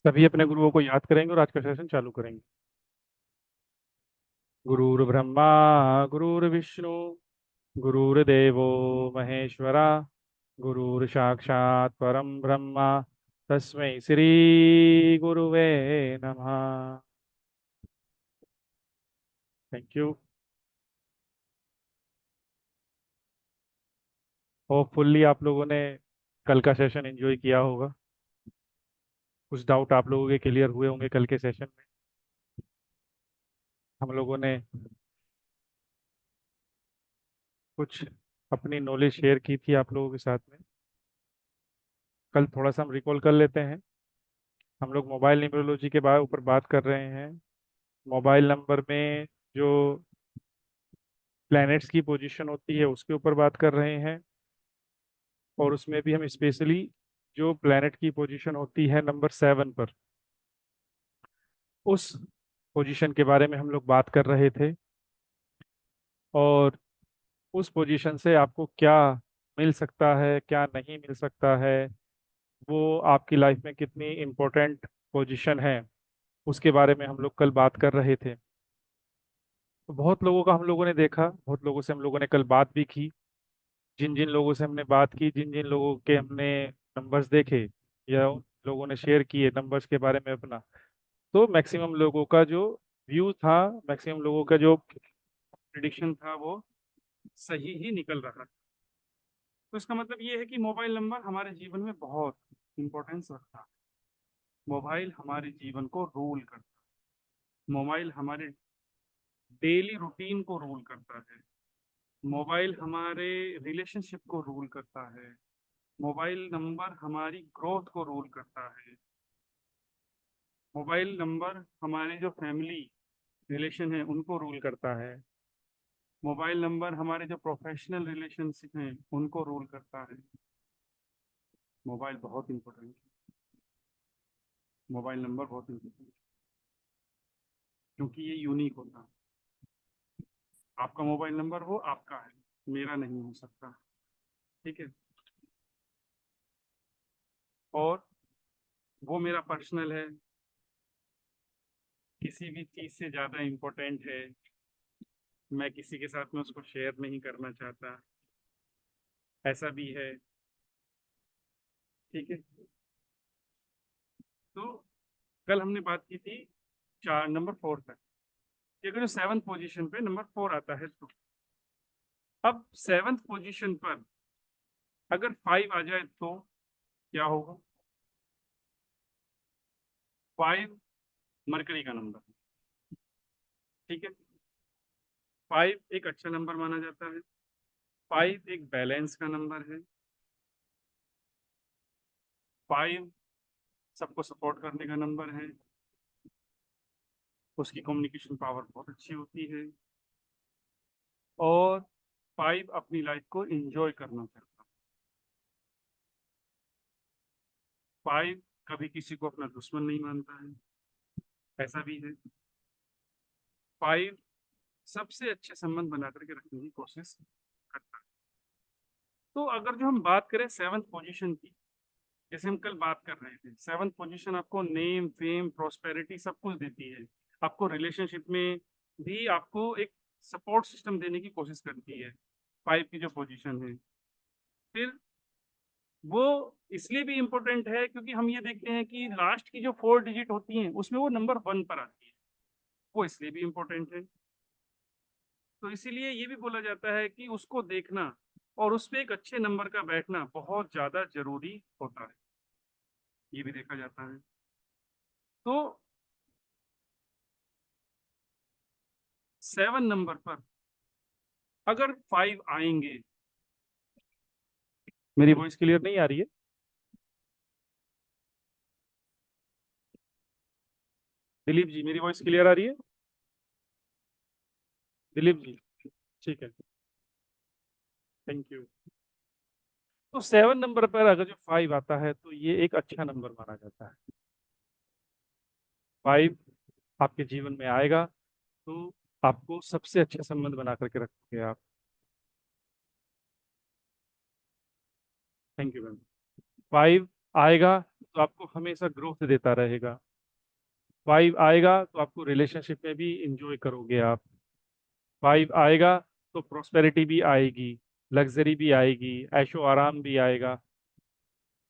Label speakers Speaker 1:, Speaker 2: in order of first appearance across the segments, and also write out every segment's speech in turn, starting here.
Speaker 1: सभी अपने गुरुओं को याद करेंगे और आज का सेशन चालू करेंगे। गुरुर्ब्रह्मा गुरुर्विष्णु गुरुर्देवो महेश्वरा गुरुर्साक्षात् परम ब्रह्मा तस्मै श्री गुरुवे नमः। Thank you. होपफुली आप लोगों ने कल का सेशन एंजॉय किया होगा। कुछ डाउट आप लोगों के क्लियर हुए होंगे कल के सेशन में। हम लोगों ने कुछ अपनी नॉलेज शेयर की थी आप लोगों के साथ में। कल थोड़ा सा हम रिकॉल कर लेते हैं। हम लोग मोबाइल न्यूमरोलॉजी के ऊपर बात कर रहे हैं। मोबाइल नंबर में जो प्लैनेट्स की पोजीशन होती है उसके ऊपर बात कर रहे हैं। और उसमें भी हम स्पेशली जो प्लैनेट की पोजीशन होती है नंबर 7 पर, उस पोजीशन के बारे में हम लोग बात कर रहे थे। और उस पोजीशन से आपको क्या मिल सकता है, क्या नहीं मिल सकता है, वो आपकी लाइफ में कितनी इम्पोर्टेंट पोजीशन है, उसके बारे में हम लोग कल बात कर रहे थे। तो बहुत लोगों का हम लोगों ने देखा, बहुत लोगों से हम लोगों ने कल बात भी की। जिन जिन लोगों से हमने बात की, जिन जिन लोगों के हमने नंबर्स देखे या उन लोगों ने शेयर किए नंबर्स के बारे में अपना, तो मैक्सिमम लोगों का जो व्यू था, मैक्सिमम लोगों का जो प्रिडिक्शन था वो सही ही निकल रहा था। तो इसका मतलब ये है कि मोबाइल नंबर हमारे जीवन में बहुत इंपॉर्टेंस रखता है। मोबाइल हमारे जीवन को रूल करता है। मोबाइल हमारे डेली रूटीन को रूल करता है। मोबाइल हमारे रिलेशनशिप को रूल करता है। मोबाइल नंबर हमारी ग्रोथ को रूल करता है। मोबाइल नंबर हमारे जो फैमिली रिलेशन है उनको रूल करता है। मोबाइल नंबर हमारे जो प्रोफेशनल रिलेशनशिप हैं उनको रूल करता है। मोबाइल बहुत इंपॉर्टेंट है। मोबाइल नंबर बहुत इंपॉर्टेंट है क्योंकि ये यूनिक होता है। आपका मोबाइल नंबर वो आपका है, मेरा नहीं हो सकता। ठीक है। और वो मेरा पर्सनल है, किसी भी चीज़ से ज़्यादा इम्पोर्टेंट है। मैं किसी के साथ में उसको शेयर नहीं करना चाहता, ऐसा भी है। ठीक है। तो कल हमने बात की थी चार नंबर 4 तक कि अगर जो 7th पोजीशन पे नंबर 4 आता है तो अब 7th पोजीशन पर अगर 5 आ जाए तो क्या होगा? 5 मरकरी का नंबर। ठीक है। 5 एक अच्छा नंबर माना जाता है। 5 एक बैलेंस का नंबर है। 5 सबको सपोर्ट करने का नंबर है। उसकी कम्युनिकेशन पावर बहुत अच्छी होती है। और 5 अपनी लाइफ को एंजॉय करना चाहता है। 5 कभी किसी को अपना दुश्मन नहीं मानता है, ऐसा भी है। 5 सबसे अच्छे संबंध बना करके रखने की कोशिश करता है। तो अगर जो हम बात करें 7th पोजीशन की, जैसे हम कल बात कर रहे थे, 7th पोजीशन आपको नेम फेम प्रॉस्पेरिटी सब कुछ देती है। आपको रिलेशनशिप में भी आपको एक सपोर्ट सिस्टम देने की कोशिश करती है 5 की जो पोजीशन है। फिर वो इसलिए भी इम्पोर्टेंट है क्योंकि हम ये देखते हैं कि लास्ट की जो 4 डिजिट होती हैं उसमें वो नंबर 1 पर आती है। वो इसलिए भी इम्पोर्टेंट है। तो इसीलिए ये भी बोला जाता है कि उसको देखना और उस पे एक अच्छे नंबर का बैठना बहुत ज्यादा जरूरी होता है। ये भी देखा जाता है। तो 7 नंबर पर अगर 5 आएंगे। मेरी वॉइस क्लियर नहीं आ रही है? दिलीप जी, मेरी वॉइस क्लियर आ रही है? दिलीप जी, ठीक है। Thank you. तो 7 नंबर पर अगर जो 5 आता है तो ये एक अच्छा नंबर माना जाता है। 5 आपके जीवन में आएगा तो आपको सबसे अच्छे संबंध बना करके रखेंगे आप। Thank you ma'am. 5 आएगा तो तो आपको हमेशा ग्रोथ देता रहेगा। 5 आएगा तो आपको रिलेशनशिप में भी इंजॉय करोगे आप। 5 आएगा तो प्रोस्पेरिटी भी आएगी, लग्जरी भी आएगी, ऐशो आराम भी आएगा।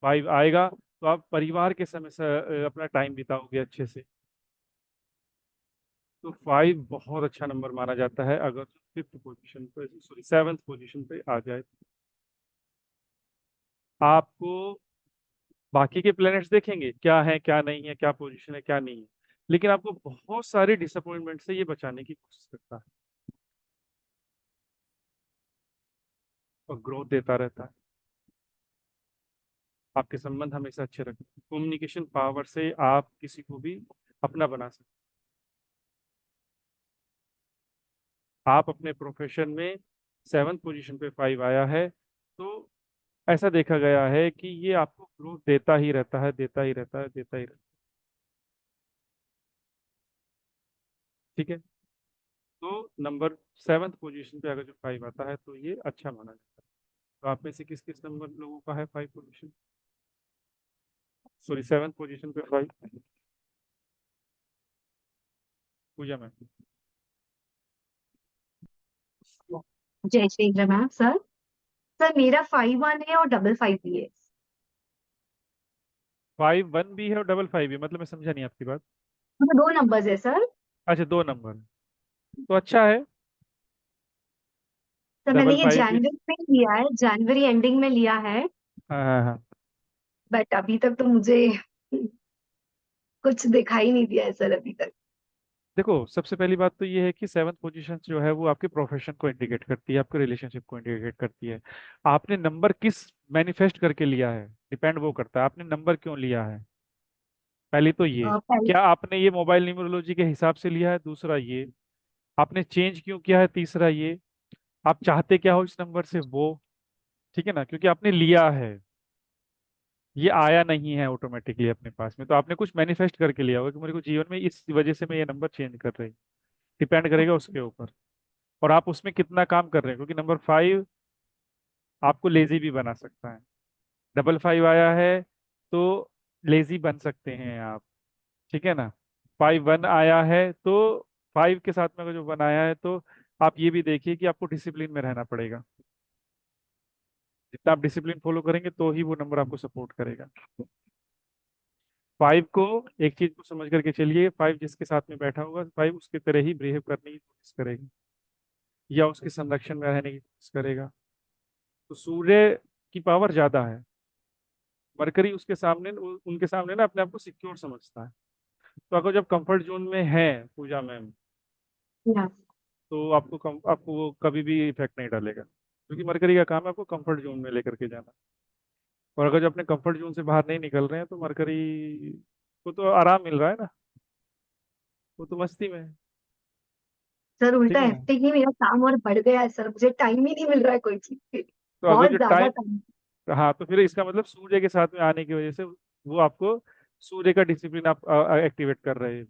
Speaker 1: 5 आएगा तो आप परिवार के समय से अपना टाइम बिताओगे अच्छे से। तो 5 बहुत अच्छा नंबर माना जाता है अगर 7th पोजीशन पे आ जाए। आपको बाकी के प्लैनेट्स देखेंगे क्या है क्या नहीं है, क्या पोजीशन है क्या नहीं है, लेकिन आपको बहुत सारे डिसअपॉइंटमेंट से ये बचाने की कोशिश करता है और ग्रोथ देता रहता है। आपके संबंध हमेशा अच्छे रखें। कम्युनिकेशन पावर से आप किसी को भी अपना बना सकते हैं। आप अपने प्रोफेशन में 7th पोजीशन पे 5 आया है तो ऐसा देखा गया है कि ये आपको ग्रोथ देता ही रहता है, देता ही रहता है, देता ही रहता है। ठीक है। तो नंबर 7th पोजीशन पे अगर जो 5 आता है तो ये अच्छा माना जाता है। तो आप में से किस किस नंबर लोगों का है 5 पोजीशन, सॉरी 7th पोजीशन पे 5? पूजा मैम।
Speaker 2: जय श्री मैम सर। सर मेरा 5-1 है और 5-5 भी है।
Speaker 1: 5-1 भी है और 5-5 भी, मतलब मैं समझा नहीं आपकी बात।
Speaker 2: मतलब दो नंबर्स है सर।
Speaker 1: अच्छा, 2 नंबर, तो अच्छा है।
Speaker 2: सर मैंने
Speaker 1: डबल
Speaker 2: ये
Speaker 1: फाइव भी।
Speaker 2: जनवरी में लिया है, जनवरी एंडिंग में लिया है।
Speaker 1: हाँ हाँ हाँ।
Speaker 2: बट अभी तक तो मुझे कुछ दिखाई नहीं दिया है सर अभी तक।
Speaker 1: देखो, सबसे पहली बात तो ये है कि 7th पोजीशन जो है वो आपके प्रोफेशन को इंडिकेट करती है, आपके रिलेशनशिप को इंडिकेट करती है। आपने नंबर किस मैनिफेस्ट करके लिया है, डिपेंड वो करता है आपने नंबर क्यों लिया है। पहली तो ये,
Speaker 2: पहले
Speaker 1: क्या आपने ये मोबाइल न्यूमरोलॉजी के हिसाब से लिया है, दूसरा ये आपने चेंज क्यों किया है, तीसरा ये आप चाहते क्या हो इस नंबर से वो। ठीक है ना, क्योंकि आपने लिया है, ये आया नहीं है ऑटोमेटिकली अपने पास में, तो आपने कुछ मैनिफेस्ट करके लिया होगा कि मेरे को जीवन में इस वजह से मैं ये नंबर चेंज कर रही हूँ। डिपेंड करेगा उसके ऊपर और आप उसमें कितना काम कर रहे हैं, क्योंकि नंबर 5 आपको लेजी भी बना सकता है। 5-5 आया है तो लेजी बन सकते हैं आप। ठीक है ना। 5-1 आया है तो 5 के साथ में अगर जो 1 आया है तो आप ये भी देखिए कि आपको डिसिप्लिन में रहना पड़ेगा। जितना आप डिसिप्लिन फॉलो करेंगे तो ही वो नंबर आपको सपोर्ट करेगा। 5 को एक चीज को समझ करके चलिए, 5 जिसके साथ में बैठा होगा 5 उसके तरह ही बिहेव करने की कोशिश करेगा या उसके संरक्षण में रहने की कोशिश करेगा। तो सूर्य की पावर ज्यादा है, मरकरी उसके सामने उनके सामने ना अपने आप को सिक्योर समझता है। तो अगर जब कंफर्ट जोन में है पूजा मैम,
Speaker 2: या
Speaker 1: तो आपको वो कभी भी इफेक्ट नहीं डालेगा, क्योंकि मरकरी का काम है आपको कंफर्ट जोन में लेकर के जाना। और अगर जो अपने कंफर्ट जोन से बाहर नहीं निकल रहे हैं तो मरकरी को तो आराम मिल रहा है ना, वो तो मस्ती में है।
Speaker 2: सर
Speaker 1: ठीक
Speaker 2: उल्टा
Speaker 1: है ना।
Speaker 2: हेक्टिक नहीं, मेरा काम और बढ़ गया है सर, मुझे टाइम ही नहीं मिल रहा है कोई चीज के।
Speaker 1: तो अगर
Speaker 2: बहुत
Speaker 1: जो
Speaker 2: ज्यादा
Speaker 1: टाइम,
Speaker 2: काम।
Speaker 1: हाँ तो फिर इसका मतलब सूर्य के साथ में आने की वजह से वो आपको सूर्य का डिसिप्लिन आप एक्टिवेट कर रहे हैं।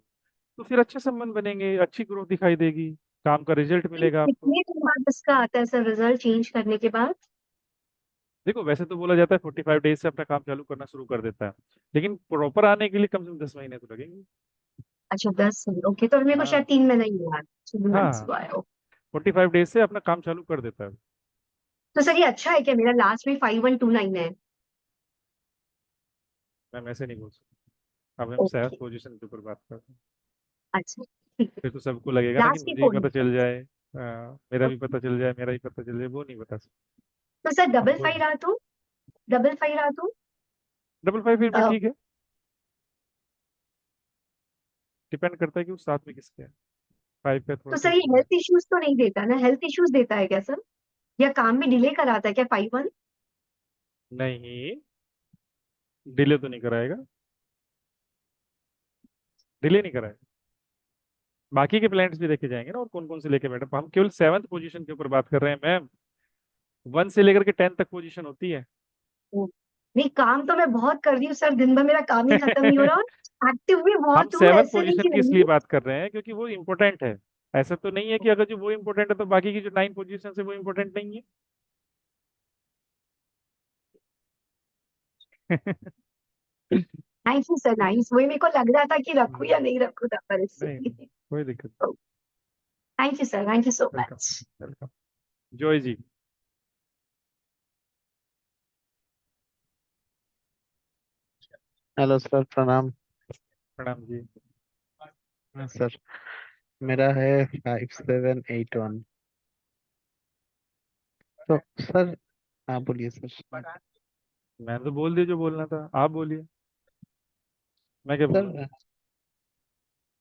Speaker 1: तो फिर अच्छे संबंध बनेंगे, अच्छी ग्रोथ दिखाई देगी, काम का रिजल्ट मिलेगा आपको।
Speaker 2: कितने दिन बाद इसका आता है सर रिजल्ट चेंज करने के बाद?
Speaker 1: देखो, वैसे तो बोला जाता है 45 डेज से अपना काम चालू करना शुरू कर देता है, लेकिन प्रॉपर आने के लिए कम से कम 10 महीने तो लगेंगे।
Speaker 2: अच्छा 10 दिन, ओके, तो मेरे को शायद
Speaker 1: हाँ
Speaker 2: 3 महीना ही हुआ है, 3 मंथ्स
Speaker 1: हाँ।
Speaker 2: हुआ है।
Speaker 1: 45 डेज से अपना काम चालू कर देता है।
Speaker 2: तो सर ये अच्छा है क्या, मेरा लास्ट में 5129 है?
Speaker 1: मैम ऐसे नहीं बोल सकते, अब हम सेवन
Speaker 2: ओके।
Speaker 1: पोजीशन के ऊपर बात करते हैं।
Speaker 2: अच्छा ठीक है।
Speaker 1: फिर तो सबको लगेगा ना कि
Speaker 2: लास्ट की
Speaker 1: मुझे ही
Speaker 2: फोन
Speaker 1: पता चल
Speaker 2: है।
Speaker 1: जाए। मेरा भी
Speaker 2: ओके।
Speaker 1: पता चल जाए, मेरा ही पता चल जाए, वो नहीं बता सकते।
Speaker 2: तो सर डबल
Speaker 1: हमको
Speaker 2: फाइव रहा तो, डबल फाइव रहा तो
Speaker 1: 5-5 फिर भी
Speaker 2: अ,
Speaker 1: ठीक है। डिपेंड करता है कि उस साथ में किसके है। 5 का थोड़ा
Speaker 2: तो
Speaker 1: सा
Speaker 2: सर ये
Speaker 1: इशू है।
Speaker 2: हेल्थ इश्यूज तो नहीं देता ना, हेल्थ इश्यूज देता है क्या सर, या काम में डिले कराता है क्या 5-1?
Speaker 1: नहीं, डिले तो नहीं कराएगा, डिले नहीं कराएगा। बाकी के प्लैनेट्स भी देखे जाएंगे ना, और कौन कौन से लेके बैठे, हम केवल 7th पोजीशन के ऊपर बात कर रहे हैं मैम। 1 से लेकर के 10 तक पोजीशन होती है।
Speaker 2: नहीं काम तो मैं बहुत कर रही हूँ सर, दिन भर मेरा काम ही खत्म नहीं हो रहा, और एक्टिव भी
Speaker 1: हम
Speaker 2: बहुत हूँ,
Speaker 1: 7th
Speaker 2: ऐसे नहीं
Speaker 1: पोजीशन
Speaker 2: कि
Speaker 1: की इसलिए
Speaker 2: नहीं।
Speaker 1: बात कर रहे हैं क्योंकि वो इम्पोर्टेंट है। ऐसा तो नहीं है कि अगर जो वो इम्पोर्टेंट है तो बाकी की जो 9 पोजीशन है वो इम्पोर्टेंट नहीं है।
Speaker 2: Thank you sir, nice. वही मेरे को लग रहा था कि रखूं या
Speaker 1: हम्म,
Speaker 2: नहीं रखूं नंबर
Speaker 1: नहीं नहीं,
Speaker 2: इसलिए।
Speaker 1: कोई दिक्कत।
Speaker 2: Thank you sir, thank you so
Speaker 1: welcome.
Speaker 2: Much.
Speaker 1: Welcome. Joy ji.
Speaker 3: Hello sir, प्रणाम।
Speaker 1: प्रणाम जी।
Speaker 3: हाँ सर, मेरा है 5781। तो सर, हाँ बोलिए सर।
Speaker 1: मैंने तो बोल दिया जो बोलना था, आप बोलिए, मैं क्या बोलूँ।
Speaker 3: सर,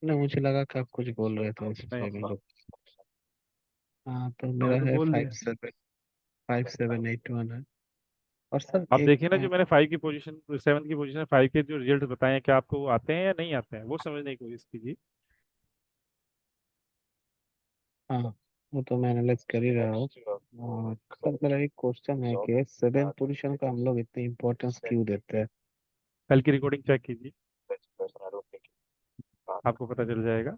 Speaker 3: नहीं, मुझे लगा कि आप कुछ बोल रहे थे
Speaker 1: नहीं
Speaker 3: इसलिए मैं
Speaker 1: नहीं,
Speaker 3: रुक। हाँ, तो
Speaker 1: मैंने
Speaker 3: मेरा
Speaker 1: तो
Speaker 3: है
Speaker 1: बोल दिया।
Speaker 3: 5781 है। और सर
Speaker 1: आप
Speaker 3: एक
Speaker 1: देखिए ना, जो मैंने 5 की पोजीशन, 7 की पोजीशन, 5 के जो रिजल्ट बताए हैं, क्या आपको वो आते हैं या नहीं आते हैं, वो समझने की कोशिश कीजिए।
Speaker 3: हाँ, वो तो मैं एनालाइज कर ही रहा हूँ। और सर, मेरा एक क्वेश्चन है कि 7 पोजीशन का हम लोग इतनी इम्पोर्टेंस क्यों देते हैं?
Speaker 1: कल की रिकॉर्डिंग चेक कीजिए, आपको पता चल जाएगा।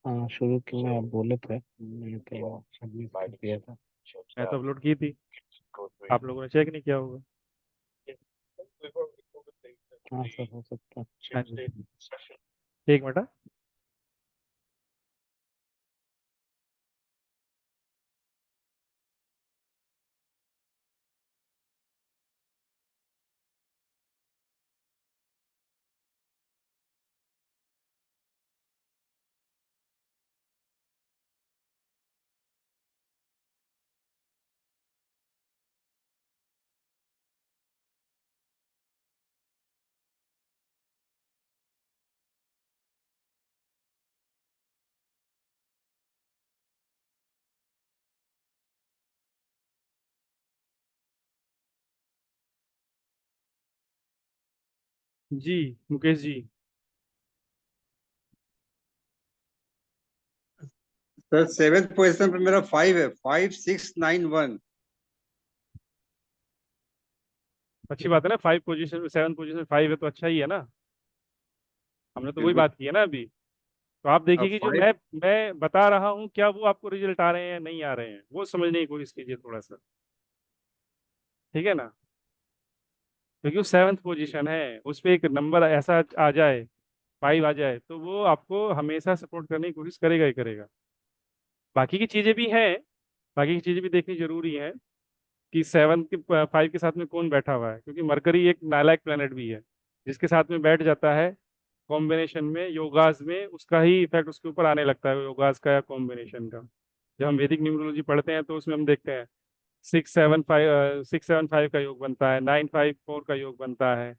Speaker 3: हाँ, शुरू के में आप बोले थे, मैंने तो सबमिट कर दिया था।
Speaker 1: मैं तो अपलोड की थी, आप लोगों ने चेक नहीं किया होगा।
Speaker 3: हाँ सर, हो सकता है।
Speaker 1: हाँ जी, एक मिनट हाँ। जी, Mukesh ji.
Speaker 4: Sir 7th position पे मेरा 5 है, 5691।
Speaker 1: अच्छी बात है ना, 5 पोजीशन में, 7 पोजीशन में 5 है तो अच्छा ही है ना। हमने तो वही
Speaker 4: बिल्कुल।
Speaker 1: बात की है ना अभी। तो आप देखिए
Speaker 4: अब
Speaker 1: कि जो
Speaker 4: 5।
Speaker 1: मैं बता रहा हूँ, क्या वो आपको रिजल्ट आ रहे हैं या नहीं आ रहे हैं, वो समझने की कोशिश कीजिए थोड़ा सा। ठीक है ना, क्योंकि वो 7th पोजीशन है, उस पर एक नंबर ऐसा आ जाए, 5 आ जाए, तो वो आपको हमेशा सपोर्ट करने की कोशिश करेगा ही करेगा। बाकी की चीजें भी हैं, बाकी की चीजें भी देखनी जरूरी है, कि 5 के साथ में कौन बैठा हुआ है, क्योंकि मरकरी एक नालायक प्लेनेट भी है। जिसके साथ में बैठ जाता है कॉम्बिनेशन में, योगाज में, उसका ही इफेक्ट उसके ऊपर आने लगता है, योगाज का या कॉम्बिनेशन का। जब हम वैदिक न्यूमरोलॉजी पढ़ते हैं तो उसमें हम देखते हैं 675 का योग बनता है, 954 का योग बनता है।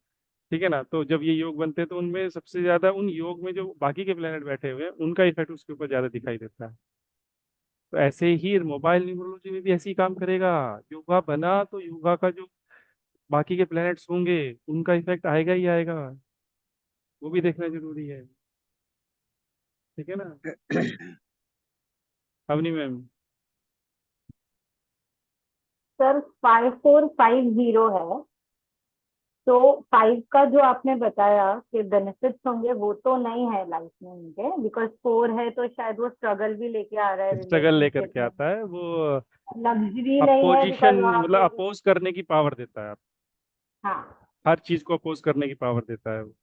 Speaker 1: ठीक है ना, तो जब ये योग बनते हैं तो उनमें सबसे ज्यादा उन योग में जो बाकी के प्लेनेट बैठे हुए हैं, उनका इफेक्ट उसके ऊपर ज्यादा दिखाई देता है। तो ऐसे ही मोबाइल न्यूमरोलॉजी में भी ऐसे ही काम करेगा। योगा बना तो योगा का जो बाकी के प्लैनेट्स होंगे, उनका इफेक्ट आएगा ही आएगा, वो भी देखना जरूरी है। ठीक है ना, अवनी मैम।
Speaker 5: सर 5450 है। तो 5 का जो आपने बताया कि बेनिफिट्स होंगे, वो तो नहीं है लाइफ में उनके, बिकॉज 4 है तो शायद वो स्ट्रगल भी लेके आ रहा है
Speaker 1: स्ट्रगल लेकर
Speaker 5: रिलेशनशिप
Speaker 1: के
Speaker 5: में।
Speaker 1: आता है वो।
Speaker 5: लग्जरी नहीं है
Speaker 1: अपोजिशन,
Speaker 5: बिकॉज वहां
Speaker 1: मतलब
Speaker 5: पे
Speaker 1: अपोज करने की पावर देता है।
Speaker 5: हाँ।
Speaker 1: हर चीज को अपोज करने की पावर देता है वो।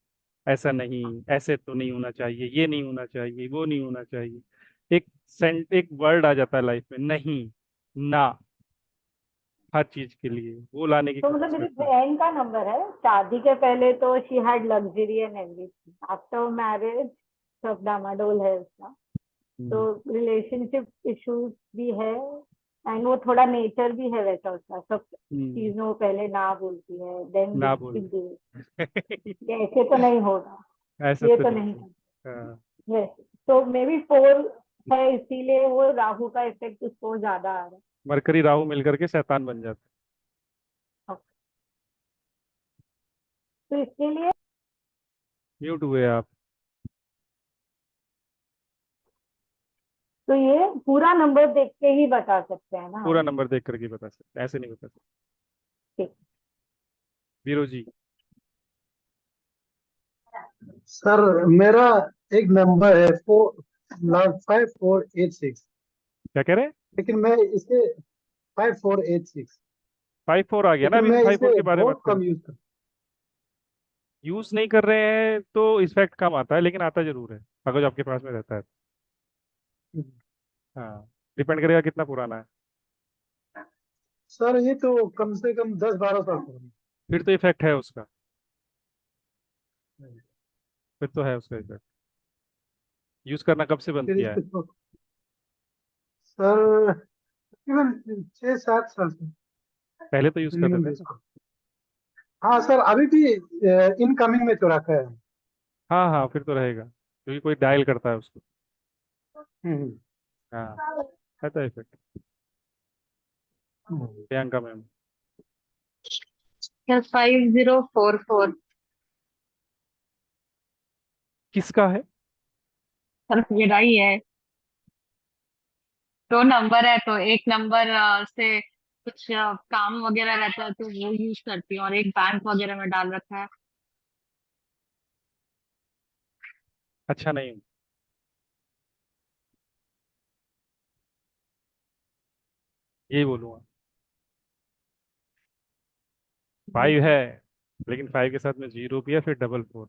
Speaker 1: ऐसा नहीं, ऐसे तो नहीं होना चाहिए, ये नहीं होना चाहिए, वो नहीं होना चाहिए। एक वर्ड आ जाता है लाइफ में, नहीं, ना, हर चीज के लिए वो लाने की
Speaker 5: तो मतलब
Speaker 1: कोशिश
Speaker 5: मेरी
Speaker 1: करता है।
Speaker 5: बहन का नंबर है, शादी के पहले तो she had luxury and everything, after marriage सब डामाडोल है उसका। तो
Speaker 1: हम्म,
Speaker 5: रिलेशनशिप इश्यूज भी है, एंड वो थोड़ा नेचर भी है वैसा उसका, सब
Speaker 1: हम्म,
Speaker 5: चीजों पहले ना बोलती है, देन
Speaker 1: ना बोल।
Speaker 5: ऐसे तो नहीं होगा,
Speaker 1: ऐसा
Speaker 5: ये
Speaker 1: तो
Speaker 5: तो
Speaker 1: नहीं
Speaker 5: नहीं
Speaker 1: है।
Speaker 5: है
Speaker 1: हाँ,
Speaker 5: वैसे। तो मे बी 4 है, इसीलिए वो राहु का इफेक्ट उसको ज्यादा आ रहा
Speaker 1: मरकरी राहु मिलकर के शैतान बन जाता
Speaker 5: है। तो इसके लिए
Speaker 1: है। म्यूट हुए आप।
Speaker 5: तो ये पूरा नंबर देख के ही बता सकते हैं ना
Speaker 1: पूरा
Speaker 5: हम?
Speaker 1: नंबर देख करके बता सकते, ऐसे नहीं बता सकते।
Speaker 5: ठीक।
Speaker 1: वीरो जी।
Speaker 6: सर, मेरा एक नंबर है 5486।
Speaker 1: क्या कह रहे हैं?
Speaker 6: लेकिन मैं इसे 5486।
Speaker 1: 5-4 आ गया ना,
Speaker 6: लेकिन
Speaker 1: अभी तो
Speaker 6: मैं
Speaker 1: 5-4
Speaker 6: इसे
Speaker 1: के बारे में बात
Speaker 6: बहुत
Speaker 1: करें।
Speaker 6: कम यूज करता
Speaker 1: यूज नहीं कर रहे हैं तो इफेक्ट कम आता है, लेकिन आता जरूर है अगर जो आपके पास में रहता है। हाँ, डिपेंड करेगा कितना पुराना है।
Speaker 6: सर ये तो कम से कम 10-12 साल पुराना
Speaker 1: फिर तो इफेक्ट है उसका,
Speaker 6: है।
Speaker 1: फिर तो है उसका इफेक्ट। यूज करना कब से बंद
Speaker 6: फिर
Speaker 1: किया है?
Speaker 6: इसके तो सर तकरीबन 6-7 साल से
Speaker 1: पहले तो यूज करते
Speaker 6: मिनिमम
Speaker 1: थे
Speaker 6: बेस
Speaker 1: ना।
Speaker 6: पर। हाँ सर, अभी भी इनकमिंग में तो रखा है।
Speaker 1: हाँ हाँ, फिर तो रहेगा क्योंकि कोई डायल करता है उसको।
Speaker 6: हम्म,
Speaker 1: हाँ, है तो इफेक्ट।
Speaker 6: हम्म।
Speaker 1: प्रियंका मैम।
Speaker 5: सर 5044।
Speaker 1: किसका है?
Speaker 5: सर मेरा ही है। दो नंबर है तो एक नंबर से कुछ काम वगैरह रहता है तो वो यूज करती हूँ, और एक बैंक वगैरह में डाल रखा है।
Speaker 1: अच्छा नहीं हूँ। यही बोलूँगा।
Speaker 5: जी
Speaker 1: 5
Speaker 5: सर।
Speaker 1: है, लेकिन 5 के साथ में 0 भी है, फिर 44।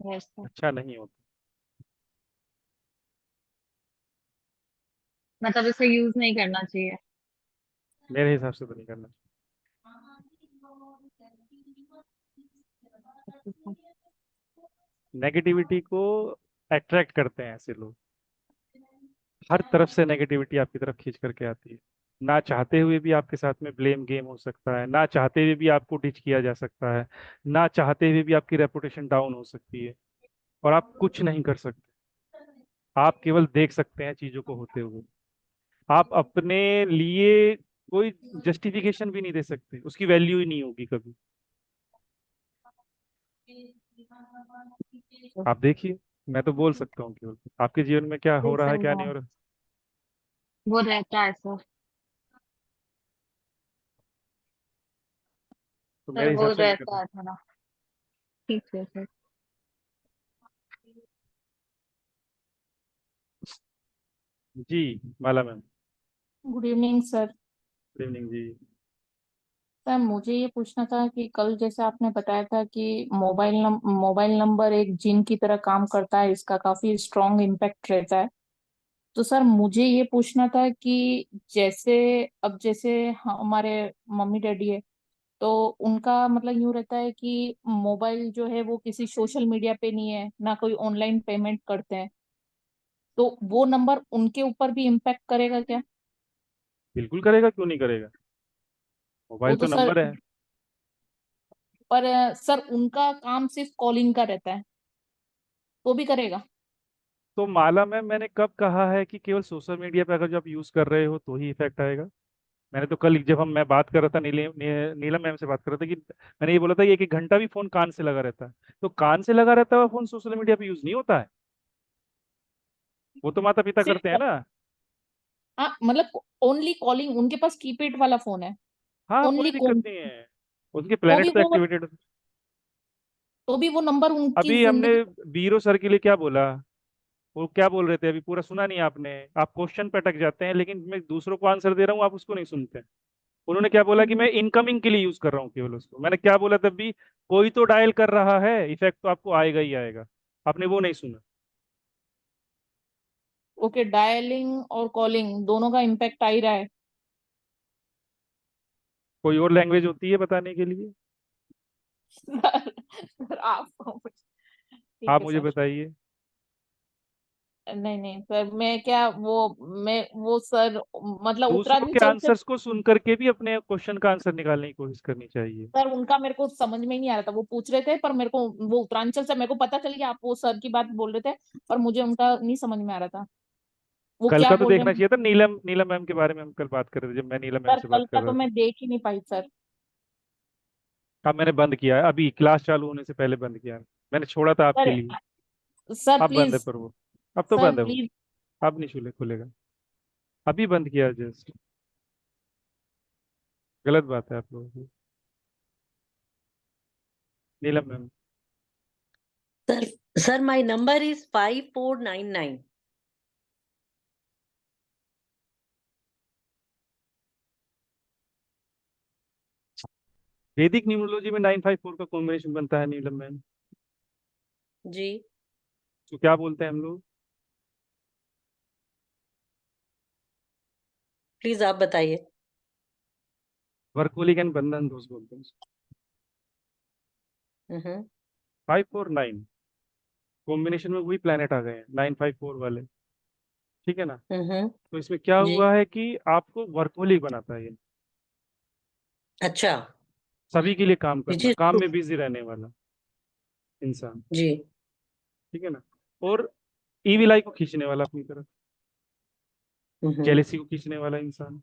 Speaker 5: Yes sir.
Speaker 1: अच्छा नहीं होता।
Speaker 5: मतलब इसे यूज नहीं करना चाहिए।
Speaker 1: मेरे हिसाब से तो नहीं करना। नेगेटिविटी को अट्रैक्ट करते हैं ऐसे लोग। हर तरफ से नेगेटिविटी आपकी तरफ खींच करके आती है। ना चाहते हुए भी आपके साथ में ब्लेम गेम हो सकता है, ना चाहते हुए भी आपको डिच किया जा सकता है, ना चाहते हुए भी आपकी रेपुटेशन डाउन हो सकती है, और आप कुछ नहीं कर सकते। आप केवल देख सकते हैं चीजों को होते हुए। आप अपने लिए कोई जस्टिफिकेशन भी नहीं दे सकते, उसकी वैल्यू ही नहीं होगी कभी। आप देखिए, मैं तो बोल सकता हूँ केवल आपके जीवन में क्या हो
Speaker 5: जी
Speaker 1: रहा
Speaker 5: सर,
Speaker 1: है क्या नहीं हो रहा।
Speaker 5: वो रहता है सर।
Speaker 1: तो
Speaker 5: सर
Speaker 1: मेरे
Speaker 5: वो
Speaker 1: हिसाब से नहीं
Speaker 5: रहता
Speaker 1: करना।
Speaker 5: है थोड़ा। ठीक है सर।
Speaker 1: जी, Mala ma'am.
Speaker 7: Good evening sir.
Speaker 1: Good evening जी।
Speaker 7: सर मुझे ये पूछना था कि कल जैसे आपने बताया था कि मोबाइल नंबर एक जिन की तरह काम करता है, इसका काफी स्ट्रॉन्ग इम्पैक्ट रहता है। तो सर मुझे ये पूछना था कि जैसे अब जैसे हमारे मम्मी डैडी है, तो उनका मतलब यूं रहता है कि मोबाइल जो है वो किसी सोशल मीडिया पे नहीं है, ना कोई ऑनलाइन पेमेंट करते हैं, तो वो नंबर उनके ऊपर भी इम्पैक्ट करेगा क्या?
Speaker 1: बिल्कुल करेगा, क्यों नहीं करेगा।
Speaker 7: वो
Speaker 1: मोबाइल
Speaker 7: तो
Speaker 1: तो
Speaker 7: सर,
Speaker 1: नंबर है।
Speaker 7: पर सर उनका काम सिर्फ कॉलिंग का रहता है, वो भी करेगा?
Speaker 1: तो माला मैम, मैंने कब कहा है कि केवल सोशल मीडिया पे अगर जो आप यूज कर रहे हो तो ही इफेक्ट आएगा? मैंने तो कल जब मैं बात कर रहा था नीलम मैम से बात कर रहा था कि मैंने ये बोला था कि 1 1 घंटा भी फोन कान से लगा रहता है। तो कान से लगा रहता हुआ फोन सोशल मीडिया पे यूज नहीं होता है। वो तो माता पिता करते हैं
Speaker 7: सिर्फ,
Speaker 1: ना।
Speaker 7: हाँ मतलब ओनली कॉलिंग, उनके पास कीपैड वाला फोन है,
Speaker 1: हाँ, कोई
Speaker 7: ओनली
Speaker 1: दिक्कत
Speaker 7: कॉल,
Speaker 1: नहीं है। उनके
Speaker 7: तो भी
Speaker 1: प्लेनेट तो
Speaker 7: वो
Speaker 1: एक्टिवेटेड।
Speaker 7: तो भी वो नंबर उनकी
Speaker 1: अभी हमने
Speaker 7: जिंदगी।
Speaker 1: बीरो सर के लिए क्या बोला? वो क्या बोल रहे थे अभी पूरा सुना नहीं आपने? आप क्वेश्चन पे अटक जाते हैं, लेकिन मैं दूसरों को आंसर दे रहा हूँ, आप उसको नहीं सुनते। उन्होंने क्या बोला कि मैं इनकमिंग के लिए यूज कर रहा हूँ केवल उसको। मैंने क्या बोला तब भी? कोई तो डायल कर रहा है, इफेक्ट तो आपको आएगा ही आएगा। आपने वो नहीं सुना।
Speaker 7: ओके, डायलिंग और कॉलिंग दोनों का इम्पैक्ट आ ही रहा है।
Speaker 1: कोई और लैंग्वेज होती है बताने के लिए?
Speaker 7: सर आप, ठीक
Speaker 1: आप
Speaker 7: है
Speaker 1: मुझे
Speaker 7: सर।
Speaker 1: बताइए।
Speaker 7: नहीं नहीं सर, मैं क्या वो, मैं वो सर मतलब
Speaker 1: दूसरों के
Speaker 7: उत्तरांचल से।
Speaker 1: आंसर्स को सुन करके भी अपने क्वेश्चन का आंसर निकालने की कोशिश करनी चाहिए।
Speaker 7: सर उनका मेरे को समझ में ही नहीं आ रहा था, वो पूछ रहे थे पर मेरे को वो उत्तरांचल से, मेरे को पता चल गया आप वो सर की बात बोल रहे थे, पर मुझे उनका नहीं समझ में आ रहा था वो
Speaker 1: कल
Speaker 7: क्या
Speaker 1: का तो
Speaker 7: बोल रहे
Speaker 1: देखना
Speaker 7: हैं।
Speaker 1: चाहिए था। नीलम नीलम मैम के बारे में हम कल बात कर रहे थे, जब मैं नीलम मैम
Speaker 7: सर
Speaker 1: से
Speaker 7: कल
Speaker 1: बात कर
Speaker 7: का
Speaker 1: रहा
Speaker 7: तो
Speaker 1: था।
Speaker 7: मैं देख ही नहीं पाई सर।
Speaker 1: अब मैंने बंद किया है, अभी क्लास चालू होने से पहले बंद किया है। मैंने छोड़ा था आपके
Speaker 7: सर,
Speaker 1: लिए।
Speaker 7: सर
Speaker 1: अब बंद है
Speaker 7: प्लीज,
Speaker 1: पर वो, अब तो
Speaker 7: सर
Speaker 1: बंद है वो।
Speaker 7: प्लीज।
Speaker 1: अब नहीं खुलेगा। अभी बंद किया जस्ट। गलत बात है आप लोगों की। नीलम ma'am.
Speaker 8: Sir, sir, my number is 5499.
Speaker 1: वैदिक न्यूमरोलॉजी में 954 का कॉम्बिनेशन बनता है नीलम मैम,
Speaker 8: जी।
Speaker 1: तो क्या बोलते हैं हम लोग?
Speaker 8: प्लीज आप बताइए।
Speaker 1: वर्कोलिक एंड बंधन दोष बोलते हैं।
Speaker 8: हम्म
Speaker 1: 549 कॉम्बिनेशन में वही प्लेनेट आ गए हैं 954 वाले, ठीक है ना?
Speaker 8: हम्म
Speaker 1: तो इसमें क्या
Speaker 8: जी।
Speaker 1: हुआ है कि आपको वर्कोलिक बनाता है ये,
Speaker 8: अच्छा।
Speaker 1: सभी के लिए काम
Speaker 8: विच
Speaker 1: करना,
Speaker 8: इज
Speaker 1: काम
Speaker 8: ट्रू।
Speaker 1: में बिजी रहने वाला इंसान,
Speaker 8: जी।
Speaker 1: ठीक है ना? और ईविल आई को खींचने वाला अपनी तरफ,
Speaker 8: हम्म
Speaker 1: जेलेसी को खींचने वाला इंसान,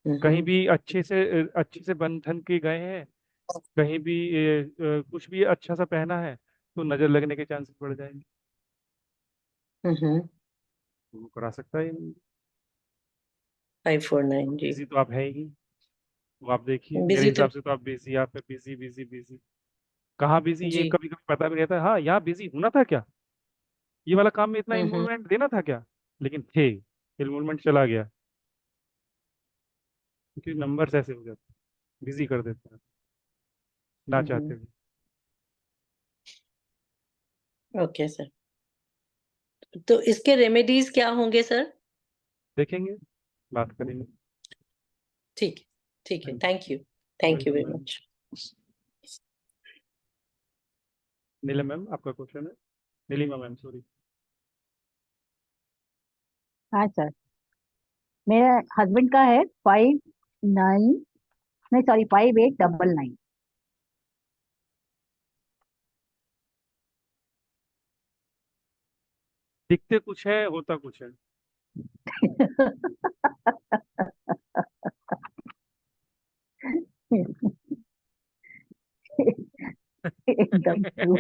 Speaker 1: कहीं भी अच्छे से बंधन के गए हैं, कहीं भी कुछ भी अच्छा सा पहना है तो नजर लगने के चांसेस बढ़ जाएंगे,
Speaker 8: हम्म
Speaker 1: तो वो करा सकता है।
Speaker 8: 549 जी।
Speaker 1: बिजी तो आप है ही, वो आप देखिए, मेरे
Speaker 8: बिजी तो।
Speaker 1: हिसाब से तो आप बिजी, आप बिजी बिजी बिजी, कहाँ बिजी ये
Speaker 8: जी।
Speaker 1: कभी कभी पता भी नहीं रहता। हाँ, यहाँ बिजी होना था क्या, ये वाला काम में इतना
Speaker 8: हम्म
Speaker 1: इन्वॉल्वमेंट देना था क्या, लेकिन थे, इन्वॉल्वमेंट चला गया, क्योंकि नंबर्स ऐसे हो जाते हैं, बिजी कर देते हैं ना चाहते
Speaker 8: हम्म
Speaker 1: हुए।
Speaker 8: Okay sir. तो इसके रेमेडीज क्या होंगे सर?
Speaker 1: देखेंगे, बात करेंगे।
Speaker 8: ठीक है। ठीक है, thank you
Speaker 1: welcome
Speaker 8: very
Speaker 1: ma'am.
Speaker 8: Much.
Speaker 1: Neelam ma'am आपका क्वेश्चन है, नीलिमा मैम सॉरी।
Speaker 9: हाँ सर, मेरे हस्बैंड का है 59, नहीं सॉरी 5899।
Speaker 1: दिखते कुछ है, होता कुछ है।
Speaker 9: एकदम ट्रू।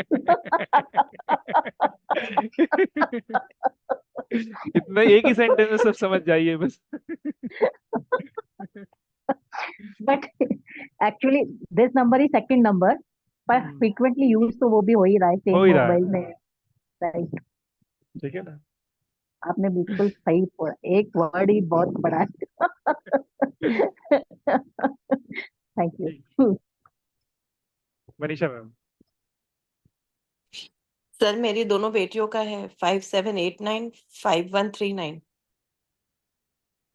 Speaker 1: इतना एक ही सेंटेंस में सब समझ जाइए बस।
Speaker 9: But actually this number is second number, पर फ्रीक्वेंटली यूज तो वो भी हो ही रहा है
Speaker 1: हो
Speaker 9: सेम
Speaker 1: ही रहा
Speaker 9: मोबाइल
Speaker 1: है,
Speaker 9: में। राइट,
Speaker 1: ठीक है ना?
Speaker 9: आपने बिल्कुल सही बोला, एक वर्ड ही बहुत बड़ा है। थैंक
Speaker 1: ठीक।
Speaker 9: यू।
Speaker 1: मनीषा मैम।
Speaker 10: सर मेरी दोनों बेटियों का है 5789 5139।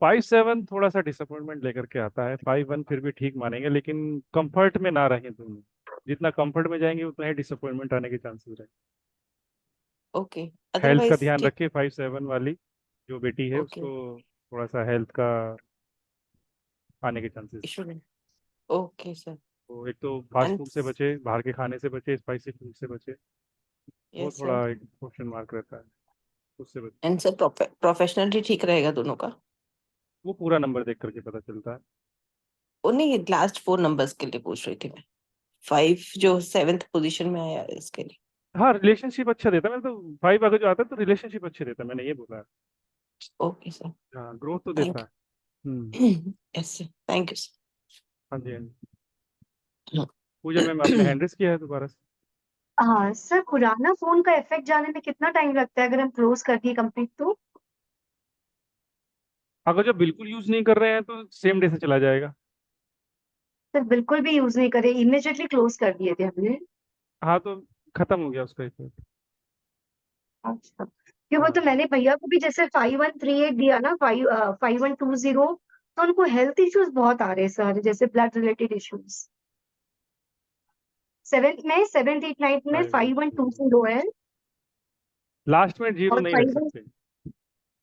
Speaker 1: 57 थोड़ा सा डिसअपॉइंटमेंट लेकर के आता है, 51 फिर भी ठीक मानेंगे, लेकिन कंफर्ट में ना रहें दोनों, जितना कंफर्ट में जाएंगे उतना ही डिसअपॉइंटमेंट आने के चांसेस रहे।
Speaker 10: ओके,
Speaker 1: हेल्थ का
Speaker 10: अदरवाइज
Speaker 1: ध्यान
Speaker 10: ठीक।
Speaker 1: रखिए, 57 वाली जो बेटी है
Speaker 10: ओके,
Speaker 1: उसको थोड़ा सा हेल्थ का आने के चांसेस।
Speaker 10: इशू नहीं। Okay sir.
Speaker 1: तो एक तो फास्ट
Speaker 10: एंड
Speaker 1: फूड से बचे, बाहर के खाने से बचे, स्पाइसी फूड से बचे, वो
Speaker 10: यस सर।
Speaker 1: थोड़ा एक क्वेश्चन मार्क रहता है, उससे बचे।
Speaker 10: एंड सर प्रोफेशनली ठीक रहेगा दोनों का?
Speaker 1: वो पूरा नंबर देख करके पता चलता है।
Speaker 10: वो नहीं, लास्ट 4 नंबर्स के लिए पूछ रही थी मैं। 5 जो 7th पोजीशन में आया है इसके लिए।
Speaker 1: हाँ, रिलेशनशिप अच्छा देता है, मैं तो 5 अगर जो आता है तो रिलेशनशिप अच्छे देता है, मैंने ये बोला है।
Speaker 10: Okay sir.
Speaker 1: हाँ, ग्रोथ तो देता
Speaker 10: थैंक
Speaker 1: है। हम्म।
Speaker 10: You. Yes sir, thank you
Speaker 1: हाँ जी, हाँ जी।
Speaker 10: सर।
Speaker 1: पूजा मैम आपने हैंड रेस किया है दोबारा से?
Speaker 2: हाँ सर, पुराना फोन का इफेक्ट जाने में कितना टाइम लगता है अगर हम क्लोज कर दिए कंप्लीट तो?
Speaker 1: अगर जो बिल्कुल यूज नहीं कर रहे हैं तो सेम डे से चला जाएगा।
Speaker 2: सर बिल्कुल भी यूज नहीं करे, इमिडिएटली क्लोज कर दिए थे हमने।
Speaker 1: हाँ, तो खत्म हो गया उसका इफेक्ट।
Speaker 2: अच्छा, क्यों? वो तो
Speaker 1: हाँ,
Speaker 2: मैंने भैया को भी जैसे 5138 दिया ना, 5120, तो उनको हेल्थ इश्यूज बहुत आ रहे हैं सर, जैसे ब्लड रिलेटेड इश्यूज। 7th 8 में 5120 है,
Speaker 1: लास्ट में जीरो
Speaker 2: और
Speaker 1: नहीं रख
Speaker 2: 51
Speaker 1: सकते।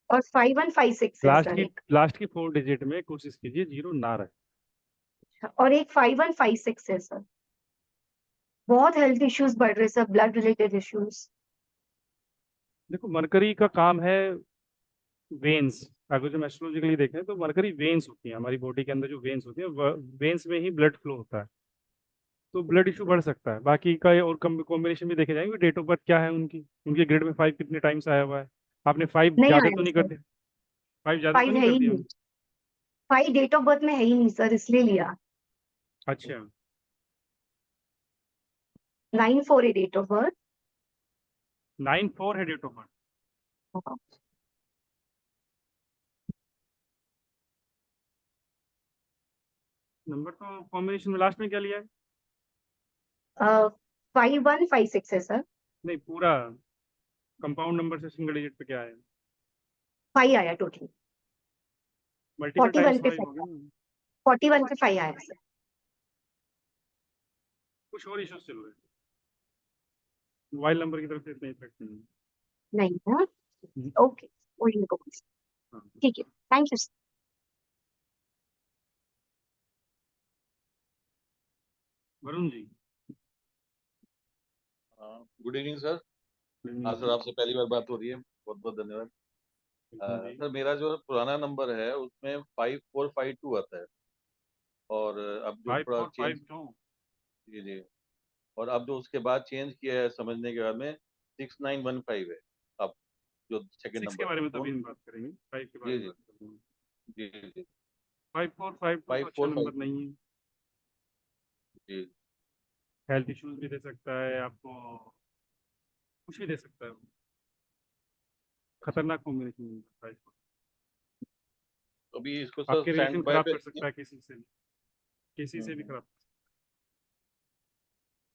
Speaker 2: और 5156 है
Speaker 1: लास्ट
Speaker 2: सर
Speaker 1: की
Speaker 2: एक,
Speaker 1: लास्ट की 4 डिजिट में कोशिश कीजिए जीरो ना रहे।
Speaker 2: और एक 5156 है सर। बहुत हेल्थ इश्यूज बढ़ रहे हैं सर, ब्लड रिलेटेड इश्यूज।
Speaker 1: देखो, मरकरी का काम है वेन्स, अगर जो एस्ट्रोलॉजिकली देखें तो मरकरी वेन्स होती है हमारी बॉडी के अंदर, जो वेन्स होती है वेन्स में ही ब्लड फ्लो होता है, तो ब्लड इशू बढ़ सकता है। बाकी का ये और कॉम्बिनेशन भी देखे जाएंगे, डेट ऑफ बर्थ क्या है उनकी, उनके ग्रेड में 5 कितने टाइम्स आया हुआ है। आपने 5
Speaker 2: नहीं
Speaker 1: ज्यादा तो
Speaker 2: आया
Speaker 1: नहीं कर
Speaker 2: सर,
Speaker 1: दिया? 5 ज्यादा तो
Speaker 2: 5
Speaker 1: नहीं
Speaker 2: है
Speaker 1: कर
Speaker 2: ही
Speaker 1: दिया?
Speaker 2: नहीं। 5 डेट ऑफ बर्थ में है ही नहीं सर, इसलिए लिया।
Speaker 1: अच्छा,
Speaker 2: 94 है डेट ऑफ बर्थ।
Speaker 1: 94 है डेट ऑफ बर्थ। नंबर तो कॉम्बिनेशन में लास्ट में क्या लिया है?
Speaker 2: 5156 है सर।
Speaker 1: नहीं, पूरा कंपाउंड नंबर से सिंगल डिजिट पे क्या है?
Speaker 2: 5 आया टोटल।
Speaker 1: मल्टीपल
Speaker 2: 41
Speaker 1: टाइम्स
Speaker 2: पे
Speaker 1: 5 हो
Speaker 2: 5
Speaker 1: गया ना।
Speaker 2: 41 पे 5 आया सर।
Speaker 1: कुछ और इश्यूज चल रहे हैं, मोबाइल नंबर की तरफ से इतना इफेक्ट नहीं है।
Speaker 2: नहीं है।
Speaker 1: हम्म,
Speaker 2: ओके, वही मेरे को पूछना।
Speaker 1: हाँ।
Speaker 2: ठीक है, thank you sir.
Speaker 1: Varun ji.
Speaker 11: Good evening sir. हाँ सर, आपसे पहली बार बात हो रही है, बहुत बहुत धन्यवाद।
Speaker 1: जी।
Speaker 11: सर, मेरा जो पुराना नंबर है उसमें 5452 आता है, और अब जो थोड़ा चेंज,
Speaker 1: 5452।
Speaker 11: जी जी, और अब जो उसके बाद चेंज किया है समझने के बाद में 6915 है अब, जो सेकंड
Speaker 1: 6 के
Speaker 11: नंबर
Speaker 1: बारे
Speaker 11: है
Speaker 1: में तो
Speaker 11: वो।
Speaker 1: अभी हम बात करेंगे, 5 के बारे
Speaker 11: जी
Speaker 1: में
Speaker 11: जी
Speaker 1: बात करेंगे।
Speaker 11: जी जी
Speaker 1: 5452 तो अच्छा नंबर
Speaker 11: 5452
Speaker 1: नहीं है।
Speaker 11: जी।
Speaker 1: हेल्थ इश्यूज भी दे सकता है आपको, कुछ भी दे सकता है वो। खतरनाक कॉम्बिनेशन है।
Speaker 11: तो अभी इसको सर
Speaker 1: आपके
Speaker 11: स्टैंड
Speaker 1: रिलेशन
Speaker 11: बाय
Speaker 1: खराब
Speaker 11: पे,
Speaker 1: कर सकता है किसी से भी, किसी से भी खराब।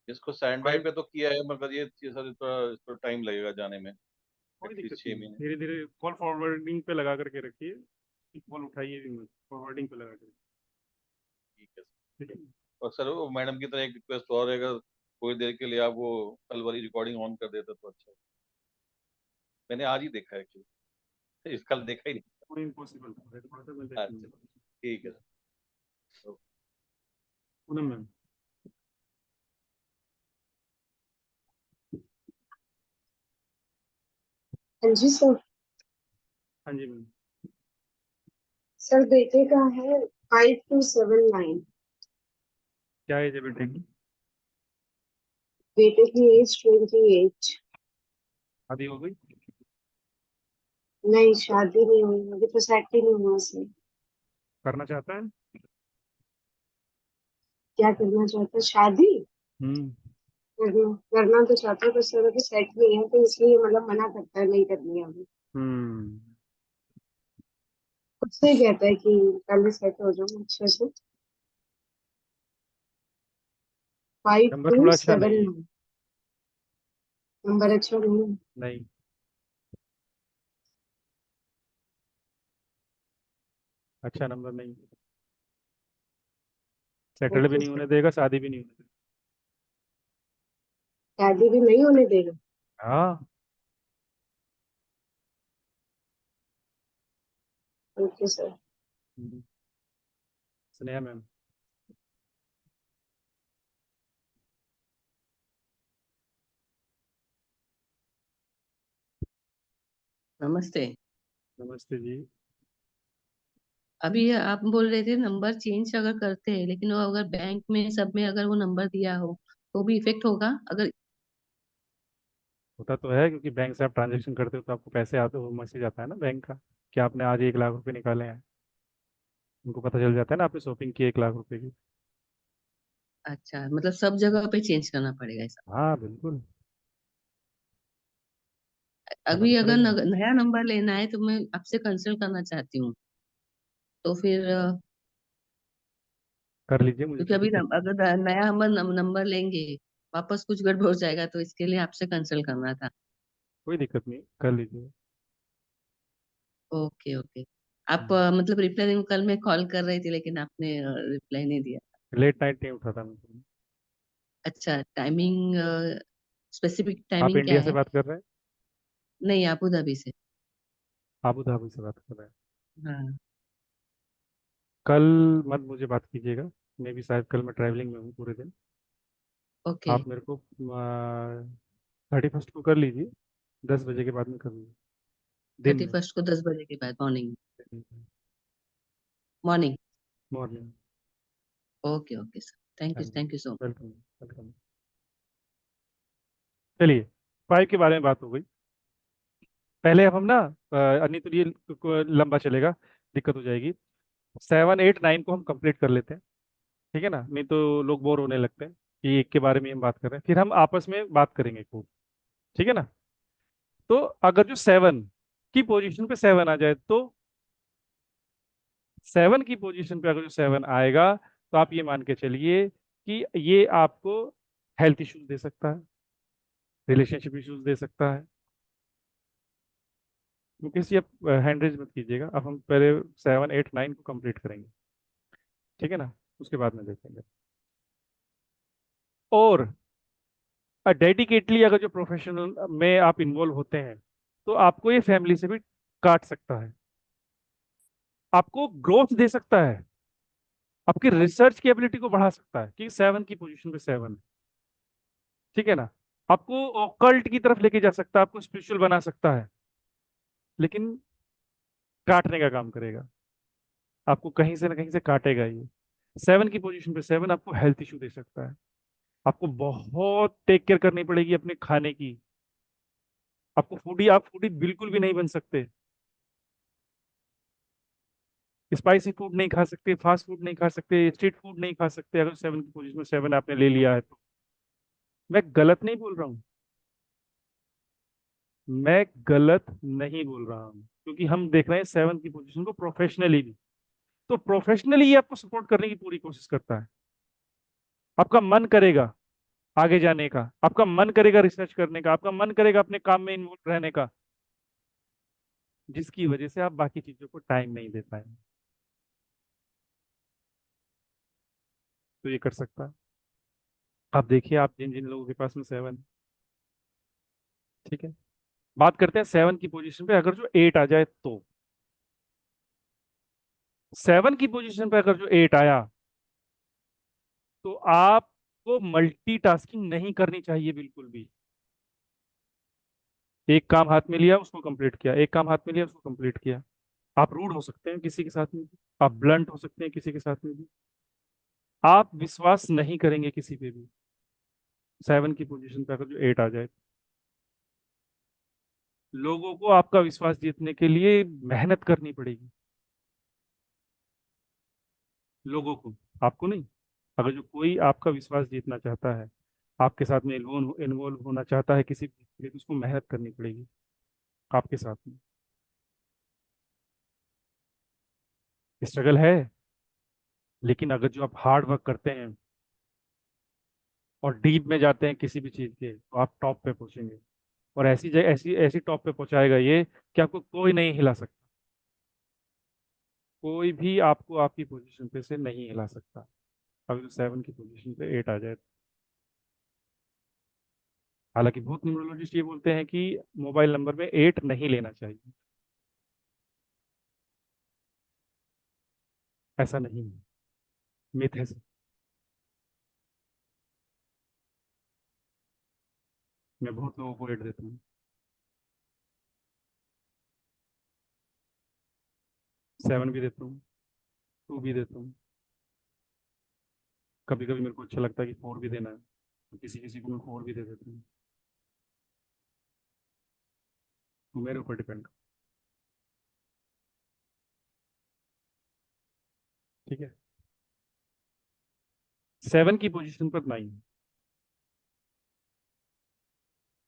Speaker 11: इसको स्टैंड बाय
Speaker 1: 5
Speaker 11: पे तो किया है, मगर ये सर थोड़ा टाइम लगेगा जाने में,
Speaker 1: कोई
Speaker 11: एटलीस्ट
Speaker 1: दिक्कत
Speaker 11: 6
Speaker 1: नहीं,
Speaker 11: महीने।
Speaker 1: धीरे धीरे कॉल फॉरवर्डिंग पे लगा करके रखिए, कॉल उठाइए भी मत, फॉरवर्डिंग पे लगा करके।
Speaker 11: ठीक है सर।
Speaker 1: ठीक है।
Speaker 11: और सर, वो मैडम की तरह एक रिक्वेस्ट और है, अगर थोड़ी देर के लिए आप वो कल वाली रिकॉर्डिंग ऑन कर देते तो अच्छा। मैंने आज ही देखा है कि इस कल देखा ही नहीं।
Speaker 1: कोई इम्पॉसिबल है, थोड़ा सा मैं
Speaker 11: अच्छा,
Speaker 1: देखूंगा।
Speaker 11: ठीक है सर।
Speaker 1: पूनम मैम।
Speaker 12: हाँ जी सर।
Speaker 1: हाँ जी मैम।
Speaker 12: सर बेटे का है 5279।
Speaker 1: क्या एज है बेटे की?
Speaker 12: बेटे की एज 28।
Speaker 1: शादी हो गई?
Speaker 12: नहीं, शादी नहीं हुई, अभी तो सेट ही नहीं हुआ सर।
Speaker 1: करना चाहता है?
Speaker 12: क्या करना चाहता है? शादी
Speaker 1: हम्म।
Speaker 12: करना करना तो चाहता है, पर सर अभी सेट नहीं है, तो इसलिए मतलब मना करता है, नहीं करनी है अभी।
Speaker 1: हम्म।
Speaker 12: खुद से ही कहता है कि पहले सेट हो जाओ अच्छे से। फाइव
Speaker 1: नंबर
Speaker 12: टू
Speaker 1: थोड़ा अच्छा
Speaker 12: सेवन
Speaker 1: नहीं है।
Speaker 12: नंबर अच्छा नहीं है।
Speaker 1: नहीं, अच्छा नंबर नहीं। सेटल भी
Speaker 12: ओके
Speaker 1: नहीं
Speaker 12: सर।
Speaker 1: होने देगा, शादी भी नहीं होने देगा।
Speaker 12: शादी भी नहीं होने देगा।
Speaker 1: हाँ।
Speaker 12: Okay sir.
Speaker 1: हम्म। स्नेहा मैम।
Speaker 8: नमस्ते।
Speaker 1: नमस्ते जी।
Speaker 8: अभी आप बोल रहे थे नंबर चेंज अगर करते हैं, लेकिन वो अगर बैंक में सब में अगर वो नंबर दिया हो तो भी इफेक्ट होगा अगर।
Speaker 1: होता तो है, क्योंकि बैंक से आप ट्रांजेक्शन करते हो तो आपको पैसे आते हो, मैसेज आता है ना बैंक का कि आपने आज 1 लाख रुपए निकाले हैं। उनको पता चल जाता है ना आपने शॉपिंग की 1 लाख रुपए की।
Speaker 8: अच्छा, मतलब सब जगह पे चेंज करना पड़ेगा ऐसा।
Speaker 1: हाँ बिल्कुल, करना तो
Speaker 8: अभी अगर
Speaker 1: पड़ेगा।
Speaker 8: नया नंबर लेना है तो मैं आपसे कंसल्ट करना चाहती हूँ, तो फिर
Speaker 1: कर लीजिए, मुझे
Speaker 8: क्योंकि
Speaker 1: कोई
Speaker 8: अभी
Speaker 1: दिक्कत नहीं।
Speaker 8: अगर नया नंबर लेंगे वापस कुछ गड़बड़ हो जाएगा, तो इसके लिए आपसे कंसल्ट करना था।
Speaker 1: कोई दिक्कत नहीं, कर लीजिए।
Speaker 8: Okay okay. आप
Speaker 1: हम्म।
Speaker 8: मतलब रिप्लाई देंगे, कल मैं कॉल कर रही थी लेकिन आपने रिप्लाई नहीं दिया।
Speaker 1: लेट नाइट नहीं उठा था मैं तो।
Speaker 8: अच्छा, टाइमिंग स्पेसिफिक
Speaker 1: आप
Speaker 8: टाइमिंग क्या
Speaker 1: इंडिया से
Speaker 8: है?
Speaker 1: बात कर रहे हैं?
Speaker 8: नहीं, अबू धाबी से।
Speaker 1: आबू धाबी से बात कर रहे हैं?
Speaker 8: हाँ।
Speaker 1: कल मत मुझे बात कीजिएगा, मैं भी शायद कल मैं ट्रैवलिंग में हूँ पूरे दिन।
Speaker 8: ओके।
Speaker 1: आप मेरे को 31 को कर लीजिए, 10 बजे के बाद में कर लीजिए, दिन में।
Speaker 8: 31 को 10 बजे के बाद morning? Morning.
Speaker 1: Morning.
Speaker 8: Okay okay sir,
Speaker 1: हाँ जी।
Speaker 8: Thank you so much.
Speaker 1: Welcome. Welcome. चलिए, 5 के बारे में बात हो गई। पहले अब हम ना नहीं तो ये लंबा चलेगा, दिक्कत हो जाएगी। 7 8 9 को हम कंप्लीट कर लेते हैं, ठीक है ना? नहीं तो लोग बोर होने लगते हैं कि एक के बारे में हम बात कर रहे हैं, फिर हम आपस में बात करेंगे खूब। ठीक है ना? तो अगर जो 7 की पोजीशन पे 7 आ जाए, तो 7 की पोजीशन पे अगर जो 7 आएगा तो आप ये मान के चलिए कि ये आपको हेल्थ इश्यूज दे सकता है, रिलेशनशिप इश्यूज दे सकता है। क्योंकि इसी आप हैंड रेज मत कीजिएगा, अब हम पहले 7, 8, 9 को कंप्लीट करेंगे, ठीक है ना, उसके बाद में देखेंगे। और डेडिकेटली अगर जो प्रोफेशनल में आप इन्वॉल्व होते हैं तो आपको ये फैमिली से भी काट सकता है, आपको ग्रोथ दे सकता है, आपकी रिसर्च की एबिलिटी को बढ़ा सकता है कि 7 की पोजीशन पे 7, ठीक है ना, आपको ऑकल्ट की तरफ लेके जा सकता है, आपको स्पिरिचुअल बना सकता है, लेकिन काटने का काम करेगा, आपको कहीं से ना कहीं से काटेगा ये। 7 की पोजीशन पे 7 आपको हेल्थ इशू दे सकता है, आपको बहुत टेक केयर करनी पड़ेगी अपने खाने की, आप फूडी बिल्कुल भी नहीं बन सकते, स्पाइसी फूड नहीं खा सकते, फास्ट फूड नहीं खा सकते, स्ट्रीट फूड नहीं खा सकते, अगर 7 की पोजीशन में 7 आपने ले लिया है तो। मैं गलत नहीं बोल रहा हूँ, मैं गलत नहीं बोल रहा हूँ, क्योंकि हम देख रहे हैं 7 की पोजीशन को प्रोफेशनली भी, तो प्रोफेशनली ये आपको सपोर्ट करने की पूरी कोशिश करता है। आपका मन करेगा आगे जाने का, आपका मन करेगा रिसर्च करने का, आपका मन करेगा अपने काम में इन्वॉल्व रहने का, जिसकी वजह से आप बाकी चीजों को टाइम नहीं दे पाए, तो ये कर सकता है। आप देखिए, आप जिन जिन लोगों के पास में 7, ठीक है, बात करते हैं 7 की पोजीशन पे अगर जो 8 आ जाए तो। 7 की पोजीशन पे अगर जो 8 आया तो आपको मल्टीटास्किंग नहीं करनी चाहिए बिल्कुल भी। एक काम हाथ में लिया उसको कंप्लीट किया, एक काम हाथ में लिया उसको कंप्लीट किया। आप रूड हो सकते हैं किसी के साथ में भी, आप ब्लंट हो सकते हैं किसी के साथ में भी, आप विश्वास नहीं करेंगे किसी पे भी 7 की पोजीशन पे अगर जो 8 आ जाए। लोगों को आपका विश्वास जीतने के लिए मेहनत करनी पड़ेगी, लोगों को, आपको नहीं। अगर जो कोई आपका विश्वास जीतना चाहता है, आपके साथ में इन्वॉल्व होना चाहता है किसी भी चीज़ के लिए, तो उसको मेहनत करनी पड़ेगी आपके साथ में। स्ट्रगल है, लेकिन अगर जो आप हार्ड वर्क करते हैं और डीप में जाते हैं किसी भी चीज के, तो आप टॉप पे पहुंचेंगे। और ऐसी जगह, ऐसी ऐसी टॉप पे पहुंचाएगा ये कि आपको कोई नहीं हिला सकता, कोई भी आपको आपकी पोजीशन पे से नहीं हिला सकता अगर जो 7 की पोजीशन पे 8 आ जाए। हालांकि बहुत न्यूमरोलॉजिस्ट ये बोलते हैं कि मोबाइल नंबर में 8 नहीं लेना चाहिए, ऐसा नहीं है, मिथ है सब। मैं बहुत लोगों को 8 देता हूँ, 7 भी देता हूँ, 2 भी देता हूँ, कभी कभी मेरे को अच्छा लगता है कि 4 भी देना है, तो किसी किसी को मैं 4 भी दे देता हूँ, तो मेरे ऊपर डिपेंड। ठीक है, 7 की पोजीशन पर 9,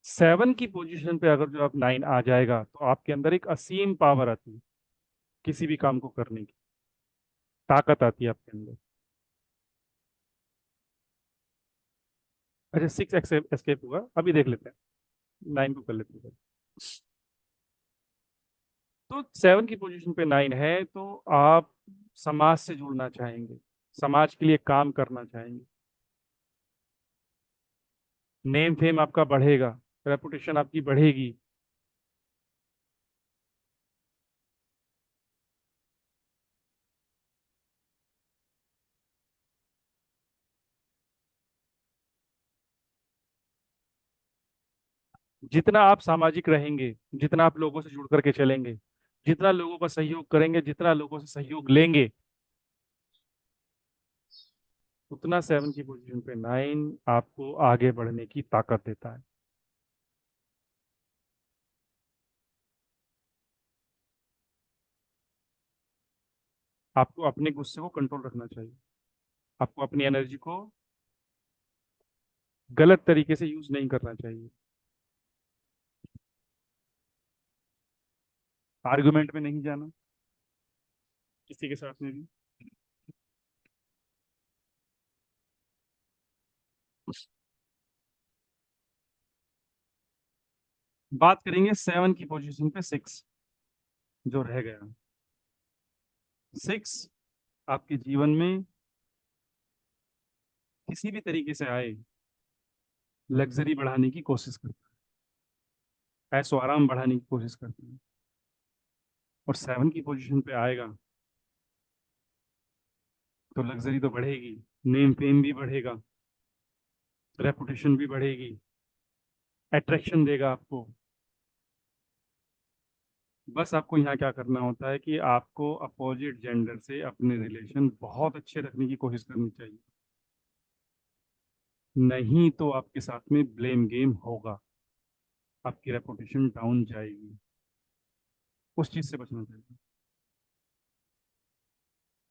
Speaker 1: 7 की पोजीशन पे अगर जो आप 9 आ जाएगा तो आपके अंदर एक असीम पावर आती है, किसी भी काम को करने की ताकत आती है आपके अंदर। अच्छा, 6 एस्केप हुआ, अभी देख लेते हैं, 9 को कर लेते हैं। तो 7 की पोजीशन पे 9 है तो आप समाज से जुड़ना चाहेंगे, समाज के लिए काम करना चाहेंगे, नेम फेम आपका बढ़ेगा, रेपुटेशन आपकी बढ़ेगी। जितना आप सामाजिक रहेंगे, जितना आप लोगों से जुड़ करके चलेंगे, जितना लोगों का सहयोग करेंगे, जितना लोगों से सहयोग लेंगे, उतना 7 की पोजीशन पे 9 आपको आगे बढ़ने की ताकत देता है। आपको अपने गुस्से को कंट्रोल रखना चाहिए, आपको अपनी एनर्जी को गलत तरीके से यूज नहीं करना चाहिए, आर्गुमेंट में नहीं जाना किसी के साथ में भी। बात करेंगे 7 की पोजीशन पे 6 जो रह गया। 6 आपके जीवन में किसी भी तरीके से आए, लग्जरी बढ़ाने की कोशिश करता है, ऐशो आराम बढ़ाने की कोशिश करता है। और 7 की पोजीशन पे आएगा तो लग्जरी तो बढ़ेगी, नेम फेम भी बढ़ेगा, रेपुटेशन भी बढ़ेगी, अट्रैक्शन देगा आपको। बस आपको यहाँ क्या करना होता है कि आपको अपोजिट जेंडर से अपने रिलेशन बहुत अच्छे रखने की कोशिश करनी चाहिए, नहीं तो आपके साथ में ब्लेम गेम होगा, आपकी रेपुटेशन डाउन जाएगी। उस चीज से बचना चाहिए।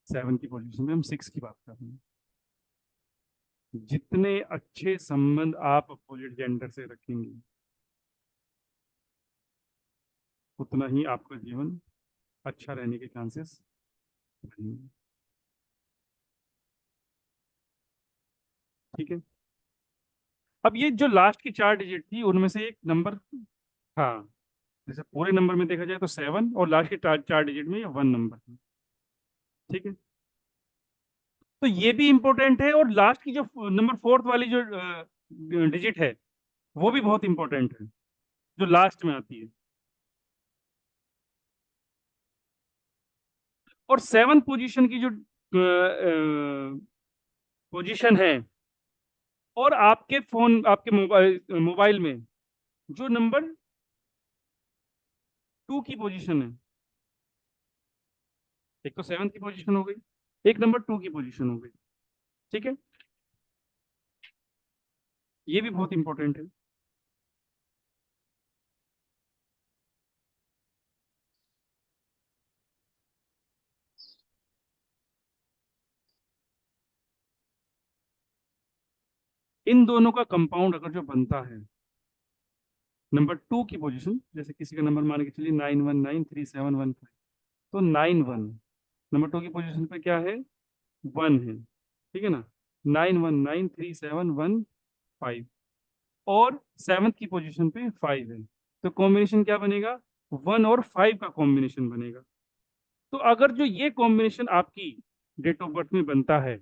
Speaker 1: 7 की पोजीशन में हम 6 की बात कर रहे हैं। जितने अच्छे संबंध आप अपोजिट जेंडर से रखेंगे उतना ही आपका जीवन अच्छा रहने के चांसेस बढ़ेंगे। ठीक है। अब ये जो लास्ट की 4 डिजिट थी उनमें से एक नंबर, हाँ, जैसे पूरे नंबर में देखा जाए तो 7 और लास्ट के 4 डिजिट में ये 1 नंबर है। ठीक है। तो ये भी इंपॉर्टेंट है, और लास्ट की जो नंबर 4th वाली जो डिजिट है वो भी बहुत इंपॉर्टेंट है, जो लास्ट में आती है। और 7th पोजीशन की जो पोजीशन है, और आपके फोन, आपके मोबाइल में जो नंबर 2 की पोजीशन है, एक तो 7th की पोजीशन हो गई, एक नंबर 2 की पोजीशन हो गई। ठीक है। ये भी बहुत इंपॉर्टेंट है। इन दोनों का कंपाउंड अगर जो बनता है नंबर 2 की पोजीशन, जैसे किसी का नंबर मान के चलिए 91937115, तो 91 नंबर 2 की पोजीशन पे क्या है, 1 है। ठीक है ना, 91937115, और 7th की पोजीशन पे 5 है। तो कॉम्बिनेशन क्या बनेगा, 1 और 5 का कॉम्बिनेशन बनेगा। तो अगर जो ये कॉम्बिनेशन आपकी डेट ऑफ बर्थ में बनता है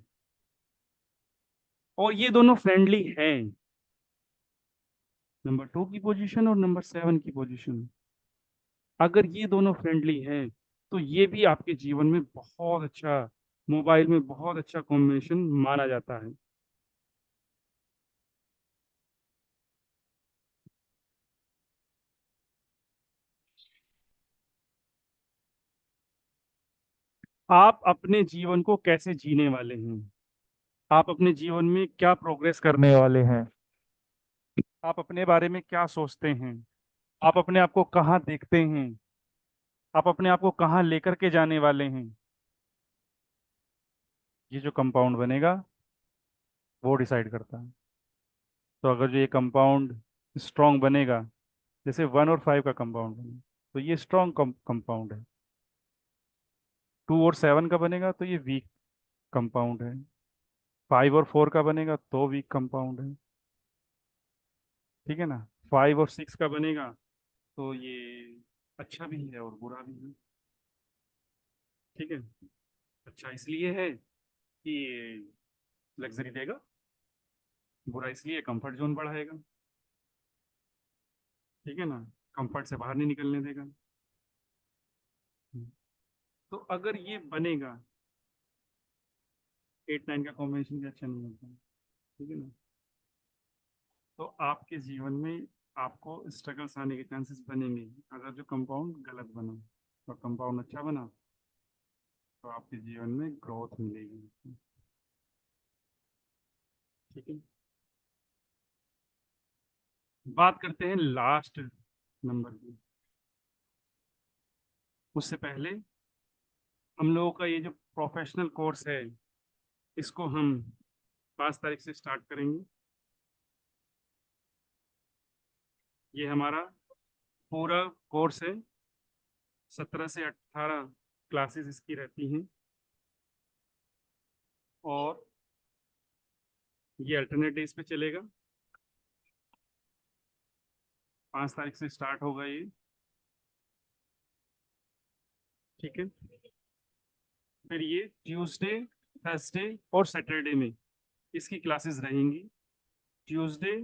Speaker 1: और ये दोनों फ्रेंडली हैं, नंबर 2 की पोजीशन और नंबर 7 की पोजीशन, अगर ये दोनों फ्रेंडली हैं तो ये भी आपके जीवन में बहुत अच्छा, मोबाइल में बहुत अच्छा कॉम्बिनेशन माना जाता है। आप अपने जीवन को कैसे जीने वाले हैं, आप अपने जीवन में क्या प्रोग्रेस करने वाले हैं, आप अपने बारे में क्या सोचते हैं, आप अपने आप को कहाँ देखते हैं, आप अपने आप को कहाँ लेकर के जाने वाले हैं, ये जो कंपाउंड बनेगा वो डिसाइड करता है। तो अगर जो ये कंपाउंड स्ट्रॉन्ग बनेगा, जैसे 1 और 5 का कंपाउंड बने तो ये स्ट्रॉन्ग कंपाउंड है, 2 और 7 का बनेगा तो ये वीक कंपाउंड है, 5 और 4 का बनेगा तो वीक कंपाउंड है। ठीक है ना, 5 और 6 का बनेगा तो ये अच्छा भी है और बुरा भी है। ठीक है। अच्छा इसलिए है कि लग्जरी देगा, बुरा इसलिए कंफर्ट जोन बढ़ाएगा। ठीक है ना, कंफर्ट से बाहर नहीं निकलने देगा। तो अगर ये बनेगा, 8 9 का कॉम्बिनेशन भी अच्छा नहीं होता। ठीक है ना, तो आपके जीवन में आपको स्ट्रगल्स आने के चांसेस बनेंगे अगर जो कंपाउंड गलत बना, और कंपाउंड अच्छा बना तो आपके जीवन में ग्रोथ मिलेगी। ठीक है। बात करते हैं लास्ट नंबर की। उससे पहले हम लोगों का ये जो प्रोफेशनल कोर्स है इसको हम 5 तारीख से स्टार्ट करेंगे। ये हमारा पूरा कोर्स है, 17 से 18 क्लासेस इसकी रहती हैं, और ये अल्टरनेट डेज पे चलेगा। 5 तारीख से स्टार्ट होगा ये, ठीक है। फिर ये ट्यूसडे, थर्सडे और सैटरडे में इसकी क्लासेस रहेंगी। ट्यूसडे,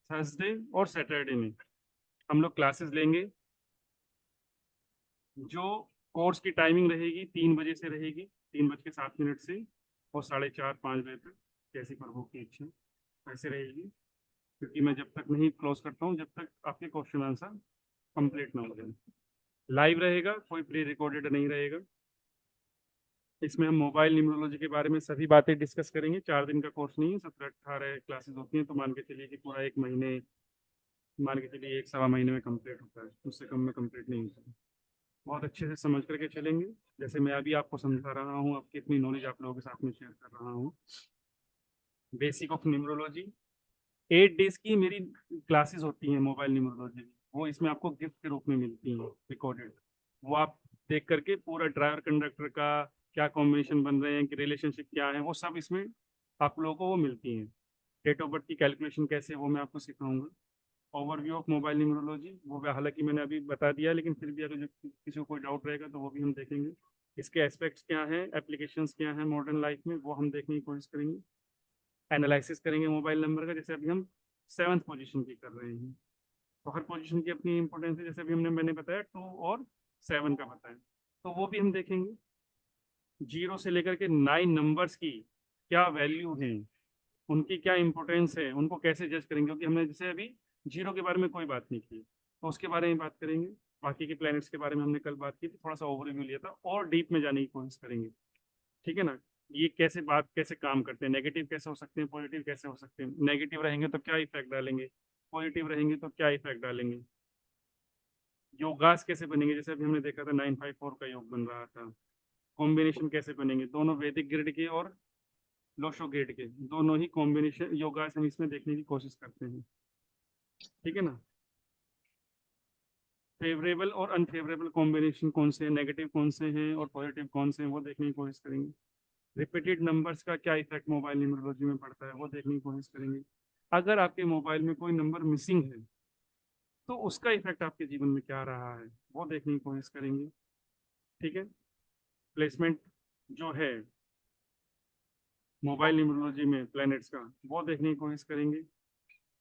Speaker 1: थर्सडे और सैटरडे में हम लोग क्लासेस लेंगे। जो कोर्स की टाइमिंग रहेगी 3 बजे से रहेगी, 3:07 से, और 4:30-5 बजे तक, जैसी प्रभु की इच्छा वैसे रहेगी। क्योंकि मैं जब तक नहीं क्लोज करता हूँ जब तक आपके क्वेश्चन आंसर कंप्लीट ना हो जाए। लाइव रहेगा, कोई प्री रिकॉर्डेड नहीं रहेगा। इसमें हम मोबाइल न्यूमरोलॉजी के बारे में सभी बातें डिस्कस करेंगे। 4 दिन का कोर्स नहीं है, 17-18 क्लासेस होती हैं, तो मान के चलिए कि पूरा 1 महीने, मान के चलिए 1-1.25 महीने में कंप्लीट होता है, उससे कम में कंप्लीट नहीं होता। बहुत अच्छे से समझ करके चलेंगे, जैसे मैं अभी आपको समझा रहा हूँ, आपकी इतनी नॉलेज आप लोगों के साथ में शेयर कर रहा हूँ। बेसिक ऑफ न्यूमरोलॉजी 8 डेज की मेरी क्लासेस होती हैं मोबाइल न्यूमरोलॉजी की, वो इसमें आपको गिफ्ट के रूप में मिलती हैं रिकॉर्डेड। वो आप देख करके पूरा ड्राइवर कंडक्टर का क्या कॉम्बिनेशन बन रहे हैं, कि रिलेशनशिप क्या है, वो सब इसमें आप लोगों को वो मिलती हैं। डेट ऑफ बर्थ की कैलकुलेशन कैसे, वो मैं आपको सिखाऊंगा। ओवरव्यू ऑफ मोबाइल न्यूमरोलॉजी वो भी हालांकि मैंने अभी बता दिया, लेकिन फिर भी अगर जो किसी को कोई डाउट रहेगा तो वो भी हम देखेंगे। इसके एस्पेक्ट्स क्या हैं, एप्लीकेशंस क्या हैं मॉडर्न लाइफ में, वो हम देखने की कोशिश करेंगे। एनालिसिस करेंगे मोबाइल नंबर का, जैसे अभी हम 7th पोजीशन की कर रहे हैं, तो हर पोजीशन की अपनी इंपॉर्टेंस है। जैसे अभी मैंने बताया 2 और 7 का बताया, तो वो भी हम देखेंगे। 0 से लेकर के 9 नंबर्स की क्या वैल्यू है, उनकी क्या इंपॉर्टेंस है, उनको कैसे जज करेंगे, क्योंकि हमने जैसे अभी 0 के बारे में कोई बात नहीं की, तो उसके बारे में बात करेंगे। बाकी के प्लैनेट्स के बारे में हमने कल बात की थी, थोड़ा सा ओवरव्यू लिया था, और डीप में जाने की कोशिश करेंगे, ठीक है ना। ये कैसे काम करते हैं, नेगेटिव कैसे हो सकते हैं, पॉजिटिव कैसे हो सकते हैं, नेगेटिव रहेंगे तो क्या इफेक्ट डालेंगे, पॉजिटिव रहेंगे तो क्या इफेक्ट डालेंगे। योगास कैसे बनेंगे, जैसे अभी हमने देखा था 954 का योग बन रहा था। कॉम्बिनेशन कैसे बनेंगे, दोनों वैदिक ग्रेड के और लोशो ग्रेड के, दोनों ही कॉम्बिनेशन योगास हम इसमें देखने की कोशिश करते हैं, ठीक है ना। फेवरेबल और अनफेवरेबल कॉम्बिनेशन कौन से हैं, नेगेटिव कौन से हैं और पॉजिटिव कौन से हैं, वो देखने की कोशिश करेंगे। रिपीटेड नंबर्स का क्या इफेक्ट मोबाइल न्यूमरोलॉजी में पड़ता है, वो देखने की कोशिश करेंगे। अगर आपके मोबाइल में कोई नंबर मिसिंग है तो उसका इफेक्ट आपके जीवन में क्या रहा है, वो देखने की कोशिश करेंगे, ठीक है। प्लेसमेंट जो है मोबाइल न्यूमरोलॉजी में प्लैनेट्स का, वो देखने की कोशिश करेंगे।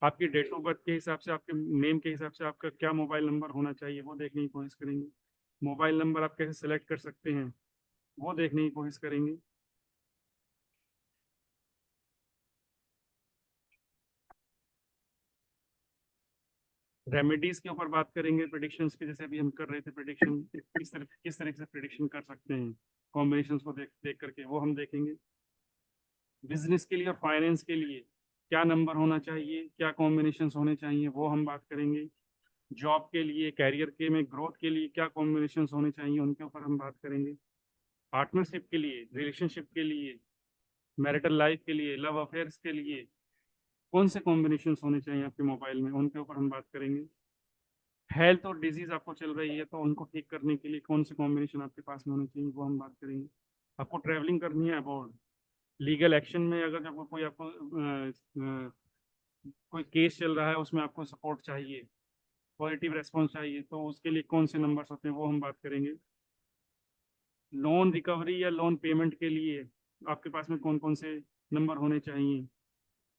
Speaker 1: आपकी डेट ऑफ बर्थ के हिसाब से, आपके नेम के हिसाब से आपका क्या मोबाइल नंबर होना चाहिए, वो देखने की कोशिश करेंगे। मोबाइल नंबर आप कैसे सेलेक्ट कर सकते हैं, वो देखने की कोशिश करेंगे। रेमेडीज के ऊपर बात करेंगे, प्रेडिक्शंस के, जैसे अभी हम कर रहे थे प्रेडिक्शन, किस तरह से प्रेडिक्शन कर सकते हैं कॉम्बिनेशंस को देख करके, वो हम देखेंगे। बिजनेस के लिए और फाइनेंस के लिए क्या नंबर होना चाहिए, क्या कॉम्बिनेशंस होने चाहिए, वो हम बात करेंगे। जॉब के लिए, कैरियर के में ग्रोथ के लिए क्या कॉम्बिनेशंस होने चाहिए, उनके ऊपर हम बात करेंगे। पार्टनरशिप के लिए, रिलेशनशिप के लिए, मैरिटल लाइफ के लिए, लव अफेयर्स के लिए कौन से कॉम्बिनेशंस होने चाहिए आपके मोबाइल में, उनके ऊपर हम बात करेंगे। हेल्थ और डिजीज आपको चल रही है तो उनको ठीक करने के लिए कौन से कॉम्बिनेशन आपके पास में होने चाहिए, वो हम बात करेंगे। आपको ट्रैवलिंग करनी है अबॉर्ड, लीगल एक्शन में अगर जब कोई आपको कोई केस चल रहा है, उसमें आपको सपोर्ट चाहिए, पॉजिटिव रेस्पॉन्स चाहिए, तो उसके लिए कौन से नंबर्स होते हैं, वो हम बात करेंगे। लोन रिकवरी या लोन पेमेंट के लिए आपके पास में कौन कौन से नंबर होने चाहिए,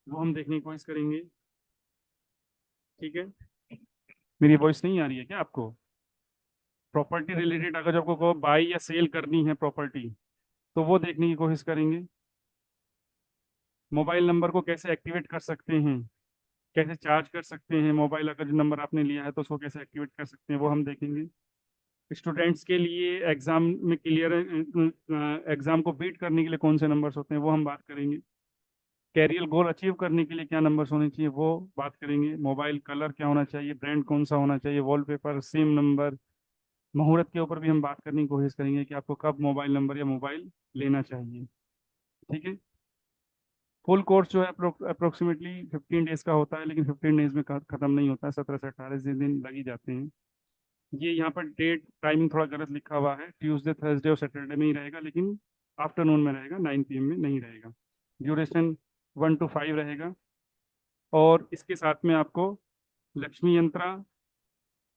Speaker 1: वो हम देखने की कोशिश करेंगे, ठीक है। मेरी वॉइस नहीं आ रही है क्या आपको। प्रॉपर्टी रिलेटेड अगर आपको को बाई या सेल करनी है प्रॉपर्टी, तो वो देखने की कोशिश करेंगे। मोबाइल नंबर को कैसे एक्टिवेट कर सकते हैं, कैसे चार्ज कर सकते हैं, मोबाइल अगर जो नंबर आपने लिया है तो उसको कैसे एक्टिवेट कर सकते हैं, वो हम देखेंगे। स्टूडेंट्स के लिए एग्जाम में क्लियर, एग्जाम को बीट करने के लिए कौन से नंबर्स होते हैं, वो हम बात करेंगे। कैरियर गोल अचीव करने के लिए क्या नंबर्स होने चाहिए, वो बात करेंगे। मोबाइल कलर क्या होना चाहिए, ब्रांड कौन सा होना चाहिए, वॉलपेपर, सिम नंबर, मुहूर्त के ऊपर भी हम बात करने की कोशिश करेंगे कि आपको कब मोबाइल नंबर या मोबाइल लेना चाहिए, ठीक है। फुल कोर्स जो है अप्रोक्सीमेटली 15 डेज का होता है, लेकिन 15 डेज में खत्म नहीं होता है, 17 से 18 दिन लग ही जाते हैं। ये यहाँ पर डेट टाइमिंग थोड़ा गलत लिखा हुआ है, ट्यूसडे, थर्सडे और सैटरडे में ही रहेगा, लेकिन आफ्टरनून में रहेगा, 9 PM में नहीं रहेगा। ड्यूरेशन 1 to 5 रहेगा। और इसके साथ में आपको लक्ष्मी यंत्रा,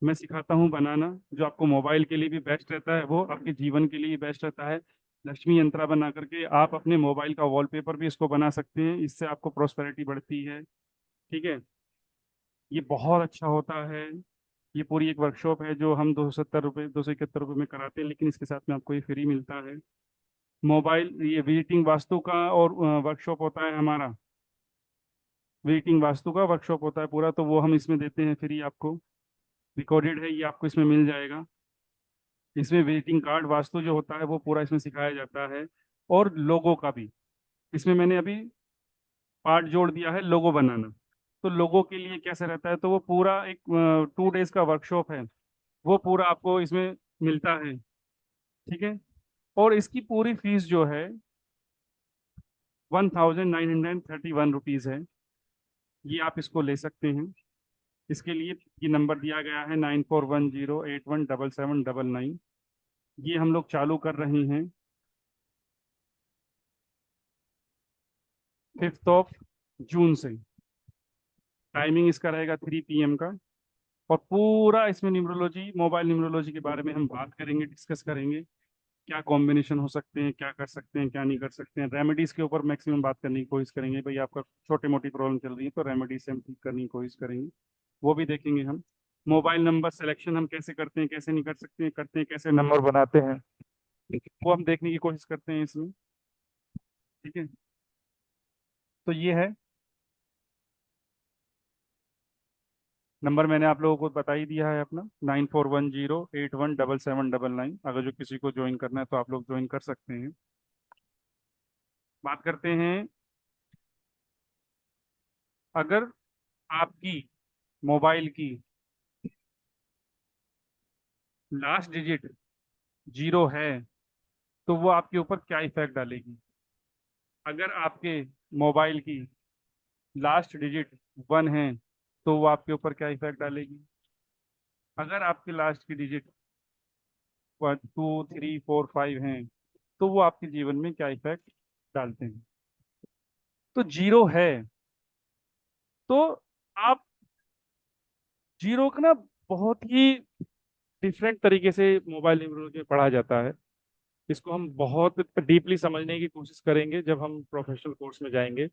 Speaker 1: मैं सिखाता हूँ बनाना, जो आपको मोबाइल के लिए भी बेस्ट रहता है, वो आपके जीवन के लिए भी बेस्ट रहता है। लक्ष्मी यंत्रा बना करके आप अपने मोबाइल का वॉलपेपर भी इसको बना सकते हैं, इससे आपको प्रोस्पेरिटी बढ़ती है। ठीक है, ये बहुत अच्छा होता है। ये पूरी एक वर्कशॉप है जो हम 270 रुपये 271 रुपये में कराते हैं, लेकिन इसके साथ में आपको ये फ्री मिलता है। मोबाइल ये विजिटिंग वास्तु का और वर्कशॉप होता है हमारा, विजिटिंग वास्तु का वर्कशॉप होता है पूरा, तो वो हम इसमें देते हैं फ्री आपको। रिकॉर्डेड है, ये आपको इसमें मिल जाएगा। इसमें विजिटिंग कार्ड वास्तु जो होता है वो पूरा इसमें सिखाया जाता है, और लोगों का भी। इसमें मैंने अभी पार्ट जोड़ दिया है लोगो बनाना। तो लोगों के लिए कैसे रहता है, तो वो पूरा एक 2 डेज का वर्कशॉप है, वो पूरा आपको इसमें मिलता है। ठीक है, और इसकी पूरी फीस जो है 1931 रुपीज़ है। ये आप इसको ले सकते हैं। इसके लिए ये नंबर दिया गया है 9410817799। ये हम लोग चालू कर रहे हैं 5 जून से। टाइमिंग इसका रहेगा 3 PM का। और पूरा इसमें न्यूमरोलॉजी, मोबाइल न्यूमरोलॉजी के बारे में हम बात करेंगे, डिस्कस करेंगे, क्या कॉम्बिनेशन हो सकते हैं, क्या कर सकते हैं, क्या नहीं कर सकते हैं। रेमेडीज के ऊपर मैक्सिमम बात करने की कोशिश करेंगे। भाई आपका छोटी मोटी प्रॉब्लम चल रही है तो रेमेडी से हम ठीक करने की कोशिश करेंगे, वो भी देखेंगे हम। मोबाइल नंबर सिलेक्शन हम कैसे करते हैं, कैसे नहीं कर सकते हैं, करते हैं कैसे, नंबर बनाते हैं, वो हम देखने की कोशिश करते हैं इसमें। ठीक है, तो ये है नंबर, मैंने आप लोगों को बता ही दिया है अपना, 9410817799। अगर जो किसी को ज्वाइन करना है तो आप लोग ज्वाइन कर सकते हैं। बात करते हैं, अगर आपकी मोबाइल की लास्ट डिजिट 0 है तो वो आपके ऊपर क्या इफेक्ट डालेगी। अगर आपके मोबाइल की लास्ट डिजिट 1 है तो वो आपके ऊपर क्या इफेक्ट डालेगी। अगर आपके लास्ट की डिजिट 1 2 3 4 5 हैं तो वो आपके जीवन में क्या इफेक्ट डालते हैं। तो 0 है तो आप, जीरो का ना बहुत ही डिफरेंट तरीके से मोबाइल न्यूमरोलॉजी में पढ़ा जाता है। इसको हम बहुत डीपली समझने की कोशिश करेंगे जब हम प्रोफेशनल कोर्स में जाएंगे।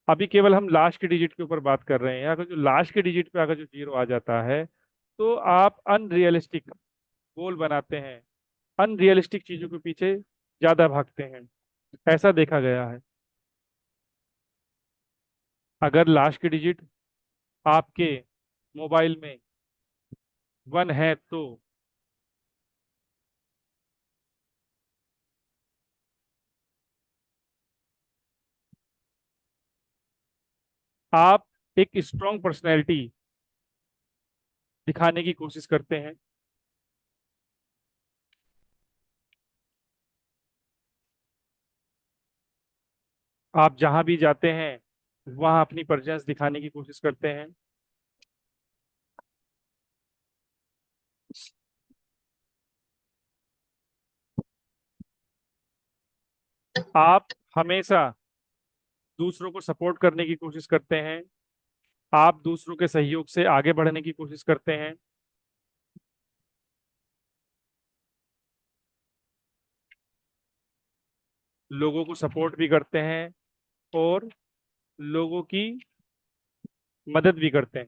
Speaker 1: अभी केवल हम लास्ट के डिजिट के ऊपर बात कर रहे हैं। अगर जो लास्ट के डिजिट पे अगर जो 0 आ जाता है तो आप अनरियलिस्टिक गोल बनाते हैं, अनरियलिस्टिक चीजों के पीछे ज्यादा भागते हैं, ऐसा देखा गया है। अगर लास्ट के डिजिट आपके मोबाइल में 1 है तो आप एक स्ट्रॉन्ग पर्सनैलिटी दिखाने की कोशिश करते हैं। आप जहां भी जाते हैं वहां अपनी प्रेजेंस दिखाने की कोशिश करते हैं। आप हमेशा दूसरों को सपोर्ट करने की कोशिश करते हैं। आप दूसरों के सहयोग से आगे बढ़ने की कोशिश करते हैं। लोगों को सपोर्ट भी करते हैं और लोगों की मदद भी करते हैं।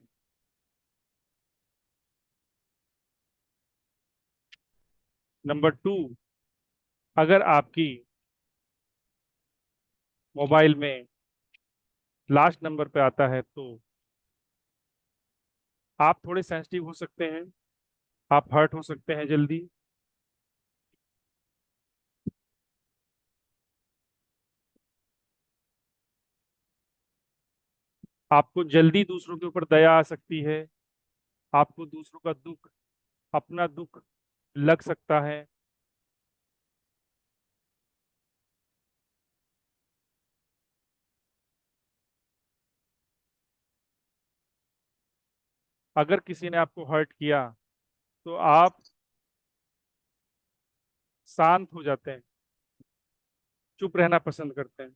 Speaker 1: नंबर 2, अगर आपकी मोबाइल में लास्ट नंबर पे आता है तो आप थोड़े सेंसिटिव हो सकते हैं, आप हर्ट हो सकते हैं जल्दी। आपको जल्दी दूसरों के ऊपर दया आ सकती है। आपको दूसरों का दुख अपना दुख लग सकता है। अगर किसी ने आपको हर्ट किया तो आप शांत हो जाते हैं, चुप रहना पसंद करते हैं,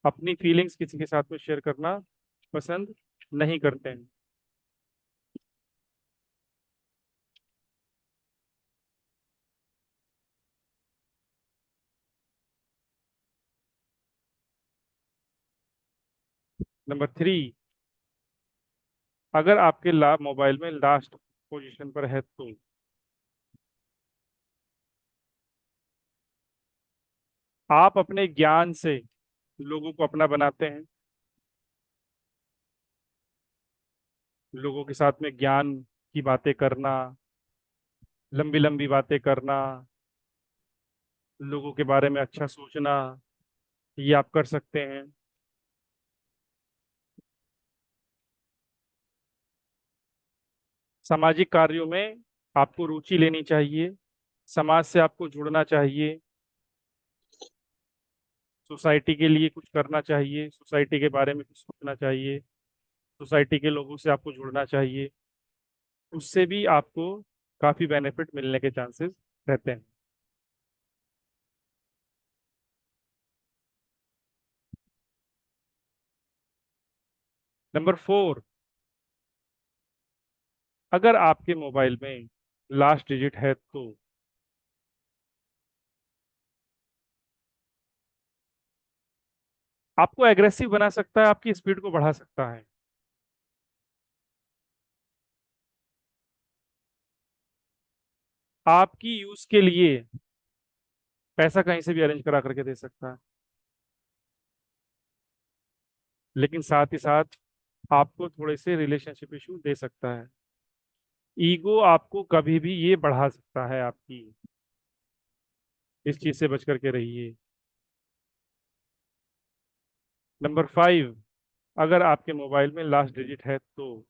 Speaker 1: अपनी फीलिंग्स किसी के साथ में शेयर करना पसंद नहीं करते हैं। नंबर 3, अगर आपके मोबाइल में लास्ट पोजीशन पर है तो आप अपने ज्ञान से लोगों को अपना बनाते हैं, लोगों के साथ में ज्ञान की बातें करना, लंबी लंबी बातें करना, लोगों के बारे में अच्छा सोचना, ये आप कर सकते हैं। सामाजिक कार्यों में आपको रुचि लेनी चाहिए, समाज से आपको जुड़ना चाहिए, सोसाइटी के लिए कुछ करना चाहिए, सोसाइटी के बारे में कुछ सोचना चाहिए, सोसाइटी के लोगों से आपको जुड़ना चाहिए। उससे भी आपको काफी बेनिफिट मिलने के चांसेस रहते हैं। नंबर 4, अगर आपके मोबाइल में लास्ट डिजिट है तो आपको एग्रेसिव बना सकता है, आपकी स्पीड को बढ़ा सकता है। आपकी यूज के लिए पैसा कहीं से भी अरेंज करा करके दे सकता है, लेकिन साथ ही साथ आपको थोड़े से रिलेशनशिप इशू दे सकता है। ईगो आपको कभी भी ये बढ़ा सकता है आपकी, इस चीज से बच करके रहिए। नंबर 5, अगर आपके मोबाइल में लास्ट डिजिट है तो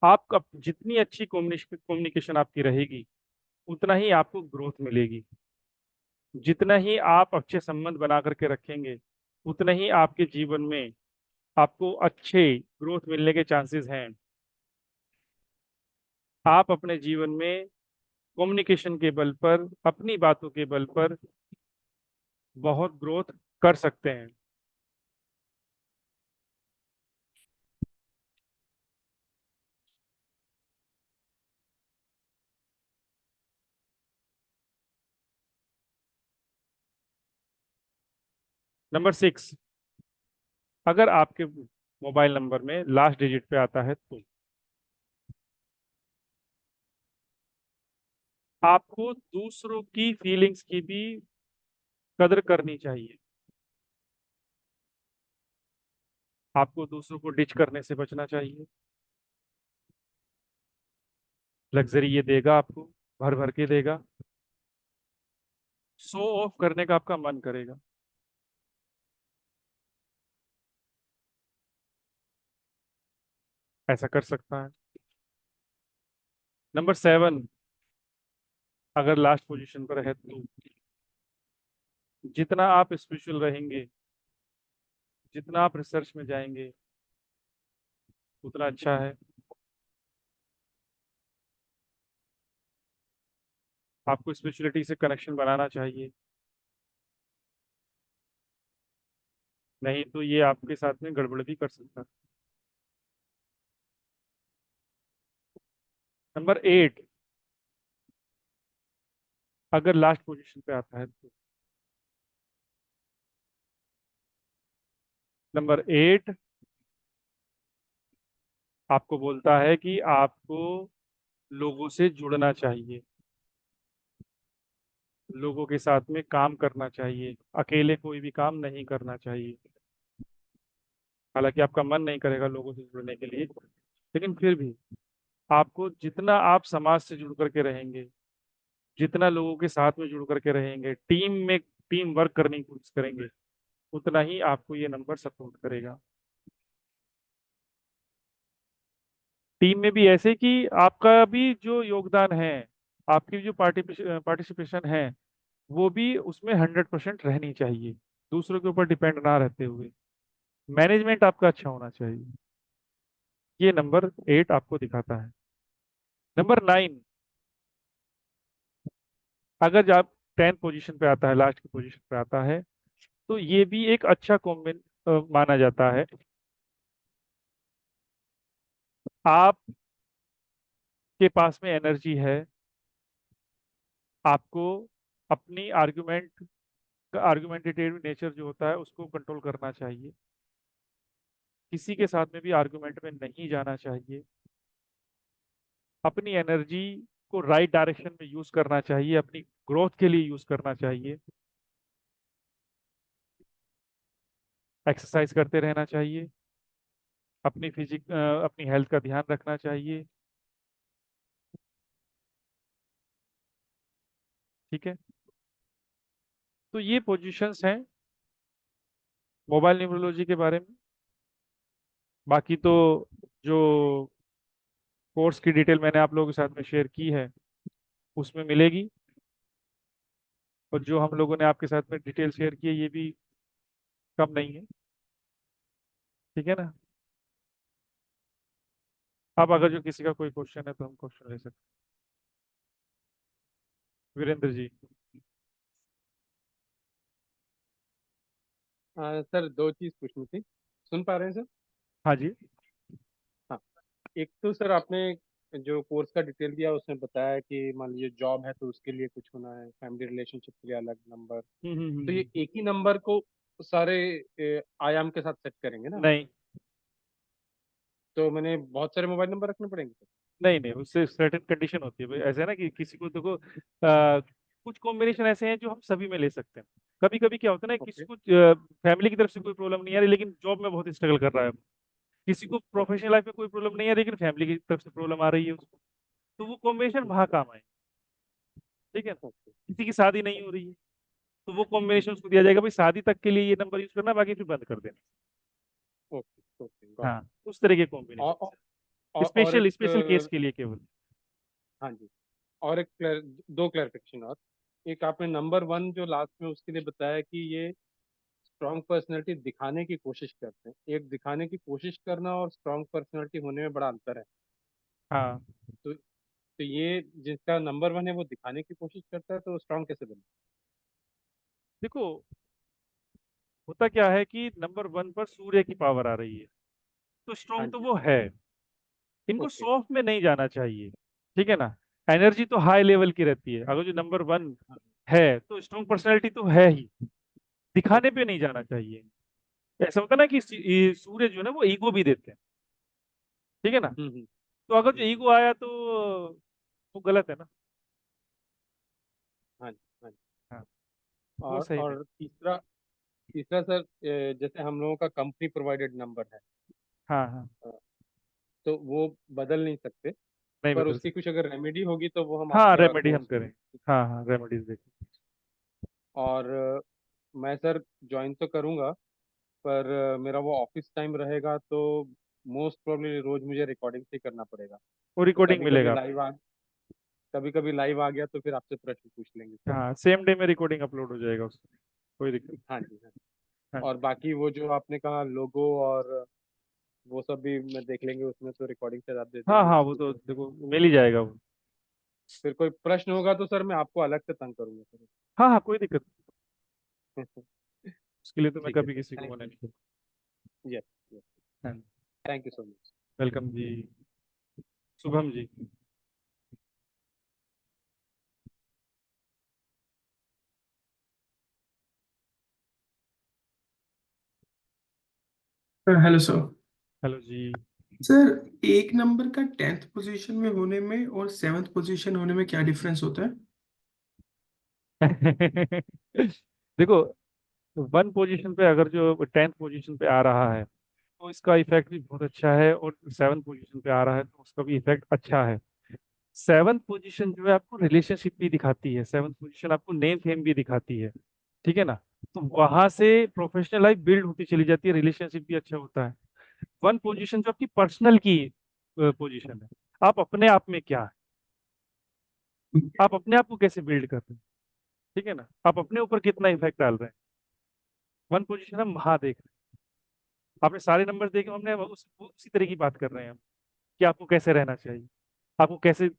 Speaker 1: आप जितनी अच्छी कम्युनिकेशन आपकी रहेगी उतना ही आपको ग्रोथ मिलेगी। जितना ही आप अच्छे संबंध बना करके रखेंगे उतना ही आपके जीवन में आपको अच्छे ग्रोथ मिलने के चांसेस हैं। आप अपने जीवन में कम्युनिकेशन के बल पर, अपनी बातों के बल पर बहुत ग्रोथ कर सकते हैं। नंबर 6, अगर आपके मोबाइल नंबर में लास्ट डिजिट पे आता है तो आपको दूसरों की फीलिंग्स की भी कदर करनी चाहिए। आपको दूसरों को डिच करने से बचना चाहिए। लग्जरी ये देगा आपको, भर भर के देगा, शो ऑफ करने का आपका मन करेगा। ऐसा कर सकता है। नंबर 7, अगर लास्ट पोजीशन पर है तो जितना आप स्पिरिचुअल रहेंगे, जितना आप रिसर्च में जाएंगे उतना अच्छा है। आपको स्पिरिचुअलिटी से कनेक्शन बनाना चाहिए, नहीं तो ये आपके साथ में गड़बड़ भी कर सकता है। नंबर 8, अगर लास्ट पोजीशन पे आता है तो नंबर 8 आपको बोलता है कि आपको लोगों से जुड़ना चाहिए, लोगों के साथ में काम करना चाहिए, अकेले कोई भी काम नहीं करना चाहिए। हालांकि आपका मन नहीं करेगा लोगों से जुड़ने के लिए, लेकिन फिर भी आपको जितना आप समाज से जुड़ करके रहेंगे, जितना लोगों के साथ में जुड़ करके रहेंगे, टीम वर्क करने की कोशिश करेंगे, उतना ही आपको ये नंबर सपोर्ट करेगा। टीम में भी ऐसे कि आपका भी जो योगदान है, आपकी जो पार्टिसिपेशन है, वो भी उसमें 100% रहनी चाहिए, दूसरों के ऊपर डिपेंड ना रहते हुए। मैनेजमेंट आपका अच्छा होना चाहिए। ये नंबर 8 आपको दिखाता है। नंबर 9, अगर जब 10th पोजीशन पे आता है, लास्ट की पोजीशन पे आता है, तो ये भी एक अच्छा कॉम्बिन माना जाता है। आप आपके पास में एनर्जी है, आपको अपनी आर्गुमेंटेटिव नेचर जो होता है उसको कंट्रोल करना चाहिए। किसी के साथ में भी आर्गुमेंट में नहीं जाना चाहिए। अपनी एनर्जी को राइट डायरेक्शन में यूज करना चाहिए, अपनी ग्रोथ के लिए यूज करना चाहिए। एक्सरसाइज करते रहना चाहिए, अपनी हेल्थ का ध्यान रखना चाहिए। ठीक है, तो ये पोजीशंस हैं मोबाइल न्यूरोलॉजी के बारे में। बाकी तो जो कोर्स की डिटेल मैंने आप लोगों के साथ में शेयर की है उसमें मिलेगी, और जो हम लोगों ने आपके साथ में डिटेल शेयर की है ये भी कम नहीं है। ठीक है ना। अब अगर जो किसी का कोई क्वेश्चन है तो हम क्वेश्चन ले सकते हैं। वीरेंद्र जी।
Speaker 13: सर दो चीज पूछनी थी, सुन पा रहे हैं सर?
Speaker 1: हाँ जी।
Speaker 13: हाँ, एक तो सर आपने जो कोर्स का डिटेल दिया उसमें बताया कि मान लीजिए जॉब है तो उसके लिए कुछ होना है, फैमिली रिलेशनशिप के लिए अलग नंबर, तो ये एक ही नंबर को सारे आयाम के साथ सेट करेंगे ना?
Speaker 1: नहीं
Speaker 13: तो मैंने बहुत सारे मोबाइल नंबर रखने पड़ेंगे सर?
Speaker 1: नहीं नहीं, उससे सर्टेन कंडीशन होती है भाई। ऐसे है ना कि किसी को देखो कुछ कॉम्बिनेशन ऐसे हैं जो हम सभी में ले सकते हैं। कभी कभी क्या होता है ना, किसी
Speaker 13: ओके।
Speaker 1: को फैमिली की तरफ से कोई प्रॉब्लम नहीं आ रही लेकिन जॉब में बहुत स्ट्रगल कर रहा है। किसी को प्रोफेशनल लाइफ में कोई प्रॉब्लम नहीं है लेकिन फैमिली की तरफ से प्रॉब्लम आ रही है उसको, तो वो कॉम्बिनेशन वहाँ काम आए। ठीक है ना।
Speaker 13: ओके।
Speaker 1: किसी की शादी नहीं हो रही है तो वो कॉम्बिनेशन उसको दिया जाएगा, भाई शादी तक के लिए ये नंबर यूज करना, बाकी फिर बंद कर देना।
Speaker 13: ओके। Okay, got.
Speaker 1: हाँ, उस तरह के
Speaker 13: और
Speaker 1: कॉम्बिनेशन,
Speaker 13: और
Speaker 1: स्पेशल
Speaker 13: एक
Speaker 1: स्पेशल केस के लिए केवल।
Speaker 13: हाँ जी, और एक दो क्लैरिफिकेशन और। एक आपने नंबर वन जो लास्ट में उसके लिए बताया कि ये स्ट्रॉन्ग पर्सनैलिटी दिखाने की कोशिश करते हैं, एक दिखाने की कोशिश करना और स्ट्रॉन्ग पर्सनैलिटी होने में बड़ा अंतर है।
Speaker 1: हाँ
Speaker 13: तो ये जिसका नंबर वन है वो दिखाने की कोशिश करता है, तो स्ट्रॉन्ग कैसे बने?
Speaker 1: देखो, होता क्या है कि नंबर वन पर सूर्य की पावर आ रही है, तो
Speaker 13: हाँ
Speaker 1: स्ट्रॉन्ग तो
Speaker 13: जी।
Speaker 1: वो है। इनको
Speaker 13: ओके।
Speaker 1: सॉफ्ट में नहीं जाना चाहिए। ठीक है ना। एनर्जी तो हाई लेवल की रहती है। अगर जो नंबर वन
Speaker 13: हाँ,
Speaker 1: है तो स्ट्रॉन्ग पर्सनैलिटी तो है ही, दिखाने
Speaker 13: ओके।
Speaker 1: पे नहीं जाना चाहिए। ऐसा होता है ना कि ये सूर्य जो है ना वो ईगो भी देते हैं। ठीक है ना।
Speaker 13: हम्म हम्म
Speaker 1: तो अगर जो
Speaker 13: हम्म,
Speaker 1: ईगो आया तो वो गलत है ना।
Speaker 13: हाँ जी, हाँ जी।
Speaker 1: हाँ, वो सही नहीं।
Speaker 13: और तीसरा तीसरा सर, जैसे हम लोगों का कंपनी प्रोवाइडेड नंबर है,
Speaker 1: हाँ हाँ,
Speaker 13: अ, तो वो बदल नहीं सकते,
Speaker 1: नहीं
Speaker 13: पर
Speaker 1: बदल
Speaker 13: उसकी
Speaker 1: सकते।
Speaker 13: कुछ अगर रेमेडी होगी तो वो हम
Speaker 1: हाँ,
Speaker 13: आपका
Speaker 1: रेमेडी हम
Speaker 13: कोर्स
Speaker 1: करें।
Speaker 13: में।
Speaker 1: हाँ हाँ, रेमेडीज देखें।
Speaker 13: और मैं सर ज्वाइन तो करूँगा, पर मेरा वो ऑफिस टाइम रहेगा तो मोस्ट प्रोबेबली रोज मुझे रिकॉर्डिंग से करना पड़ेगा।
Speaker 1: वो
Speaker 13: तो
Speaker 1: रिकॉर्डिंग मिलेगा आपको।
Speaker 13: कभी कभी लाइव आ गया तो फिर आपसे प्रश्न पूछ लेंगे सर।
Speaker 1: हाँ, सेम डे में रिकॉर्डिंग अपलोड हो जाएगा उसमें, कोई दिक्कत नहीं।
Speaker 13: हाँ जी, हाँ।
Speaker 1: हाँ
Speaker 13: और बाकी वो जो आपने कहा लोगो और वो सब भी मैं देख लेंगे, उसमें तो रिकॉर्डिंग से आप दे
Speaker 1: हाँ
Speaker 13: देंगे
Speaker 1: हाँ,
Speaker 13: उस
Speaker 1: वो तो
Speaker 13: उसमें।
Speaker 1: देखो मिल ही जाएगा वो।
Speaker 13: फिर कोई प्रश्न होगा तो सर मैं आपको अलग से तंग करूंगा सर।
Speaker 1: हाँ हाँ, कोई दिक्कत नहीं। उसके लिए तो मैं
Speaker 13: ठीक है
Speaker 1: कभी
Speaker 13: सर,
Speaker 1: किसी को
Speaker 13: थैंक
Speaker 1: मना नहीं
Speaker 13: यस यस,
Speaker 1: करता। हाँ,
Speaker 13: thank you so much.
Speaker 1: Welcome जी। Shubham ji.
Speaker 14: Hello sir.
Speaker 1: Hello जी।
Speaker 14: सर एक नंबर का 10th पोजीशन में होने में और 7th पोजीशन होने में क्या डिफरेंस होता है?
Speaker 1: देखो, वन पोजीशन पे अगर जो 10th पोजीशन पे आ रहा है तो इसका इफेक्ट भी बहुत अच्छा है, और 7th पोजीशन पे आ रहा है तो उसका भी इफेक्ट अच्छा है। 7th पोजीशन जो है आपको रिलेशनशिप भी दिखाती है, 7th पोजीशन आपको नेम फेम भी दिखाती है। ठीक है ना। तो वहां से प्रोफेशनल लाइफ बिल्ड होती चली जाती है, रिलेशनशिप भी अच्छा होता है। वन पोजीशन जो आपकी पर्सनल की पोजीशन है, आप अपने आप में क्या है, आप अपने आप को कैसे बिल्ड कर रहे हैं। ठीक है ना, आप अपने ऊपर कितना इफेक्ट डाल रहे हैं। वन पोजीशन हम वहां देख रहे हैं। आपने सारे नंबर देखे, हमने उसी तरह की बात कर रहे हैं हम, कि आपको कैसे रहना चाहिए, आपको कैसे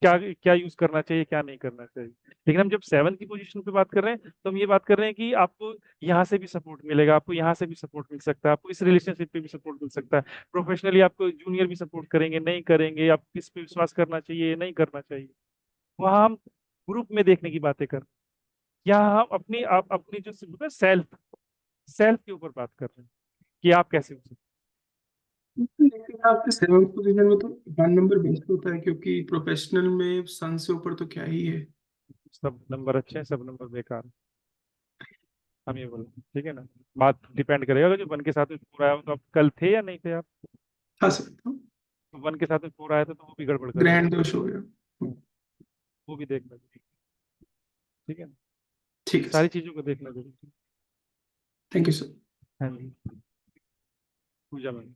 Speaker 1: क्या क्या यूज करना चाहिए, क्या नहीं करना चाहिए। लेकिन हम जब 7 की पोजीशन पे बात कर रहे हैं तो हम ये बात कर रहे हैं कि आपको यहाँ से भी सपोर्ट मिलेगा, आपको यहाँ से भी सपोर्ट मिल सकता है, आपको इस रिलेशनशिप पे भी सपोर्ट मिल सकता है, प्रोफेशनली आपको जूनियर भी सपोर्ट करेंगे, नहीं करेंगे, आप किस पे विश्वास करना चाहिए, नहीं करना चाहिए। वहाँ हम ग्रुप में देखने की बातें कर रहे हैं। यहाँ हम अपनी जो सेल्फ सेल्फ के ऊपर बात कर रहे हैं कि आप कैसे हो सकते
Speaker 14: लेकिन आपके 7th पोजीशन में तो 1 नंबर बेस्ट होता है, क्योंकि प्रोफेशनल में सन से ऊपर तो क्या ही है।
Speaker 1: हैं। सब नंबर अच्छे हैं, सब नंबर बेकार हैं। हम ये बोल, ठीक है ना। बात डिपेंड करेगा अगर जो 1 के साथ में 4 आया हो तो आप कल थे या नहीं थे आप।
Speaker 14: हाँ सर,
Speaker 1: तो 1 के साथ में 4 आया था तो वो भी गड़बड़ कर रहा
Speaker 14: ग्रैंड दोष हो गया।
Speaker 1: है, वो भी देखना जरूरी है, ठीक है ना।
Speaker 14: ठीक है
Speaker 1: सारी
Speaker 14: सर,
Speaker 1: चीजों को देखना जरूरी है।
Speaker 14: Thank you sir.
Speaker 1: हाँ जी, पूजा मैम।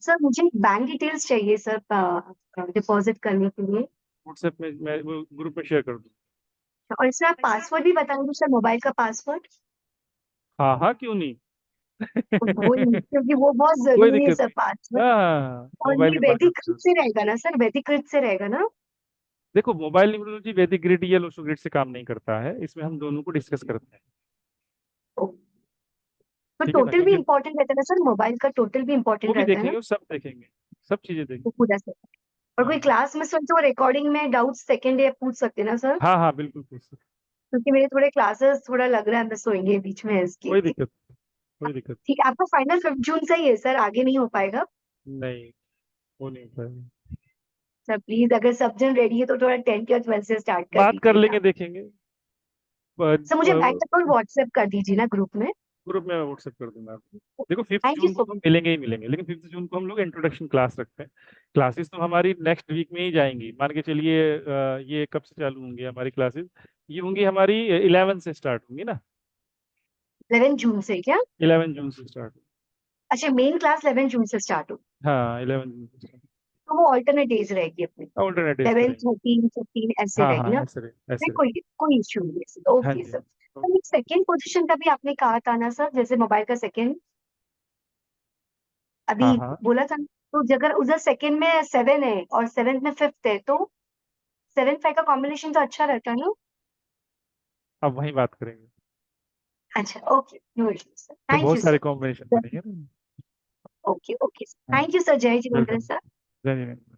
Speaker 2: सर मुझे बैंक डिटेल्स चाहिए सर, डिपॉजिट करने के लिए।
Speaker 1: व्हाट्सएप में मैं वो ग्रुप में शेयर कर दूँ।
Speaker 2: और इसमें आप पासवर्ड भी बताएंगे सर, मोबाइल का पासवर्ड।
Speaker 1: हाँ हाँ, क्यों नहीं।
Speaker 2: क्योंकि वो बहुत
Speaker 1: कोई
Speaker 2: जरूरी है
Speaker 1: दिक्कत
Speaker 2: सर,
Speaker 1: नहीं।
Speaker 2: पासवर्ड।
Speaker 1: हाँ,
Speaker 2: और
Speaker 1: मोबाइल
Speaker 2: ये
Speaker 1: के
Speaker 2: वैदिक
Speaker 1: पासवर्ड।
Speaker 2: कृत से रहेगा ना सर, वैदिक कृत से रहेगा ना।
Speaker 1: देखो, मोबाइल न्यूमरोलॉजी वैदिक ग्रिड या लोशो ग्रिड से काम नहीं करता है, इसमें हम दोनों को डिस्कस करते हैं,
Speaker 2: तो
Speaker 1: ठीक है ना।
Speaker 2: टोटल भी
Speaker 1: क्योंकि
Speaker 2: इम्पोर्टेंट रहता है ना सर, मोबाइल का टोटल भी
Speaker 1: वो
Speaker 2: इम्पोर्टेंट
Speaker 1: भी
Speaker 2: रहता है ना।
Speaker 1: देखेंगे, वो सब देखेंगे, सब चीजें
Speaker 2: वो
Speaker 1: देखेंगे।
Speaker 2: पूरा सर। और कोई
Speaker 1: हाँ
Speaker 2: क्लास मिस हो तो रिकॉर्डिंग में डाउट सेकंड डे पूछ सकते हैं ना सर।
Speaker 1: हाँ हाँ, बिल्कुल पूछ सकते।
Speaker 2: क्योंकि मेरे थोड़े क्लासेस थोड़ा लग रहा है मिस होंगे बीच में इसके।
Speaker 1: कोई दिक्कत, कोई दिक्कत
Speaker 2: ठीक है, आपका फाइनल 5 जून से ही है सर, आगे नहीं हो पाएगा।
Speaker 1: नहीं, वो नहीं हो पाएगा।
Speaker 2: सर प्लीज, अगर सब जन रेडी है तो थोड़ा 10 या 12 से स्टार्ट कर
Speaker 1: बात कर
Speaker 2: दीजिएगा।
Speaker 1: लेंगे, देखेंगे।
Speaker 2: सर मुझे बैंक अकाउंट व्हाट्सएप कर दीजिए ना ग्रुप में।
Speaker 1: ग्रुप में मैं व्हाट्सएप कर दूंगा आपको। देखो, 5
Speaker 2: थैंक यू
Speaker 1: जून को
Speaker 2: सो
Speaker 1: तो हम मिलेंगे ही मिलेंगे, लेकिन 5 जून को हम लोग इंट्रोडक्शन क्लास रखते हैं। क्लासेस तो हमारी नेक्स्ट वीक में ही जाएंगी, मान के चलिए। ये कब से चालू होंगी हमारी क्लासेस, ये होंगी हमारी 11 से स्टार्ट होंगी ना।
Speaker 2: 11 जून से क्या?
Speaker 1: 11 जून से स्टार्ट।
Speaker 2: अच्छा, मेन क्लास 11 जून से स्टार्ट हो।
Speaker 1: हाँ, 11 जून से स्टार्ट।
Speaker 2: तो वो ऑल्टरनेट डेज रहेगी अपनी,
Speaker 1: ऑल्टरनेट डेज
Speaker 2: 11,
Speaker 1: करेंगे।
Speaker 2: 13, 15 ऐसे
Speaker 1: हाँ
Speaker 2: रहेगी
Speaker 1: हाँ,
Speaker 2: ना।
Speaker 1: ऐसे
Speaker 2: फिर
Speaker 1: ऐसे।
Speaker 2: कोई कोई इश्यू नहीं है।
Speaker 1: हाँ
Speaker 2: ओके
Speaker 1: जी,
Speaker 2: सर। तो सेकंड पोजीशन का भी आपने कहा था ना सर, जैसे मोबाइल का सेकंड अभी
Speaker 1: हाँ हाँ,
Speaker 2: बोला था ना। तो अगर उधर सेकंड में 7 है और 7th में 5th है तो 7 5 का कॉम्बिनेशन तो अच्छा रहता है ना।
Speaker 1: अब वहीं बात करेंगे।
Speaker 2: अच्छा ओके, नो इश्यू सर,
Speaker 1: तो
Speaker 2: थैंक
Speaker 1: बहुत
Speaker 2: यू
Speaker 1: सारे
Speaker 2: सर।
Speaker 1: कॉम्बिनेशन बनेंगे ना।
Speaker 2: ओके ओके सर,
Speaker 1: हाँ,
Speaker 2: थैंक यू सर, जय जिनेंद्र
Speaker 1: वेलकम।
Speaker 2: सर।
Speaker 1: धन्यवाद मैम।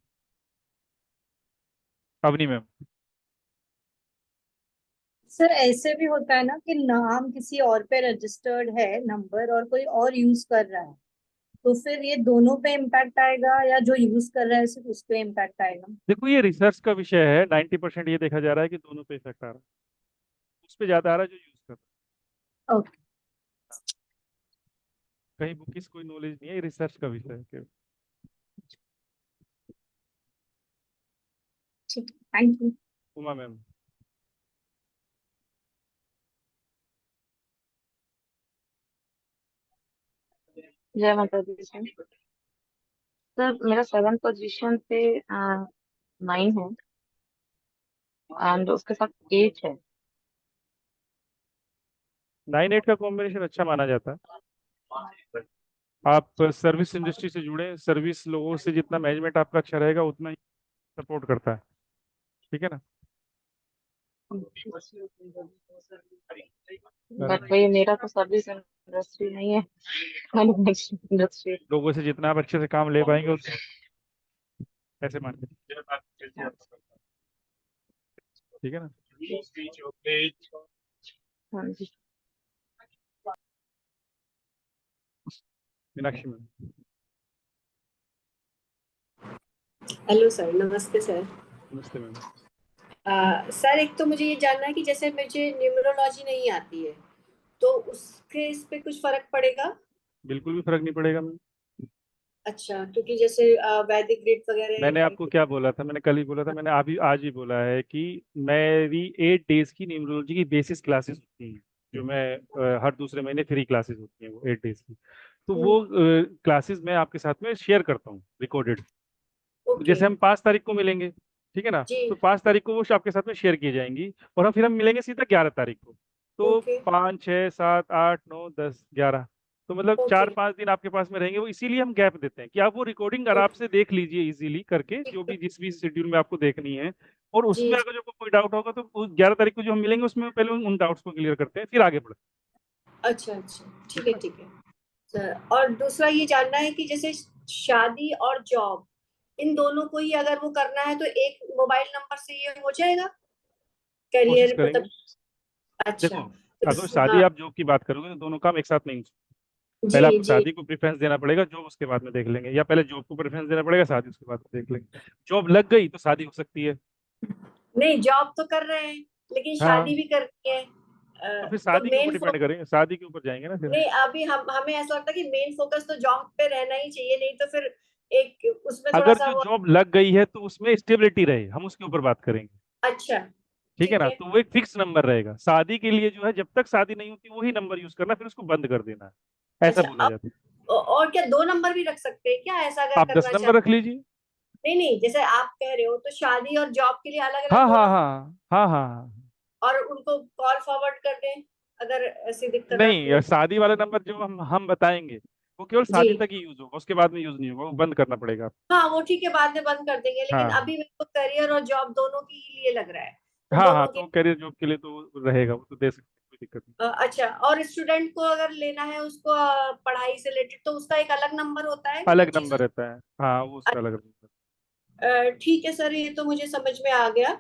Speaker 1: अवनी मैम।
Speaker 15: सर ऐसे भी होता है ना कि नाम किसी और पे रजिस्टर्ड है नंबर और कोई और यूज कर रहा है, तो फिर ये दोनों पे इम्पैक्ट आएगा या जो यूज कर रहा है सिर्फ उस पे इम्पैक्ट आएगा?
Speaker 1: देखो, ये रिसर्च का विषय है, 90% ये देखा जा रहा है कि दोनों पे इफेक्ट आ रहा है। उस पे ज्यादा आ रहा है जो यूज कर रहा
Speaker 15: ओके,
Speaker 1: है। कहीं बुक की कोई नॉलेज नहीं है, ये रिसर्च का विषय है केवल।
Speaker 15: ठीक है, थैंक यू।
Speaker 1: उमा मैम।
Speaker 16: जय माता दी सर। सर मेरा 7th पोजीशन पे 9 है एंड उसके साथ 8 है।
Speaker 1: 9 8 का कॉम्बिनेशन अच्छा माना जाता है। आप सर्विस इंडस्ट्री से जुड़े, सर्विस लोगों से जितना मैनेजमेंट आपका अच्छा रहेगा उतना ही सपोर्ट करता है, ठीक है ना।
Speaker 16: बट वही मेरा तो सर्विस इंडस्ट्री नहीं है, मैन्युफैक्चरिंग इंडस्ट्री।
Speaker 1: लोगों से जितना आप अच्छे से काम ले पाएंगे उतना ऐसे मान के, ठीक है ना।
Speaker 16: हाँ जी।
Speaker 1: मीनाक्षी मैम।
Speaker 17: हेलो सर, नमस्ते सर।
Speaker 1: नमस्ते मैम।
Speaker 17: सर एक तो मुझे ये जानना है कि जैसे मुझे न्यूमरोलॉजी नहीं आती है तो उसके इस पे कुछ फर्क पड़ेगा?
Speaker 1: बिल्कुल भी फर्क नहीं पड़ेगा मैम।
Speaker 17: अच्छा, क्योंकि जैसे वैदिक ग्रिड
Speaker 1: मैंने
Speaker 17: वगैरह।
Speaker 1: आपको क्या बोला था, मैंने कल ही बोला था, मैंने अभी आज ही बोला है कि मेरी 8 डेज की न्यूमरोलॉजी की बेसिस क्लासेस होती हैं, जो मैं हर दूसरे महीने फ्री क्लासेस होती हैं, वो 8 डेज की। तो वो क्लासेस मैं आपके साथ में शेयर करता हूँ रिकॉर्डेड।
Speaker 17: ओके
Speaker 1: जैसे हम 5 तारीख को मिलेंगे, ठीक है ना,
Speaker 17: जी।
Speaker 1: तो 5 तारीख को वो आपके साथ में शेयर की जाएंगी, और हम फिर हम मिलेंगे सीधा 11 तारीख को। तो
Speaker 17: ओके
Speaker 1: 5 6 7 8 9 10 11 तो मतलब
Speaker 17: ओके
Speaker 1: 4-5 दिन आपके पास में रहेंगे वो, इसीलिए हम गैप देते हैं कि आप वो रिकॉर्डिंग आराम से देख लीजिए इजीली करके, जो भी जिस भी शेड्यूल में आपको देखनी है। और
Speaker 17: जी
Speaker 1: उसमें अगर जो कोई डाउट होगा तो उस 11 तारीख को जो हम मिलेंगे उसमें पहले उन डाउट्स को क्लियर करते हैं, फिर आगे बढ़ते
Speaker 17: अच्छा ठीक है सर। और दूसरा ये जानना है कि जैसे शादी और जॉब इन दोनों को ही अगर वो करना है तो एक मोबाइल नंबर से ये हो जाएगा
Speaker 1: हैं। कोशिश
Speaker 17: करियर
Speaker 1: करेंगे।
Speaker 17: मतलब? अच्छा
Speaker 1: देखो, अगर शादी
Speaker 17: हाँ
Speaker 1: आप जॉब की बात करोगे तो दोनों काम एक साथ नहीं हो सकते।
Speaker 17: जी
Speaker 1: पहले आपको
Speaker 17: जी
Speaker 1: शादी को प्रेफरेंस देना पड़ेगा, जॉब उसके बाद में देख लेंगे, या पहले जॉब को प्रेफरेंस देना पड़ेगा, शादी उसके बाद में देख लेंगे। जॉब लग गई तो शादी हो सकती है।
Speaker 17: नहीं जॉब तो कर रहे हैं लेकिन शादी
Speaker 1: हाँ,
Speaker 17: भी करनी है।
Speaker 1: तो फिर
Speaker 17: तो
Speaker 1: शादी के ऊपर
Speaker 17: मेन
Speaker 1: डिपेंड करेंगे, शादी के ऊपर जाएंगे ना फिर हम।
Speaker 17: नहीं अभी हमें ऐसा लगता है कि मेन फोकस तो जॉब पे रहना ही चाहिए, नहीं तो फिर एक उसमें थोड़ा
Speaker 1: अगर
Speaker 17: सा
Speaker 1: जो
Speaker 17: वो।
Speaker 1: जॉब लग गई है तो उसमें स्टेबिलिटी रहे, हम उसके ऊपर बात करेंगे।
Speaker 17: अच्छा
Speaker 1: ठीक है
Speaker 17: ठीक
Speaker 1: ना,
Speaker 17: है।
Speaker 1: तो वो एक फिक्स नंबर रहेगा। शादी के लिए जो है जब तक शादी नहीं होती वही नंबर यूज करना, फिर उसको बंद कर देना है, ऐसा
Speaker 17: अच्छा
Speaker 1: बोला जाता है।
Speaker 17: और क्या 2 नंबर भी रख सकते हैं क्या ऐसा अगर
Speaker 1: आप 10
Speaker 17: करना
Speaker 1: नंबर
Speaker 17: चाहते?
Speaker 1: रख लीजिए।
Speaker 17: नहीं जैसे आप कह रहे हो तो शादी और जॉब के लिए अलग अलग
Speaker 1: हाँ
Speaker 17: दो
Speaker 1: हाँ
Speaker 17: नंबर
Speaker 1: हाँ हाँ हाँ।
Speaker 17: और उनको कॉल फॉरवर्ड कर दें अगर ऐसी दिक्कत
Speaker 1: नहीं,
Speaker 17: आती है।
Speaker 1: शादी वाला नंबर जो हम बताएंगे वो केवल
Speaker 17: जी
Speaker 1: शादी तक ही यूज होगा, उसके बाद में यूज नहीं होगा, वो बंद करना पड़ेगा आपको।
Speaker 17: हाँ वो ठीक है बाद में बंद कर देंगे, लेकिन
Speaker 1: हाँ
Speaker 17: अभी मेरे को करियर और जॉब दोनों के लिए लग रहा है तो
Speaker 1: हाँ हाँ,
Speaker 17: दोनों के।
Speaker 1: तो करियर जॉब के लिए तो रहेगा, वो तो दे सकते हैं, कोई दिक्कत नहीं।
Speaker 17: अच्छा और स्टूडेंट को अगर लेना है उसको पढ़ाई से रिलेटेड तो उसका एक अलग नंबर होता है मतलब
Speaker 1: अलग
Speaker 17: चीजों।
Speaker 1: नंबर रहता है, हाँ वो उसका अलग नंबर।
Speaker 17: ठीक है सर ये तो मुझे समझ में आ गया।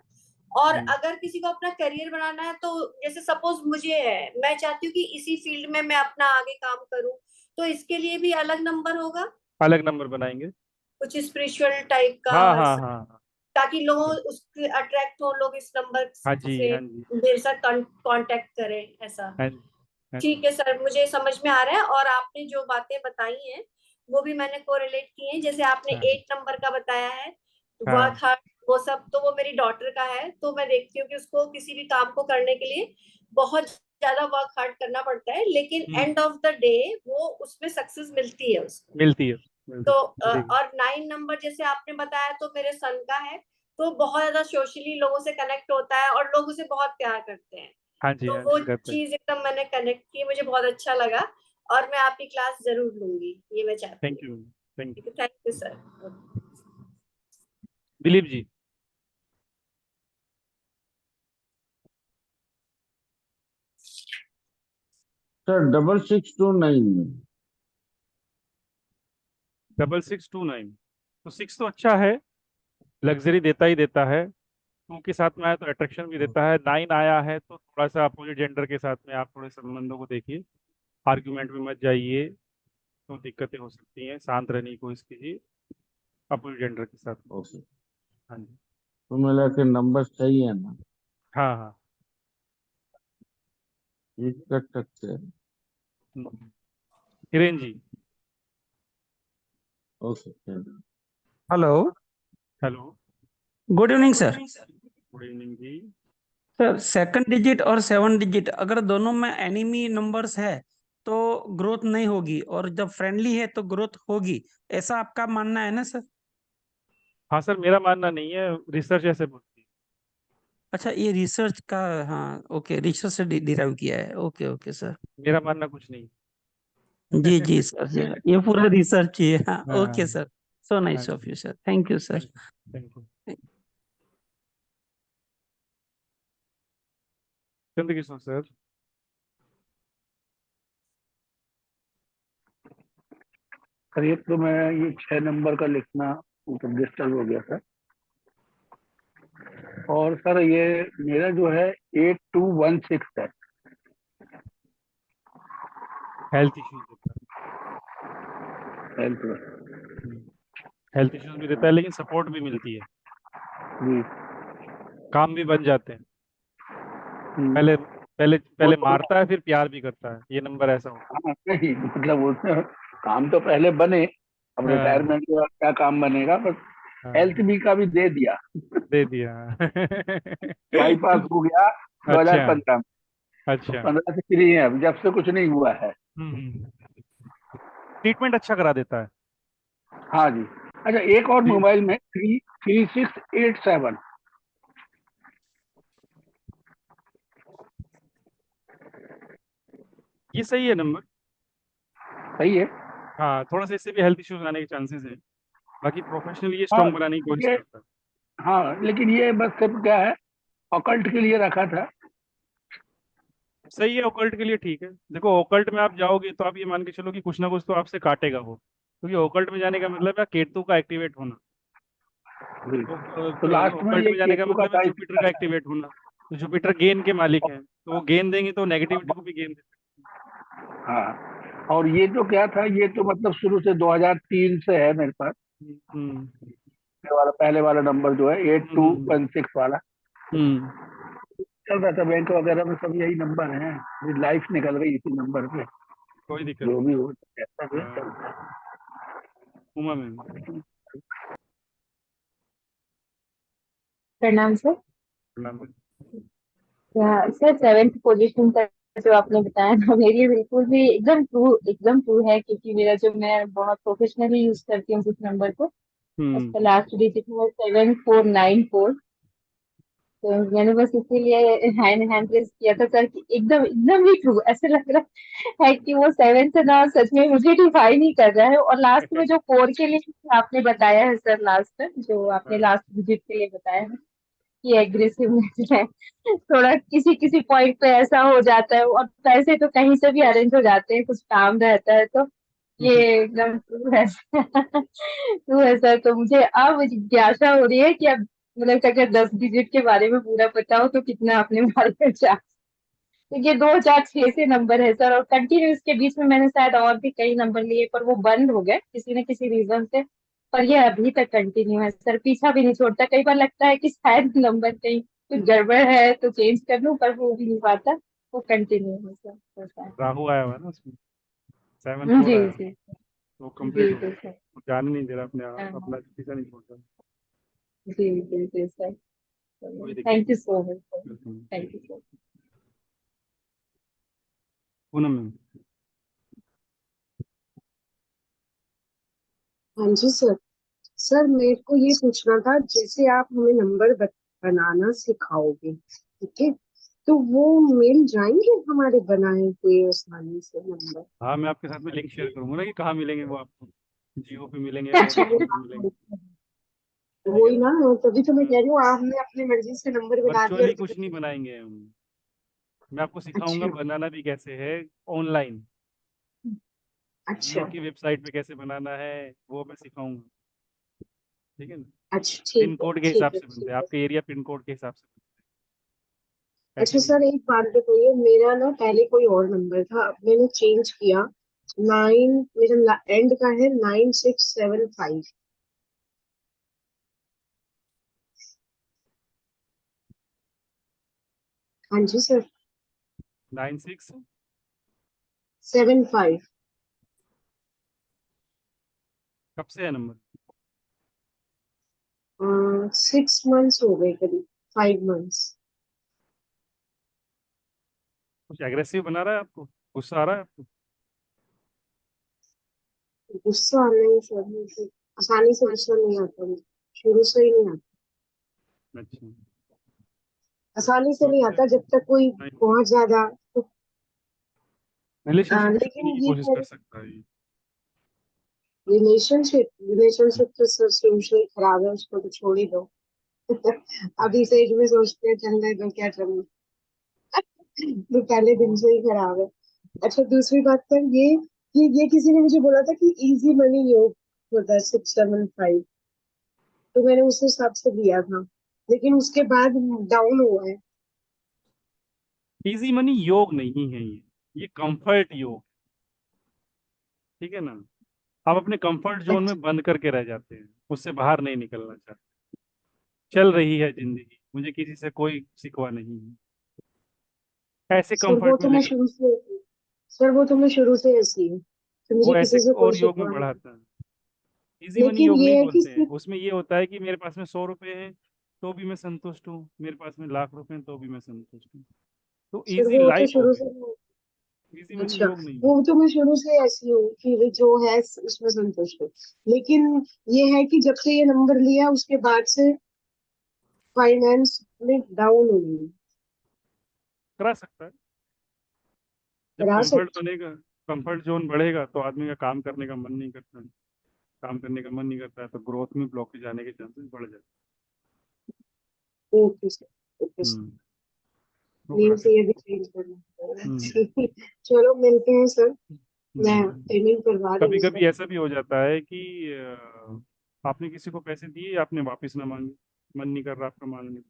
Speaker 17: और
Speaker 1: हम्म।
Speaker 17: अगर किसी को अपना करियर बनाना है तो जैसे सपोज मुझे है मैं चाहती हूँ कि इसी फील्ड में मैं अपना आगे काम करूँ तो इसके लिए भी अलग नंबर होगा
Speaker 1: अलग नंबर बनाएंगे।
Speaker 17: कुछ स्पिरिचुअल टाइप का
Speaker 1: हाँ हाँ हाँ हाँ
Speaker 17: ताकि लोग उसके अट्रैक्ट हो लोग इस नंबर
Speaker 1: हाँ जी
Speaker 17: से
Speaker 1: हाँ जी
Speaker 17: मेरे साथ कांटेक्ट करें ऐसा।
Speaker 1: हाँ जी हाँ जी।
Speaker 17: ठीक है सर मुझे समझ में आ रहा है और आपने जो बातें बताई हैं वो भी मैंने कोरिलेट की हैं, जैसे आपने
Speaker 1: हाँ
Speaker 17: 8 नंबर का बताया है वर्क
Speaker 1: हाँ
Speaker 17: हार्ड वो सब तो वो मेरी डॉटर का है तो मैं देखती हूँ कि उसको किसी भी काम को करने के लिए बहुत ज्यादा वर्क हार्ड करना पड़ता है लेकिन
Speaker 1: हम्म,
Speaker 17: एंड ऑफ द डे वो उसमें सक्सेस मिलती है उसको।
Speaker 1: मिलती है
Speaker 17: तो
Speaker 1: मिलेगी।
Speaker 17: और 9 नंबर जैसे आपने बताया तो मेरे सन का है तो बहुत ज्यादा सोशली लोगों से कनेक्ट होता है और लोग उसे बहुत प्यार करते हैं
Speaker 1: हाँ
Speaker 17: तो वो
Speaker 1: जी करते हैं।
Speaker 17: चीज एकदम मैंने कनेक्ट की मुझे बहुत अच्छा लगा और मैं आपकी क्लास जरूर लूंगी ये मैं चाहती
Speaker 1: थैंक
Speaker 17: हूँ।
Speaker 1: You. Thank you.
Speaker 17: Thank you sir.
Speaker 1: Dilip ji.
Speaker 18: Sir 6629 में
Speaker 1: 6629, तो 6 तो अच्छा है, लग्जरी देता ही देता है। 2 के साथ में आया तो अट्रैक्शन भी देता है। 9 आया है तो थोड़ा सा अपोजिट जेंडर के साथ में आप थोड़े संबंधों को देखिए, आर्ग्यूमेंट में मत जाइए, तो दिक्कतें हो सकती हैं। शांत रहने की कोशिश कीजिए अपोजिट जेंडर के साथ।
Speaker 18: ओके,
Speaker 1: हाँ जी।
Speaker 18: तो मिला के नंबर सही है ना?
Speaker 1: हाँ हाँ।
Speaker 18: ये कर सकते हैं।
Speaker 1: Hiren ji.
Speaker 18: Okay,
Speaker 19: hello,
Speaker 1: hello.
Speaker 19: Good evening sir.
Speaker 1: Good evening जी।
Speaker 19: सर सेकंड डिजिट और 7 डिजिट अगर दोनों में एनिमी नंबर्स है तो ग्रोथ नहीं होगी और जब फ्रेंडली है तो ग्रोथ होगी, ऐसा आपका मानना है ना सर?
Speaker 1: हाँ सर, मेरा मानना नहीं है, रिसर्च ऐसे बोलती है।
Speaker 19: अच्छा ये रिसर्च का, हाँ ओके, रिसर्च से डिराइव किया है, ओके ओके सर।
Speaker 1: मेरा मानना कुछ नहीं।
Speaker 19: जी जी सर जी, ये पूरा रिसर्च ही है, हाँ
Speaker 1: हाँ
Speaker 19: ओके सर। सो
Speaker 1: हाँ
Speaker 19: नाइस ऑफ
Speaker 1: जी।
Speaker 19: You sir, thank you sir.
Speaker 1: Thank you. Chandrakishore sir.
Speaker 20: Sir ये तो मैं ये 6 नंबर का लिखना मतलब डिस्टर्ब हो गया सर। और सर ये मेरा जो है 8216 है।
Speaker 1: हेल्थ इश्यूज देता
Speaker 20: हेल्थ
Speaker 1: है। हेल्थ इश्यूज भी देता है लेकिन सपोर्ट भी मिलती है,
Speaker 20: जी।
Speaker 1: काम भी बन जाते हैं।
Speaker 20: हम्म,
Speaker 1: पहले पहले
Speaker 20: वो
Speaker 1: पहले
Speaker 20: तो
Speaker 1: मारता है फिर प्यार भी करता है, ये नंबर ऐसा होता
Speaker 20: हाँ नहीं मतलब उसमें काम तो पहले बने, अब
Speaker 1: है। हाँ
Speaker 20: रिटायरमेंट के बाद क्या काम बनेगा, बस हेल्थ
Speaker 1: हाँ,
Speaker 20: भी का भी दे दिया।
Speaker 1: दे दिया।
Speaker 20: बाईपास हो गया
Speaker 1: अच्छा
Speaker 20: 2015 में, तो
Speaker 1: अच्छा।
Speaker 20: 15 से फ्री है, अब जब से कुछ नहीं हुआ है।
Speaker 1: ट्रीटमेंट अच्छा करा देता है।
Speaker 20: हाँ जी। अच्छा एक और
Speaker 1: जी,
Speaker 20: मोबाइल में 3687।
Speaker 1: ये सही है नंबर।
Speaker 20: सही है।
Speaker 1: हाँ, थोड़ा सा इससे भी हेल्थ इश्यूज आने के चांसेस है। बाकी प्रोफेशनली ये
Speaker 20: हाँ
Speaker 1: स्ट्रांग बनाने की कोशिश
Speaker 20: ये
Speaker 1: करता है।
Speaker 20: हाँ लेकिन ये बस सिर्फ क्या है, ऑकल्ट के लिए रखा था।
Speaker 1: सही है, ओकल्ट के लिए ठीक है। देखो, ओकल्ट में आप जाओगे तो आप ये मान के चलो कि कुछ ना कुछ तो आपसे काटेगा वो, क्योंकि ओकल्ट में जाने का मतलब है केतु का एक्टिवेट होना।
Speaker 20: तो लास्ट में
Speaker 1: ओकल्ट
Speaker 20: ये
Speaker 1: में जाने का
Speaker 20: केतु का
Speaker 1: मतलब है
Speaker 20: टाइप
Speaker 1: जुपिटर का एक्टिवेट होना। तो जुपिटर गेन के मालिक हैं, तो वो गेन देंगे तो नेगेटिविटी को भी गेन दे
Speaker 20: हाँ। और ये तो क्या था, ये तो मतलब शुरू से 2003 से है मेरे पास।
Speaker 1: सकते हैं।
Speaker 20: पहले वाला नंबर जो है 8216 वाला चल रहा था, बैंक वगैरह में सब यही नंबर है। मेरी लाइफ निकल गई इसी नंबर पे।
Speaker 1: कोई दिक्कत
Speaker 20: जो
Speaker 1: नहीं।
Speaker 20: भी हो ऐसा भी
Speaker 1: हाँ,
Speaker 20: चलता है।
Speaker 1: उमा मैम।
Speaker 21: प्रणाम सर।
Speaker 1: प्रणाम।
Speaker 21: सर सेवेंथ पोजीशन का जो आपने बताया ना, मेरी बिल्कुल भी एकदम ट्रू है, क्योंकि मेरा जो मैं बहुत प्रोफेशनली यूज करती हूँ उस नंबर को। उसका लास्ट डिजिट है 7494। तो मैंने बस इसीलिए हैंड रेस किया था सर कि एकदम एकदम ही ट्रू ऐसे लग रहा है कि वो सेवन से ना सच में मुझे डिफाइन ही कर रहा है। और लास्ट में जो 4 के लिए आपने बताया है सर, लास्ट जो आपने लास्ट डिजिट के लिए बताया है कि एग्रेसिवनेस है, थोड़ा किसी किसी पॉइंट पे ऐसा हो जाता है। और पैसे तो कहीं से भी अरेंज हो जाते हैं, कुछ काम रहता है तो ये एकदम ट्रू है ट्रू है सर। तो मुझे अब जिज्ञासा हो रही है कि अब मतलब कि अगर 10 डिजिट के बारे में पूरा पता हो तो कितना आपने मालूम चाह। तो ये 2006 से नंबर है सर, और कंटिन्यू इसके बीच में मैंने शायद और भी कई नंबर लिए पर वो बंद हो गए किसी न किसी रीजन से। पर ये अभी तक कंटिन्यू है सर, पीछा भी नहीं छोड़ता। कई बार लगता है कि शायद नंबर कहीं कुछ गड़बड़ है तो चेंज कर लूं, पर वो भी नहीं पाता, वो कंटिन्यू है सर ऐसा है।
Speaker 1: राहु आया हुआ है ना उसमें, 7-4
Speaker 21: जी
Speaker 1: आया हुआ है,
Speaker 21: जी
Speaker 1: तो
Speaker 21: जी
Speaker 1: कंप्लीट हो
Speaker 21: जी
Speaker 1: गया।
Speaker 21: सर।
Speaker 1: वो जाने नहीं दे रहा अपने
Speaker 21: हाँ,
Speaker 1: आप,
Speaker 21: हाँ,
Speaker 1: अपना पीछा नहीं छोड़ रहा।
Speaker 21: जी जी जी सर।
Speaker 1: कोई दिक्कत
Speaker 21: thank you so much sir.
Speaker 1: नहीं।
Speaker 21: Thank you sir.
Speaker 1: Poonam ma'am.
Speaker 12: हाँ जी सर। सर मेरे को ये पूछना था, जैसे आप हमें नंबर बनाना सिखाओगे, ठीक है, तो वो मिल जाएंगे हमारे बनाए हुए आसानी से नंबर?
Speaker 1: हाँ, मैं आपके साथ में लिंक शेयर करूंगा ना कि कहाँ मिलेंगे वो आपको। जियो पे मिलेंगे,
Speaker 12: अच्छा,
Speaker 1: वोडाफोन पे मिलेंगे। ठीक है
Speaker 12: वही
Speaker 1: ना।
Speaker 12: ना, तभी तो मैं कह रही हूँ, आपने अपनी मर्जी से नंबर बना दिया
Speaker 1: वर्चुअली
Speaker 12: तो
Speaker 1: कुछ नहीं बनाएंगे हम। मैं आपको सिखाऊंगा
Speaker 12: अच्छा
Speaker 1: बनाना भी कैसे है ऑनलाइन। जियो
Speaker 12: अच्छा
Speaker 1: की वेबसाइट पे कैसे बनाना है वो मैं सिखाऊंगा। ठीक है ना।
Speaker 12: अच्छा,
Speaker 1: पिन कोड के हिसाब से बनते
Speaker 12: ठीक
Speaker 1: हैं,
Speaker 12: है।
Speaker 1: आपके एरिया पिन कोड के हिसाब से बनते हैं, ऐसे
Speaker 12: अच्छा
Speaker 1: नहीं
Speaker 12: सर,
Speaker 1: है।
Speaker 12: एक बात बताइए, मेरा ना पहले कोई और नंबर था, अब मैंने चेंज किया। मेरा एंड का है 9675। हाँ जी सर।
Speaker 1: 96
Speaker 12: 75।
Speaker 1: कब से है नंबर?
Speaker 12: 6 मंथ्स हो गए, करीब 5 मंथ्स।
Speaker 1: कुछ एग्रेसिव बना रहा है आपको, गुस्सा आ रहा है आपको?
Speaker 12: गुस्सा नहीं सर, मुझे आसानी से गुस्सा नहीं आता, मुझे शुरू से ही नहीं आता।
Speaker 1: अच्छा,
Speaker 12: आसानी से
Speaker 1: तो
Speaker 12: नहीं आता जब तक कोई बहुत ज्यादा
Speaker 1: रिलेशनशिप में
Speaker 12: लेकिन
Speaker 1: ढूंढने की
Speaker 12: ये
Speaker 1: कोशिश
Speaker 12: है,
Speaker 1: कर सकता है ये।
Speaker 12: रिलेशनशिप तो सर शुरू से ही खराब है, उसको तो छोड़ ही दो अभी से एज में सोचते हैं चल रहे तो क्या चल तो पहले दिन से ही खराब है। अच्छा, दूसरी बात पर ये कि ये किसी ने मुझे बोला था कि इजी मनी योग होता है 675, तो मैंने उस हिसाब से लिया था, लेकिन उसके बाद डाउन हुआ है।
Speaker 1: इजी मनी योग नहीं है ये कंफर्ट योग। ठीक है ना। आप अपने कंफर्ट जोन
Speaker 12: अच्छा
Speaker 1: में बंद करके रह जाते हैं, उससे बाहर नहीं निकलना चाहते। चल रही है जिंदगी, मुझे किसी से कोई शिकवा नहीं है, ऐसे
Speaker 12: सर वो
Speaker 1: कंफर्ट में
Speaker 12: तो मैं
Speaker 1: लेकर।
Speaker 12: शुरू से सर वो तो मैं शुरू से ऐसी हूँ, तो मुझे
Speaker 1: वो ऐसे
Speaker 12: किसी से कोई
Speaker 1: और योग में
Speaker 12: शिकवा नहीं।
Speaker 1: बढ़ाता है। इजी मनी
Speaker 12: लेकिन
Speaker 1: योग नहीं
Speaker 12: ये है कि
Speaker 1: बोलते हैं, उसमें ये होता है कि मेरे पास में 100 रुपए है तो भी मैं संतुष्ट हूँ, मेरे पास में लाख रुपए हैं तो भी मैं संतुष्ट हूँ। तो
Speaker 12: सर
Speaker 1: इजी
Speaker 12: वो तो
Speaker 1: लाइफ हो
Speaker 12: शुरू
Speaker 1: गई।
Speaker 12: से,
Speaker 1: इजी मनी
Speaker 12: अच्छा,
Speaker 1: योग नहीं है।
Speaker 12: वो तो मैं शुरू से ऐसी हूँ कि वो जो है उसमें संतुष्ट हूँ। लेकिन ये है कि जब से ये नंबर लिया उसके बाद से फाइनेंस में डाउन हुई।
Speaker 1: करा सकता है, जब
Speaker 12: करा
Speaker 1: कंफर्ट
Speaker 12: सकते
Speaker 1: बनेगा। कंफर्ट जोन बढ़ेगा तो आदमी का काम करने का मन नहीं करता है, काम करने का मन नहीं करता है तो ग्रोथ में ब्लॉकेज आने के चांसेस बढ़ जाते
Speaker 12: ओके सर, ओके
Speaker 1: हैं।
Speaker 12: सर।
Speaker 1: वो
Speaker 12: नेम
Speaker 1: करा
Speaker 12: से ये भी चेंज करना है। चलो मिलते हैं सर, मैं पेमेंट करवा रही
Speaker 1: कभी
Speaker 12: हूँ
Speaker 1: कभी
Speaker 12: सर।
Speaker 1: ऐसा भी हो जाता है कि आपने किसी को पैसे दिए, आपने वापस ना मांगे, मन नहीं कर रहा आपका मांगने का।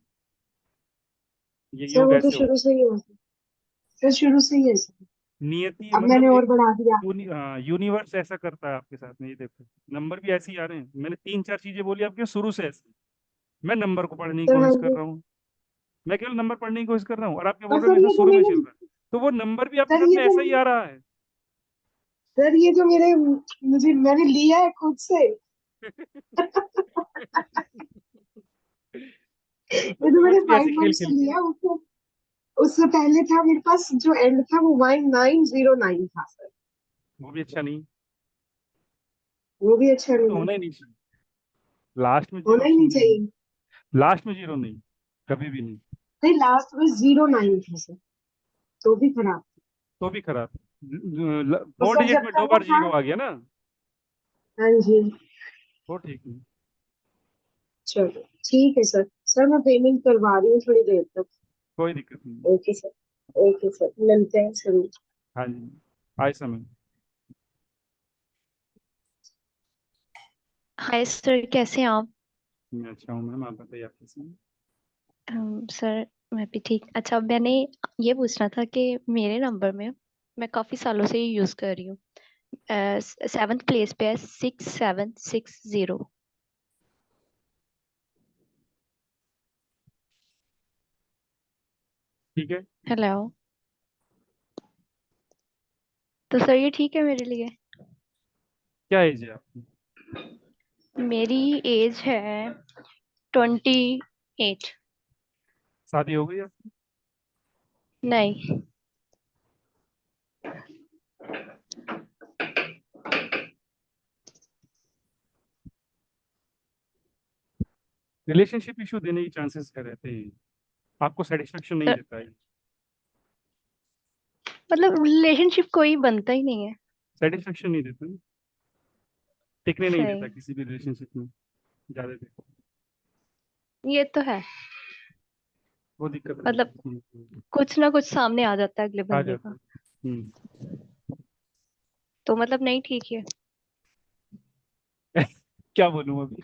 Speaker 1: ये
Speaker 12: सर
Speaker 1: योग
Speaker 12: वो तो
Speaker 1: ऐसे हो,
Speaker 12: शुरू से ही है सर, शुरू से ही है सर।
Speaker 1: नियति
Speaker 12: अब
Speaker 1: मतलब
Speaker 12: मैंने और
Speaker 1: एक
Speaker 12: बढ़ा दिया।
Speaker 1: यूनिवर्स ऐसा करता है आपके साथ में। ये देखो नंबर भी ऐसे ही आ रहे हैं। मैंने 3-4 चीजें बोली आपके शुरू से ऐसे, मैं नंबर को पढ़ने की
Speaker 12: सर हाँ
Speaker 1: कोशिश कर
Speaker 12: जी।
Speaker 1: रहा हूँ, मैं केवल नंबर पढ़ने की कोशिश कर रहा हूँ और आप क्या
Speaker 12: और
Speaker 1: बोल रहे हो
Speaker 12: सर
Speaker 1: जैसे
Speaker 12: ये जो
Speaker 1: शुरू में
Speaker 12: मेरे
Speaker 1: चल रहा है, तो वो नंबर भी आपके
Speaker 12: सर
Speaker 1: साथ
Speaker 12: ये
Speaker 1: में
Speaker 12: जो
Speaker 1: ऐसा ही आ रहा है।
Speaker 12: सर ये जो मेरे मुझे मैंने लिया है खुद से। ये जो मैंने
Speaker 1: यूनिवर्स भी ऐसे
Speaker 12: 5
Speaker 1: खेल
Speaker 12: मंथ से
Speaker 1: खेलती है।
Speaker 12: लिया, उससे पहले था मेरे पास जो एंड था वो 1909 था सर।
Speaker 1: वो भी अच्छा नहीं,
Speaker 12: वो भी अच्छा
Speaker 1: वो तो
Speaker 12: नहीं है,
Speaker 1: होना ही नहीं चाहिए। लास्ट में
Speaker 12: होना
Speaker 1: जीरो
Speaker 12: ही नहीं
Speaker 1: नहीं,
Speaker 12: चाहिए।
Speaker 1: लास्ट में जीरो नहीं, कभी भी नहीं।
Speaker 12: नहीं, लास्ट में 09 था सर, तो भी खराब।
Speaker 1: तो भी खराब।
Speaker 12: तो
Speaker 1: 4
Speaker 12: सर
Speaker 1: डिजिट
Speaker 12: जब
Speaker 1: में 2
Speaker 12: करना
Speaker 1: बार
Speaker 12: था,
Speaker 1: जीरो आ गया ना,
Speaker 12: हाँ जी,
Speaker 1: वो ठीक नहीं।
Speaker 12: चलो ठीक है सर। सर मैं पेमेंट करवा रही हूँ थोड़ी देर तक।
Speaker 1: कोई दिक्कत नहीं।
Speaker 12: ओके सर, ओके सर, मिलते हैं सर।
Speaker 1: हाँ जी, आए समय।
Speaker 3: हाय सर, कैसे हैं आप?
Speaker 1: मैं अच्छा हूँ मैम, आप बताइए आप कैसे हैं?
Speaker 3: सर मैं भी ठीक। अच्छा, मैंने ये पूछना था कि मेरे नंबर में मैं काफ़ी सालों से ये यूज़ कर रही हूँ। 7th प्लेस पे है 6760।
Speaker 1: ठीक है।
Speaker 3: हेलो, तो सर ये ठीक है मेरे लिए?
Speaker 1: क्या एज है आपकी?
Speaker 3: मेरी एज है 28।
Speaker 1: शादी हो गई आपकी?
Speaker 3: नहीं।
Speaker 1: रिलेशनशिप इशू देने की चांसेस है रहते हैं, आपको सेटिस्फेक्शन नहीं
Speaker 3: सर
Speaker 1: देता है।
Speaker 3: मतलब रिलेशनशिप कोई बनता ही नहीं है।
Speaker 1: सेटिस्फेक्शन नहीं देता ना, टिकने नहीं
Speaker 3: सही,
Speaker 1: देता किसी भी रिलेशनशिप में ज्यादा देर,
Speaker 3: ये तो है।
Speaker 1: वो दिक्कत
Speaker 3: मतलब
Speaker 1: रहती है।
Speaker 3: कुछ ना कुछ सामने आ जाता है अगले
Speaker 1: आ
Speaker 3: बंदे
Speaker 1: जाता
Speaker 3: का,
Speaker 1: है।
Speaker 3: तो मतलब नहीं ठीक है।
Speaker 1: क्या बोलूं अभी?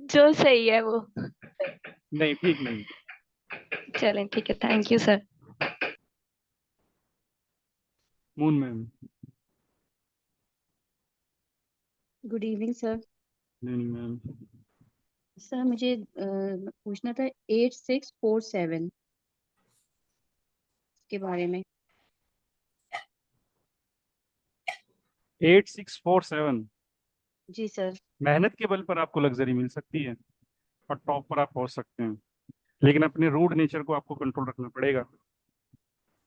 Speaker 3: जो सही है वो।
Speaker 1: नहीं, ठीक नहीं।
Speaker 3: चलें ठीक है, thank you sir.
Speaker 1: Moon ma'am.
Speaker 22: Good evening sir.
Speaker 1: नहीं मैम।
Speaker 22: सर मुझे पूछना था 8647 के बारे में।
Speaker 1: 8647।
Speaker 22: जी सर।
Speaker 1: मेहनत के बल पर आपको लग्जरी मिल सकती है और टॉप पर आप पहुंच सकते हैं, लेकिन अपने रूड नेचर को आपको कंट्रोल रखना पड़ेगा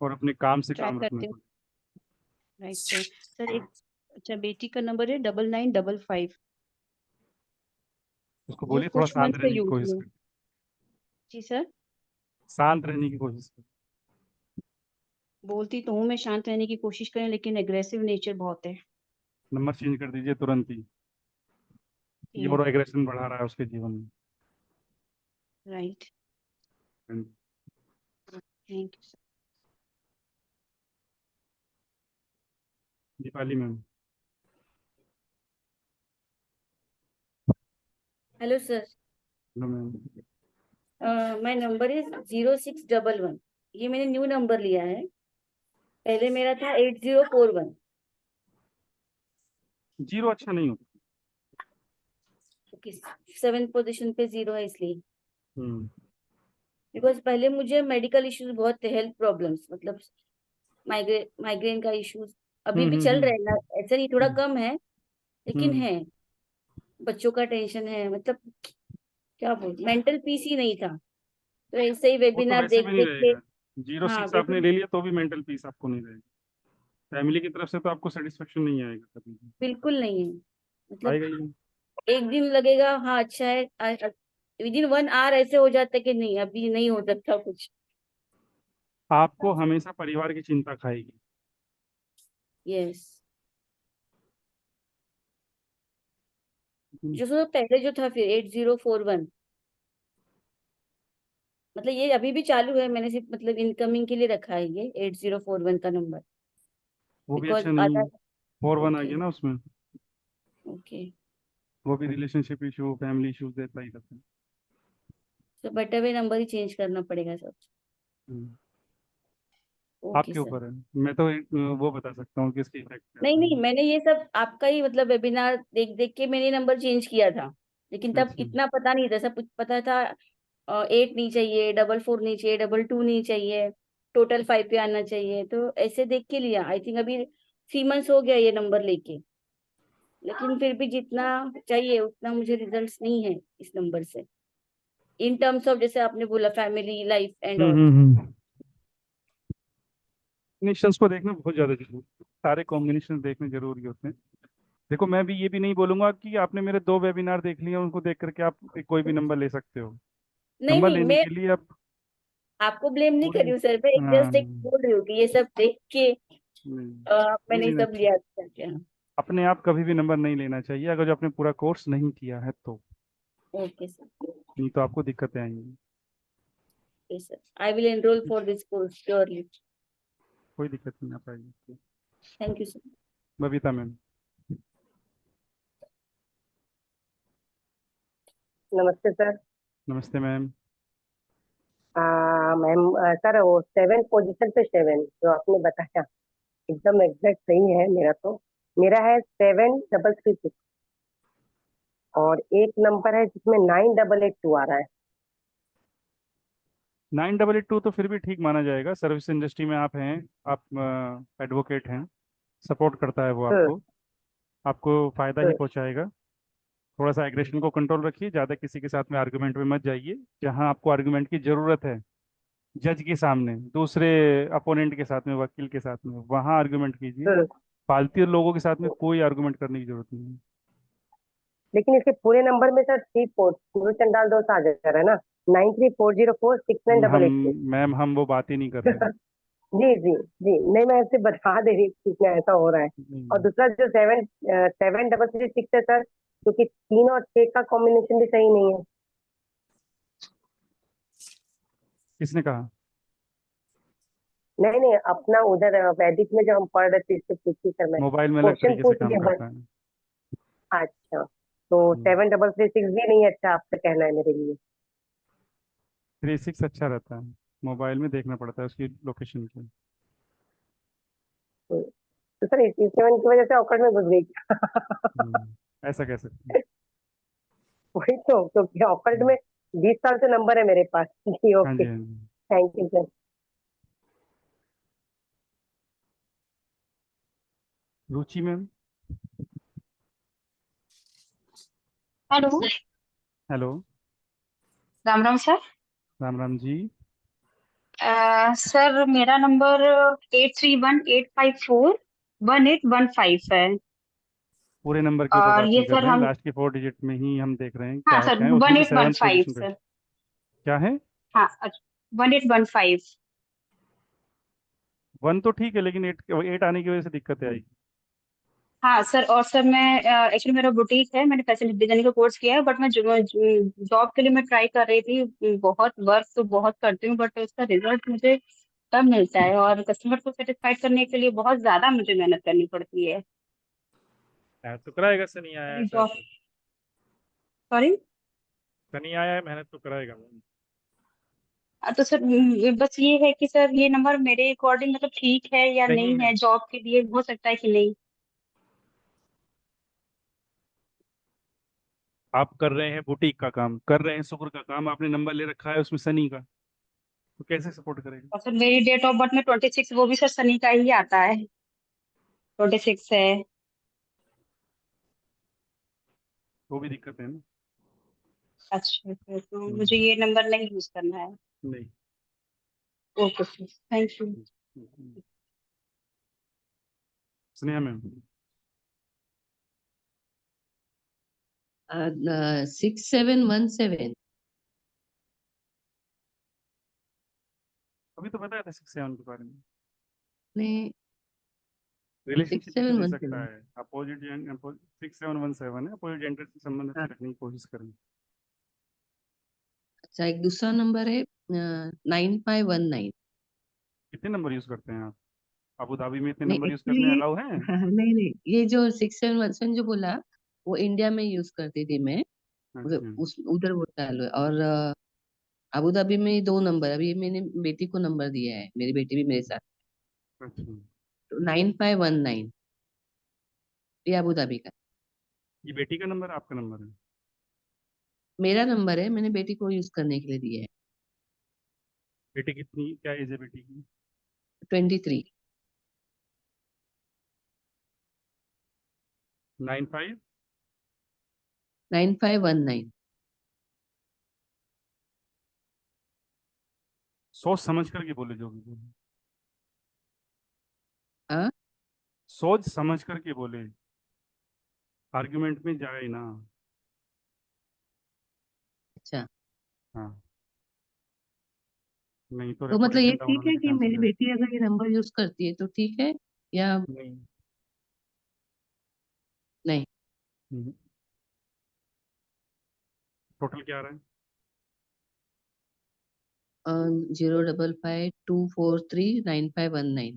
Speaker 1: और अपने काम से
Speaker 22: ट्राई
Speaker 1: काम रखना
Speaker 22: करते हैं।
Speaker 1: पड़ेगा।
Speaker 22: Right sir. सर एक अच्छा बेटी का नंबर है 9955।
Speaker 1: उसको
Speaker 22: ये
Speaker 1: बोलिए थोड़ा
Speaker 22: कुछ मंथ
Speaker 1: शांत
Speaker 22: से
Speaker 1: रहने की
Speaker 22: यूज
Speaker 1: कोशिश
Speaker 22: में।
Speaker 1: कर,
Speaker 22: जी सर।
Speaker 1: शांत रहने की कोशिश कर।
Speaker 22: बोलती तो हूँ मैं शांत रहने की कोशिश करें, लेकिन एग्रेसिव नेचर बहुत है।
Speaker 1: नंबर चेंज कर दीजिए तुरंत ही, ये
Speaker 22: ठीक।
Speaker 1: और एग्रेशन बढ़ा रहा है उसके जीवन में।
Speaker 22: Right. Thank you sir.
Speaker 1: Deepali ma'am.
Speaker 23: Hello sir,
Speaker 1: hello ma'am.
Speaker 23: My number is 0611। ये मैंने न्यू नंबर लिया है, पहले मेरा था 8041।
Speaker 1: जीरो अच्छा नहीं होता।
Speaker 23: ओके, 7th पोजीशन पे 0 है इसलिए।
Speaker 1: हम्म।
Speaker 23: बिकॉज पहले मुझे मेडिकल इश्यूज बहुत थे, हेल्थ प्रॉब्लम्स, मतलब माइग्रेन का इश्यूज अभी भी चल रहे हैं ना, ऐसा नहीं, थोड़ा कम है लेकिन
Speaker 1: हम्म।
Speaker 23: है। बच्चों का टेंशन है, मतलब क्या बोल, मेंटल पीस ही नहीं था, तो ऐसे ही
Speaker 1: वो तो
Speaker 23: वेबिनार
Speaker 1: वैसे
Speaker 23: देख
Speaker 1: भी नहीं
Speaker 23: देख के।
Speaker 1: रहेगा, जीरो
Speaker 23: हाँ
Speaker 1: सिक्स आपने
Speaker 23: वेबिन
Speaker 1: ले लिया तो भी मेंटल पीस आपको नहीं रहेगा, फैमिली की तरफ से तो आपको सेटिस्फेक्शन नहीं आएगा कभी भी।
Speaker 23: बिल्कुल नहीं है, मतलब
Speaker 1: आएगा ही नहीं।
Speaker 23: एक दिन लगेगा हाँ अच्छा है, विद इन 1 आवर ऐसे हो जाता है कि नहीं अभी नहीं हो सकता कुछ।
Speaker 1: आपको हमेशा परिवार की चिंता खाएगी,
Speaker 23: यस, जो पहले जो था फिर 8041, मतलब ये अभी भी चालू है, मैंने सिर्फ मतलब इनकमिंग के लिए रखा है ये 8041 का नंबर,
Speaker 1: वो भी
Speaker 23: बिकॉज
Speaker 1: अच्छा नहीं
Speaker 23: आता
Speaker 1: है।
Speaker 23: है।
Speaker 1: 41 आ
Speaker 23: ओके
Speaker 1: गया ना उसमें,
Speaker 23: ओके,
Speaker 1: वो भी रिलेशनशिप इशू, फैमिली इशूज देता ही रहता है।
Speaker 23: तो बेटर वे नंबर ही चेंज करना पड़ेगा सब।
Speaker 1: हम्म,
Speaker 23: ओके
Speaker 1: आपके
Speaker 23: सर।
Speaker 1: ऊपर है। मैं तो वो बता सकता हूँ कि इसकी इफेक्ट क्या
Speaker 23: नहीं
Speaker 1: था।
Speaker 23: नहीं, मैंने ये सब आपका ही मतलब वेबिनार देख देख के मैंने नंबर चेंज किया था, लेकिन तब
Speaker 1: अच्छा।
Speaker 23: इतना पता नहीं था, सब कुछ पता था 8 नहीं चाहिए, 44 नहीं चाहिए, 22 नहीं चाहिए, टोटल 5 पे आना चाहिए, तो ऐसे देख के लिया। आई थिंक अभी 3 मंथ्स हो गया ये नंबर लेके, लेकिन फिर भी जितना चाहिए उतना मुझे रिजल्ट्स नहीं है इस नंबर से, इन टर्म्स ऑफ जैसे आपने बोला family life and all.
Speaker 1: Combinations को देखना बहुत ज्यादा जरूरी है। सारे कॉम्बिनेशन देखने जरूरी होते हैं। देखो, मैं भी ये भी नहीं बोलूंगा कि आपने मेरे 2 वेबिनार देख लिए, उनको देख करके आप कोई भी नंबर ले सकते हो।
Speaker 23: नहीं
Speaker 1: नंबर
Speaker 23: नहीं,
Speaker 1: लेने
Speaker 23: मैं
Speaker 1: के लिए आप
Speaker 23: आपको ब्लेम नहीं कर
Speaker 1: पूरी,
Speaker 23: रही हूँ सर, मैं
Speaker 1: हाँ,
Speaker 23: जस्ट एक बोल रही हूँ कि ये सब देख के
Speaker 1: नहीं
Speaker 23: मैंने
Speaker 1: लेना
Speaker 23: सब
Speaker 1: चाहिए।
Speaker 23: लिया था क्या।
Speaker 1: अपने आप कभी भी नंबर नहीं लेना चाहिए, अगर जो आपने पूरा कोर्स नहीं किया है तो।
Speaker 23: ओके सर,
Speaker 1: नहीं तो आपको दिक्कतें आएंगी।
Speaker 23: Okay sir, I will enrol for this course surely.
Speaker 1: कोई दिक्कत नहीं आ पाएगी।
Speaker 23: Thank you sir.
Speaker 1: Babita ma'am.
Speaker 4: नमस्ते सर।
Speaker 1: नमस्ते मैम।
Speaker 4: मैम, सर वो 7 पोजीशन पे 7 जो आपने बताया एकदम एग्जैक्ट सही है। मेरा है 7336 और एक नंबर है जिसमें 9882 आ रहा है।
Speaker 1: 9882 तो फिर भी ठीक माना जाएगा, सर्विस इंडस्ट्री में आप हैं, आप एडवोकेट हैं, सपोर्ट करता है वो
Speaker 4: हम्म
Speaker 1: आपको, आपको फायदा ही
Speaker 4: हम्म
Speaker 1: पहुंचाएगा। थोड़ा सा एग्रेशन को कंट्रोल रखिए, ज़्यादा किसी के साथ में आर्गुमेंट में मत जाइए। जहां आपको आर्गुमेंट की ज़रूरत है, जज के सामने, दूसरे अपोनेंट के साथ में, वकील के साथ में, वहां आर्गुमेंट कीजिए।
Speaker 4: हम्म
Speaker 1: फालतू लोगों के साथ में कोई आर्गुमेंट करने की जरूरत नहीं है।
Speaker 4: लेकिन इसके पूरे नंबर में सर 3 4 गुरु चंडाल दोष आ जा रहा है ना। 9340469882।
Speaker 1: मैम, हम वो बात ही नहीं कर रहे हैं।
Speaker 4: जी जी जी, नहीं मैं ऐसे बता दे रही हूँ कि ऐसा हो रहा है। और दूसरा जो 7336 है सर, क्योंकि 3 और 6 का कॉम्बिनेशन भी सही नहीं है।
Speaker 1: किसने कहा?
Speaker 4: नहीं नहीं, अपना उधर वैदिक में जो हम पढ़ रहे थे इससे पूछी सर, मैं
Speaker 1: मोबाइल में अलग
Speaker 4: क्वेश्चन
Speaker 1: तरीके से
Speaker 4: पूछ
Speaker 1: काम
Speaker 4: लिया बस।
Speaker 1: करता है।
Speaker 4: अच्छा, तो 7336 भी नहीं अच्छा, आपसे कहना है मेरे लिए।
Speaker 1: 36 अच्छा रहता है, मोबाइल में देखना पड़ता है उसकी लोकेशन की।
Speaker 4: तो सर इस 7 की वजह से औकड़ में घुस गई
Speaker 1: ऐसा कह सकते हैं।
Speaker 4: वही तो, क्योंकि औकड़ में 20 साल से नंबर है मेरे पास। जी
Speaker 1: हाँ
Speaker 4: ओके,
Speaker 1: जी, हाँ जी।
Speaker 4: Thank you sir.
Speaker 1: Ruchi ma'am.
Speaker 21: Hello.
Speaker 1: Hello.
Speaker 21: Ram Ram sir.
Speaker 1: Ram Ram जी।
Speaker 21: सर मेरा नंबर 8318541815 है।
Speaker 1: पूरे नंबर के ऊपर
Speaker 21: और
Speaker 1: बात
Speaker 21: ये
Speaker 1: नहीं कर
Speaker 21: सर
Speaker 1: रहे हैं,
Speaker 21: हम,
Speaker 1: लास्ट के 4 डिजिट में ही हम देख रहे हैं
Speaker 21: हाँ
Speaker 1: क्या
Speaker 21: सर
Speaker 1: क्या है,
Speaker 21: वन
Speaker 1: उसमें भी
Speaker 21: eight one
Speaker 1: 7th
Speaker 21: five
Speaker 1: position पे।
Speaker 21: सर।
Speaker 1: क्या है?
Speaker 21: हाँ 1815।
Speaker 1: 1 तो ठीक है, लेकिन 8 आने की वजह से दिक्कत आएगी।
Speaker 21: हाँ सर, और सर मैं एक्चुअली मेरा बुटीक है, मैंने फैशन डिजाइनिंग का कोर्स किया है, बट मैं जॉब के लिए मैं ट्राई कर रही थी, बहुत वर्क तो बहुत करती हूँ, बट उसका रिजल्ट मुझे कम मिलता है, और कस्टमर को सेटिस्फाइड करने के लिए बहुत ज्यादा मुझे मेहनत करनी पड़ती है।
Speaker 1: मेहनत तो कराएगा, सनी आया है ऐसा है
Speaker 21: जॉब,
Speaker 1: तो।
Speaker 21: सॉरी।
Speaker 1: सनी आया है, मेहनत तो कराएगा वो।
Speaker 21: तो सर बस ये है कि सर ये नंबर मेरे अकॉर्डिंग मतलब ठीक है या
Speaker 1: नहीं
Speaker 21: नहीं
Speaker 1: है,
Speaker 21: है, जॉब के लिए हो सकता है कि नहीं।
Speaker 1: आप कर रहे हैं बुटीक का काम, कर रहे हैं शुक्र का काम, आपने नंबर ले रखा है उसमें शनि का, तो कैसे सपोर्ट करेगा?
Speaker 21: और सर मेरी डेट ऑफ बर्थ में 26, वो भी सर शनि का ही आता है, 26 है।
Speaker 1: वो भी दिक्कत है ना।
Speaker 21: अच्छा सर, तो मुझे
Speaker 1: हम्म,
Speaker 21: ये नंबर नहीं यूज करना है।
Speaker 1: नहीं।
Speaker 21: Okay sir, thank you.
Speaker 1: Sneha ma'am.
Speaker 8: 6717।
Speaker 1: अभी तो बताया था 6 7 के बारे में।
Speaker 8: नहीं,
Speaker 1: रिलेशनशिप भी तो दे सकता
Speaker 8: 6717।
Speaker 1: है। अपोजिट 6717 है, अपोजिट जेंडर से संबंध
Speaker 8: हाँ,
Speaker 1: रखने की कोशिश करें।
Speaker 8: अच्छा एक दूसरा नंबर है 9519।
Speaker 1: कितने नंबर यूज करते हैं आप? अबू धाबी में इतने
Speaker 8: नहीं
Speaker 1: नंबर यूज करने
Speaker 8: एक्चुअली
Speaker 1: अलाउ हैं?
Speaker 8: नहीं नहीं, ये जो 6717 जो बोला वो इंडिया में यूज करती थी मैं,
Speaker 1: अच्छा।
Speaker 8: उस उधर वो चालू है। और अबू धाबी में 2 नंबर, अभी मैंने बेटी को नंबर दिया है, मेरी बेटी भी मेरे साथ।
Speaker 1: अच्छा,
Speaker 8: तो 9519 ये अबू धाबी का
Speaker 1: ये बेटी का नंबर आपका नंबर है?
Speaker 8: मेरा नंबर है, मैंने बेटी को यूज करने के लिए दिया है।
Speaker 1: बेटी कितनी, क्या एज है बेटी की?
Speaker 8: 23।
Speaker 1: 95।
Speaker 8: 9519।
Speaker 1: सोच समझ करके बोले जो भी बोले।
Speaker 8: हाँ
Speaker 1: सोच समझ करके बोले, आर्गुमेंट में जाए ना।
Speaker 8: अच्छा,
Speaker 1: हाँ, नहीं तो
Speaker 8: तो मतलब ये
Speaker 1: रेपुटेशन डाउन
Speaker 8: ठीक
Speaker 1: होने
Speaker 8: है
Speaker 1: के
Speaker 8: कि
Speaker 1: चांसेस
Speaker 8: मेरी
Speaker 1: है।
Speaker 8: बेटी अगर ये नंबर यूज करती है तो ठीक है या
Speaker 1: नहीं।
Speaker 8: नहीं?
Speaker 1: टोटल क्या आ रहा है?
Speaker 8: 05524399519।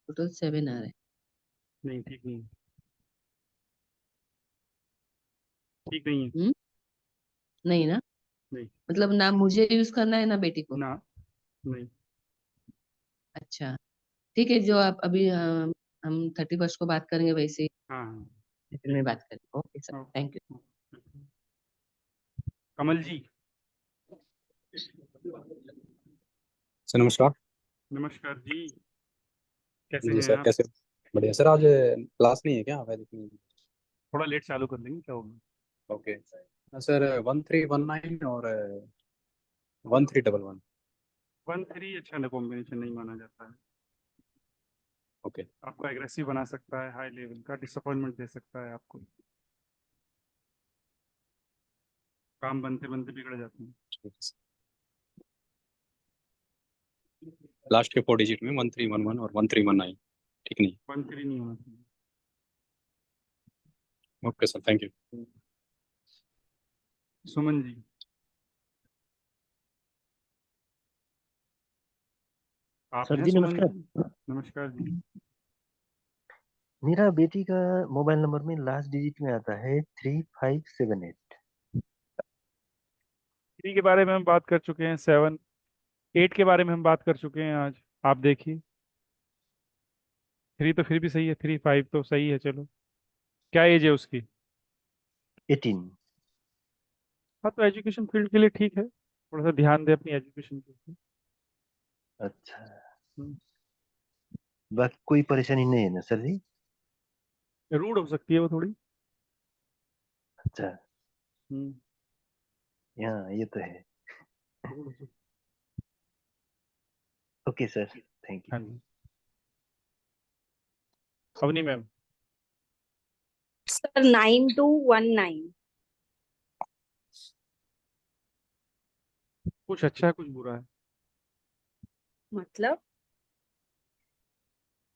Speaker 8: टोटल 7 आ रहा है।
Speaker 1: नहीं, ठीक नहीं, ठीक नहीं है।
Speaker 8: नहीं ना,
Speaker 1: नहीं।
Speaker 8: मतलब ना मुझे यूज करना है ना बेटी को।
Speaker 1: ना। नहीं।
Speaker 8: अच्छा ठीक है, जो आप अभी हम 31 को बात करेंगे वैसे ही
Speaker 1: हाँ हाँ।
Speaker 8: फिर में बात करेंगे। Okay sir,
Speaker 1: okay.
Speaker 8: Thank you.
Speaker 1: Kamal ji.
Speaker 5: Sir नमस्कार।
Speaker 1: नमस्कार जी, कैसे
Speaker 5: जी
Speaker 1: हैं
Speaker 5: सर,
Speaker 1: आप?
Speaker 5: कैसे? बढ़िया सर। आज क्लास नहीं है क्या वैदिक में?
Speaker 1: थोड़ा लेट चालू कर देंगे, क्या होगा?
Speaker 5: ओके सर, 1319 और 1311।
Speaker 1: 1-3 अच्छा ना कॉम्बिनेशन नहीं माना जाता है।
Speaker 5: ओके।
Speaker 1: आपको एग्रेसिव बना सकता है, हाई लेवल का डिसअपॉइंटमेंट दे सकता है आपको, काम बनते बनते बिगड़ जाते हैं।
Speaker 5: लास्ट के 4 डिजिट में 1311 और 1319, ठीक नहीं?
Speaker 1: 1-3 नहीं होना चाहिए।
Speaker 5: Okay sir, thank you.
Speaker 1: Suman ji. आप
Speaker 6: सर
Speaker 1: हैं
Speaker 6: जी
Speaker 1: सुमन
Speaker 6: नमस्कार।
Speaker 1: जी? नमस्कार जी।
Speaker 6: मेरा बेटी का मोबाइल नंबर में लास्ट डिजिट में आता है 3578।
Speaker 1: 3 के बारे में हम बात कर चुके हैं, 7 8 के बारे में हम बात कर चुके हैं आज। आप देखिए, 3 तो फिर भी सही है, 3-5 तो सही है। चलो, क्या एज है उसकी?
Speaker 6: 18।
Speaker 1: हाँ, तो एजुकेशन फील्ड के लिए ठीक है, थोड़ा सा ध्यान दे अपनी एजुकेशन के ऊपर।
Speaker 6: अच्छा,
Speaker 1: हम्म।
Speaker 6: बाकी कोई परेशानी नहीं है ना सर जी?
Speaker 1: रूड हो सकती है वो थोड़ी।
Speaker 6: अच्छा,
Speaker 1: हम्म।
Speaker 6: हाँ ये तो है।
Speaker 1: रूड हो सकती
Speaker 6: ओके सर, थैंक
Speaker 1: है।
Speaker 6: यू।
Speaker 1: हाँ जी, अवनी मैम।
Speaker 23: सर 9219।
Speaker 1: कुछ अच्छा है, कुछ बुरा है।
Speaker 23: मतलब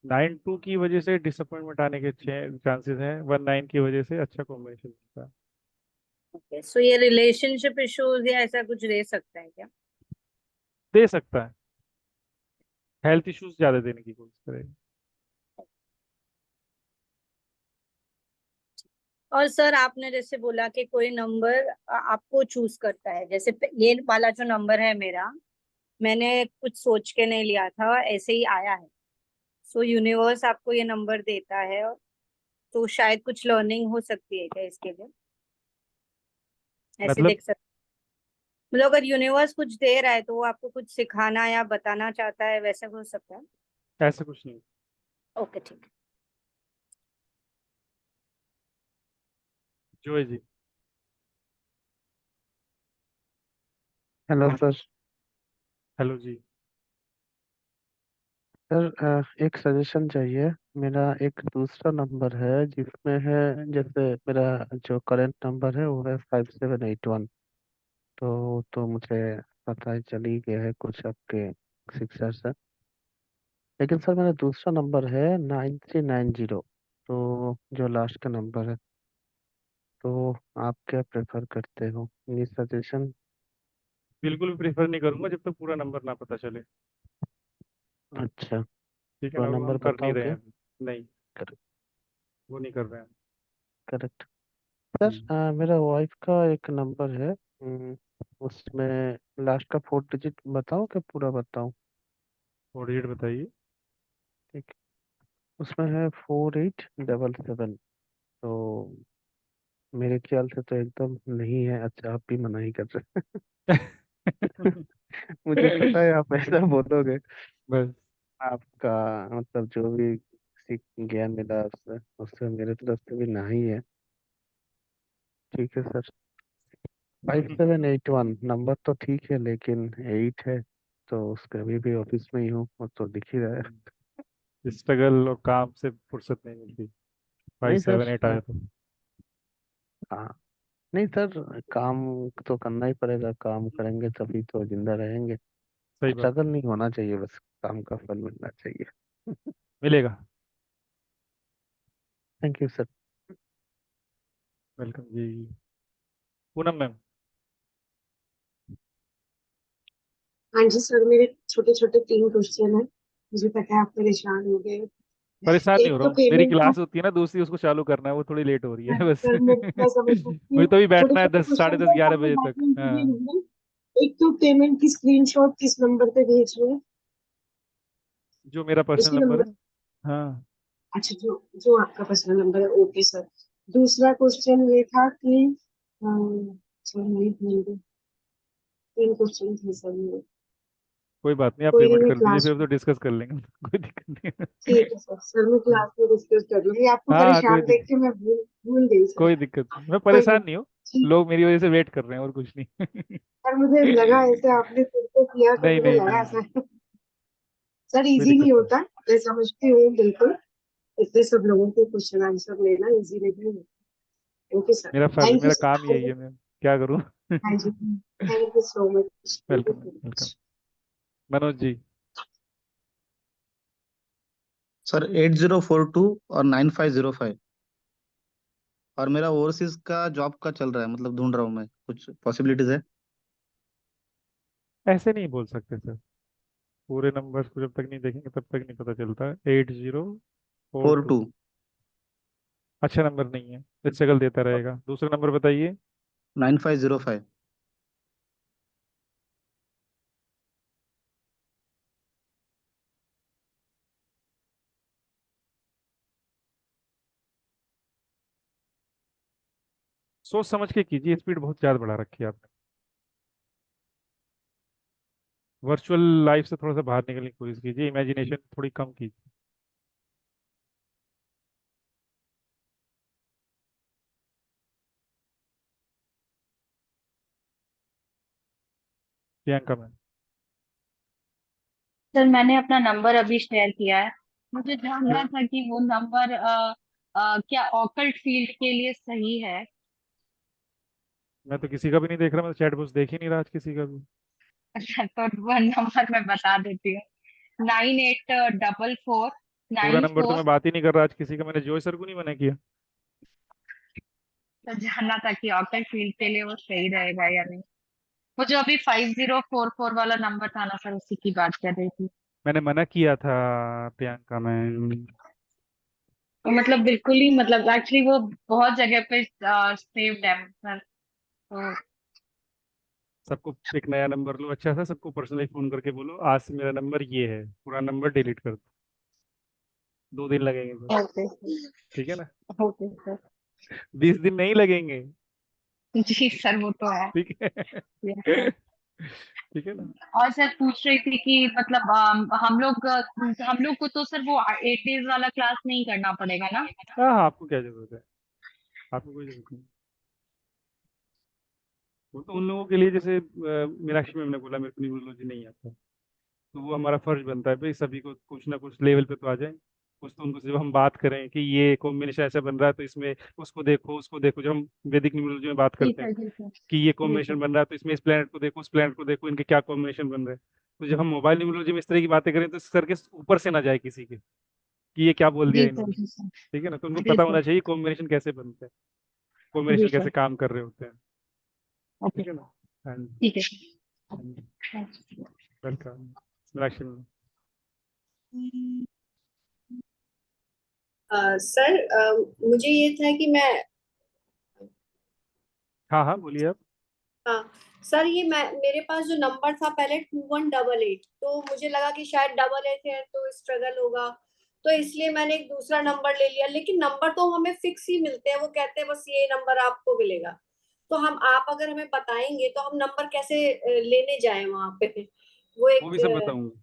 Speaker 1: 9-2 की वजह से डिसअपॉइंटमेंट आने के चांसेस हैं, 1-9 की वजह से अच्छा कॉम्बिनेशन होता है।
Speaker 23: ओके, सो ये रिलेशनशिप इश्यूज या ऐसा कुछ दे सकता है क्या?
Speaker 1: दे सकता है, हेल्थ इश्यूज ज्यादा देने की कोशिश करेगा।
Speaker 23: और सर आपने जैसे बोला कि कोई नंबर आपको चूज करता है, जैसे ये वाला जो नंबर है मेरा, मैंने कुछ सोच के नहीं लिया था, ऐसे ही आया है। सो यूनिवर्स आपको ये नंबर देता है, तो शायद कुछ लर्निंग हो सकती है क्या इसके लिए? ऐसे
Speaker 1: मतलब
Speaker 23: देख सकते, मतलब अगर यूनिवर्स कुछ दे रहा है तो वो आपको कुछ सिखाना या बताना चाहता है, वैसा हो सकता है?
Speaker 1: ऐसा कुछ नहीं।
Speaker 23: ओके ठीक है।
Speaker 1: जो है जी।
Speaker 7: Hello sir.
Speaker 1: हेलो जी।
Speaker 7: सर एक सजेशन चाहिए। मेरा एक दूसरा नंबर है जिसमें है, जैसे मेरा जो करंट नंबर है वो है 5781। तो मुझे पता ही चल ही गया है कुछ आपके शिक्षक से। लेकिन सर मेरा दूसरा नंबर है 9390, तो जो लास्ट का नंबर है। तो आप क्या प्रेफर करते हो, ये सजेशन?
Speaker 1: बिल्कुल भी प्रेफर नहीं करूंगा जब तक पूरा नंबर ना पता चले।
Speaker 7: अच्छा,
Speaker 1: ठीक है
Speaker 7: पूरा
Speaker 1: ना, वो हम
Speaker 7: नंबर
Speaker 1: कर नहीं रहे
Speaker 7: बताओगे?
Speaker 1: हैं अभी। नहीं, वो नहीं कर रहे हैं।
Speaker 7: करेक्ट। सर मेरा वाइफ का एक नंबर है, उसमें लास्ट का 4 डिजिट बताओ क्या पूरा बताऊं?
Speaker 1: 4 डिजिट बताइए।
Speaker 7: ठीक, उसमें है 4877। तो मेरे ख्याल से तो एकदम नहीं है। अच्छा, आप भी मना ही कर रहे हैं। मुझे पता है आप ऐसा बोलोगे।
Speaker 1: बस।
Speaker 7: आपका मतलब जो भी सीख ज्ञान मिला उससे उससे मेरे तरफ से भी नहीं है। ठीक है सर। 5781 नंबर तो ठीक है, लेकिन 8 है। तो उसके अभी भी ऑफिस में ही हूँ, वो तो दिख ही रहा है।
Speaker 1: स्ट्रगल और काम से फुर्सत नहीं मिलती। फाइव
Speaker 7: नहीं
Speaker 1: सेवन
Speaker 7: सर,
Speaker 1: एट आया तो।
Speaker 7: हाँ, नहीं सर, काम तो करना ही पड़ेगा। काम करेंगे तभी तो जिंदा रहेंगे।
Speaker 1: सही बात।
Speaker 7: स्ट्रगल नहीं होना चाहिए, बस काम का फल मिलना चाहिए।
Speaker 1: मिलेगा।
Speaker 7: Thank you sir.
Speaker 1: वेलकम जी। पूनम मैम।
Speaker 12: हाँ जी सर, मेरे छोटे छोटे 3 क्वेश्चन है। मुझे पता है आप परेशान हो गए।
Speaker 1: परेशान नहीं हो
Speaker 12: एक
Speaker 1: रहा
Speaker 12: तो
Speaker 1: हूँ, मेरी
Speaker 12: पेमेंट का।
Speaker 1: क्लास होती है ना दूसरी, उसको चालू करना है, वो थोड़ी लेट हो रही है बस।
Speaker 12: सर मैं समझ सकती
Speaker 1: मुझे
Speaker 12: हूँ।
Speaker 1: तो भी
Speaker 12: छोटे
Speaker 1: बैठना है
Speaker 12: छोटे
Speaker 1: 10 साढ़े
Speaker 12: क्वेश्चन
Speaker 1: दस
Speaker 12: है,
Speaker 1: ग्यारह
Speaker 12: आपने
Speaker 1: बजे तक।
Speaker 12: बैठने के लिए
Speaker 1: हाँ।
Speaker 12: नहीं है। एक तो पेमेंट की स्क्रीनशॉट किस नंबर पे भेजनी है?
Speaker 1: जो मेरा पर्सनल
Speaker 12: इसी
Speaker 1: नंबर
Speaker 12: नंबर।
Speaker 1: है। हाँ।
Speaker 12: अच्छा, जो जो आपका पर्सनल नंबर है, ओके सर। दूसरा क्वेश्चन ये था कि सर नहीं भूल गई। 3 क्वेश्चन थे सर मेरे।
Speaker 1: कोई बात नहीं, आप
Speaker 12: कोई नहीं,
Speaker 1: पेमेंट
Speaker 12: मैं
Speaker 1: कर दीजिए
Speaker 12: क्लास
Speaker 1: फिर तो डिस्कस कर लेंगे। कोई दिक्कत नहीं है।
Speaker 12: ठीक है सर। सर मैं क्लास में डिस्कस कर लूंगी। आपको
Speaker 1: हाँ, कोई
Speaker 12: परेशान देख
Speaker 1: दिक्कत।
Speaker 12: के मैं भूल भूल गई सर।
Speaker 1: कोई दिक्कत नहीं, मैं
Speaker 12: कोई
Speaker 1: परेशान
Speaker 12: नहीं।
Speaker 1: नहीं हूँ।
Speaker 12: ठीक।
Speaker 1: लोग मेरी वजह से वेट कर रहे हैं और कुछ नहीं।
Speaker 12: सर मुझे लगा ऐसे आपने फिर से किया तो
Speaker 1: नहीं
Speaker 12: मुझे
Speaker 1: नहीं
Speaker 12: लगा
Speaker 1: नहीं,
Speaker 12: सर। सर
Speaker 1: कोई
Speaker 12: इजी
Speaker 1: दिक्कत
Speaker 12: नहीं
Speaker 1: नहीं।
Speaker 12: होता, मैं समझती हूँ बिल्कुल। इतने सब लोगों के क्वेश्चन आंसर लेना इजी नहीं है। Okay sir. थैंक यू
Speaker 1: मेरा
Speaker 12: सर।
Speaker 1: काम यही है, मैं क्या करूँ।
Speaker 12: हाँ जी, thank you so much. Thank you
Speaker 1: welcome
Speaker 12: so
Speaker 1: welcome.
Speaker 12: Much.
Speaker 1: Manoj ji.
Speaker 9: Sir 8042 और 9505। और मेरा ओवरसीज का जॉब का चल रहा है, मतलब ढूंढ रहा हूँ मैं, कुछ पॉसिबिलिटीज है?
Speaker 1: ऐसे नहीं बोल सकते सर, पूरे नंबर को जब तक नहीं देखेंगे तब तक नहीं पता चलता। 8042।
Speaker 9: 42।
Speaker 1: अच्छा नंबर नहीं है, स्ट्रगल देता रहेगा। दूसरा नंबर बताइए।
Speaker 9: 9505।
Speaker 1: सोच समझ के कीजिए, स्पीड बहुत ज़्यादा बढ़ा रखी है आपने। वर्चुअल लाइफ से थोड़ा सा बाहर निकलने की कोशिश कीजिए, इमेजिनेशन थोड़ी कम कीजिए। प्रियंका मैम।
Speaker 21: सर मैंने अपना नंबर अभी शेयर किया है। मुझे जानना था कि वो नंबर क्या ऑकल्ट फील्ड के लिए सही है?
Speaker 1: मैं तो किसी का भी नहीं देख रहा, मैं तो चैट बॉक्स देख ही नहीं रहा आज किसी का भी।
Speaker 21: अच्छा, तो वो नंबर मैं बता देती हूँ। 9844
Speaker 1: पूरा
Speaker 21: नाइन
Speaker 1: नंबर तो
Speaker 21: फोर
Speaker 1: मैं बात ही नहीं कर रहा आज किसी का, मैंने जॉय सर को नहीं मना किया।
Speaker 21: तो जानना था कि ऑकल्ट फील्ड के लिए वो सही रहेगा या नहीं। वो जो अभी 5044 वाला नंबर था ना सर, उसी की बात कर रही थी।
Speaker 1: मैंने मना किया था प्रियंका मैम।
Speaker 21: तो मतलब बिल्कुल ही, मतलब एक्चुअली वो बहुत जगह पे सेव्ड है सर। तो
Speaker 1: सबको एक नया नंबर लो अच्छा सा, सबको पर्सनली फोन करके बोलो आज से मेरा नंबर ये है, पूरा नंबर डिलीट कर दो। 2 दिन लगेंगे बस।
Speaker 21: ओके
Speaker 1: ठीक है ना।
Speaker 21: Okay sir.
Speaker 1: 20 दिन नहीं लगेंगे।
Speaker 21: जी सर, वो तो है।
Speaker 1: ठीक है।
Speaker 21: Yes,
Speaker 1: ठीक है ना।
Speaker 21: और सर पूछ रही थी कि मतलब हम लोग को तो सर वो 8 डेज वाला क्लास नहीं करना पड़ेगा ना?
Speaker 1: हाँ हाँ, आपको क्या जरूरत है, आपको कोई जरूरत नहीं। वो तो उन लोगों के लिए, जैसे मीनाक्षी मैम ने बोला मेरे को न्यूरोलॉजी नहीं आता, तो वो हमारा फर्ज बनता है भाई, सभी को कुछ ना कुछ लेवल पे तो आ जाए। कुछ तो उनको जब हम बात करें कि ये कॉम्बिनेशन ऐसा बन रहा है तो इसमें उसको देखो, जब हम वैदिक न्यूमरोलॉजी में बात
Speaker 21: जी
Speaker 1: करते हैं
Speaker 21: सर, जी सर,
Speaker 1: कि ये
Speaker 21: जी सर।
Speaker 1: कॉम्बिनेशन बन रहा है तो इसमें इस प्लैनेट को देखो, उस प्लैनेट को देखो, इनके क्या कॉम्बिनेशन बन रहे हैं। तो जब हम मोबाइल न्यूमरोलॉजी में इस तरह की बातें करें तो सर के ऊपर से ना जाए किसी के कि ये क्या बोल दिया
Speaker 21: जी सर,
Speaker 1: इन्होंने।
Speaker 21: जी सर,
Speaker 1: ठीक है ना, तो उनको
Speaker 21: जी
Speaker 1: पता
Speaker 21: सर,
Speaker 1: होना चाहिए कॉम्बिनेशन कैसे बनते हैं,
Speaker 21: जी
Speaker 1: कॉम्बिनेशन कैसे
Speaker 21: सर।
Speaker 1: काम कर रहे होते हैं।
Speaker 21: ओके,
Speaker 1: ठीक है ना। हाँ जी।
Speaker 21: ठीक है।
Speaker 1: हाँ जी।
Speaker 21: हाँ।
Speaker 1: वेलकम। मीनाक्षी मैम।
Speaker 17: सर, मुझे ये था कि मैं
Speaker 1: हाँ हाँ, बोलिए आप।
Speaker 17: हाँ सर, ये मेरे पास जो नंबर था पहले 2188, तो मुझे लगा कि शायद 88 है तो स्ट्रगल होगा, तो इसलिए मैंने एक दूसरा नंबर ले लिया। लेकिन नंबर तो हमें फिक्स ही मिलते हैं, वो कहते हैं बस ये नंबर आपको मिलेगा। तो आप अगर हमें बताएंगे तो हम नंबर कैसे लेने जाएं वहां पे? वो
Speaker 1: वो
Speaker 17: एक
Speaker 1: भी सब बताऊंगा।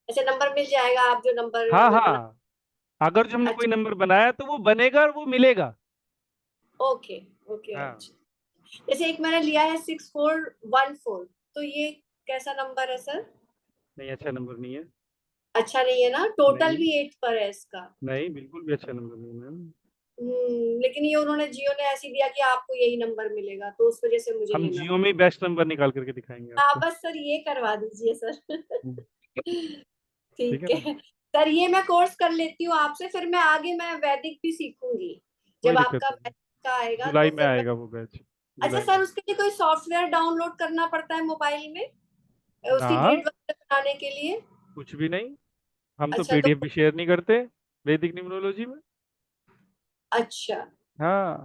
Speaker 17: अच्छा नंबर मिल जाएगा, आप जो नंबर
Speaker 1: हाँ
Speaker 17: हमें बना।
Speaker 1: हाँ, अगर जो हमने कोई
Speaker 17: अच्छा,
Speaker 1: नंबर बनाया तो वो बनेगा और वो मिलेगा।
Speaker 17: Okay okay.
Speaker 1: हाँ।
Speaker 17: अच्छा, जैसे एक मैंने लिया है 6414, तो ये कैसा नंबर है सर?
Speaker 1: नहीं, अच्छा नंबर नहीं है।
Speaker 17: अच्छा नहीं है ना, टोटल
Speaker 1: नहीं
Speaker 17: भी 8 पर है इसका।
Speaker 1: नहीं, बिल्कुल भी अच्छा नंबर नहीं है मैम।
Speaker 17: लेकिन ये उन्होंने जियो ने ऐसी दिया कि आपको यही नंबर मिलेगा, तो उस वजह से मुझे
Speaker 1: हम
Speaker 17: लेना
Speaker 1: जियो में ही बेस्ट नंबर निकाल करके दिखाएंगे
Speaker 17: हाँ
Speaker 1: आपको।
Speaker 17: बस सर ये करवा दीजिए सर।
Speaker 1: हम्म, ठीक है
Speaker 17: ठीक
Speaker 1: ना।
Speaker 17: है सर, ये मैं कोर्स कर लेती हूँ आपसे, फिर मैं आगे मैं वैदिक भी सीखूंगी।
Speaker 1: कोई
Speaker 17: जब
Speaker 1: दिक्कत
Speaker 17: आपका
Speaker 1: नहीं,
Speaker 17: वैदिक का आएगा
Speaker 1: जुलाई
Speaker 17: तो
Speaker 1: में
Speaker 17: फिर मैं
Speaker 1: आएगा वो बैच।
Speaker 17: अच्छा
Speaker 1: जुलाई में।
Speaker 17: सर, उसके लिए कोई सॉफ्टवेयर डाउनलोड करना पड़ता है मोबाइल में
Speaker 1: ना,
Speaker 17: उसकी ग्रिड वगैरह बनाने के लिए?
Speaker 1: कुछ भी नहीं, हम तो
Speaker 17: अच्छा तो
Speaker 1: पीडीएफ भी शेयर नहीं करते वैदिक न्यूमरोलॉजी में।
Speaker 17: अच्छा,
Speaker 1: हाँ,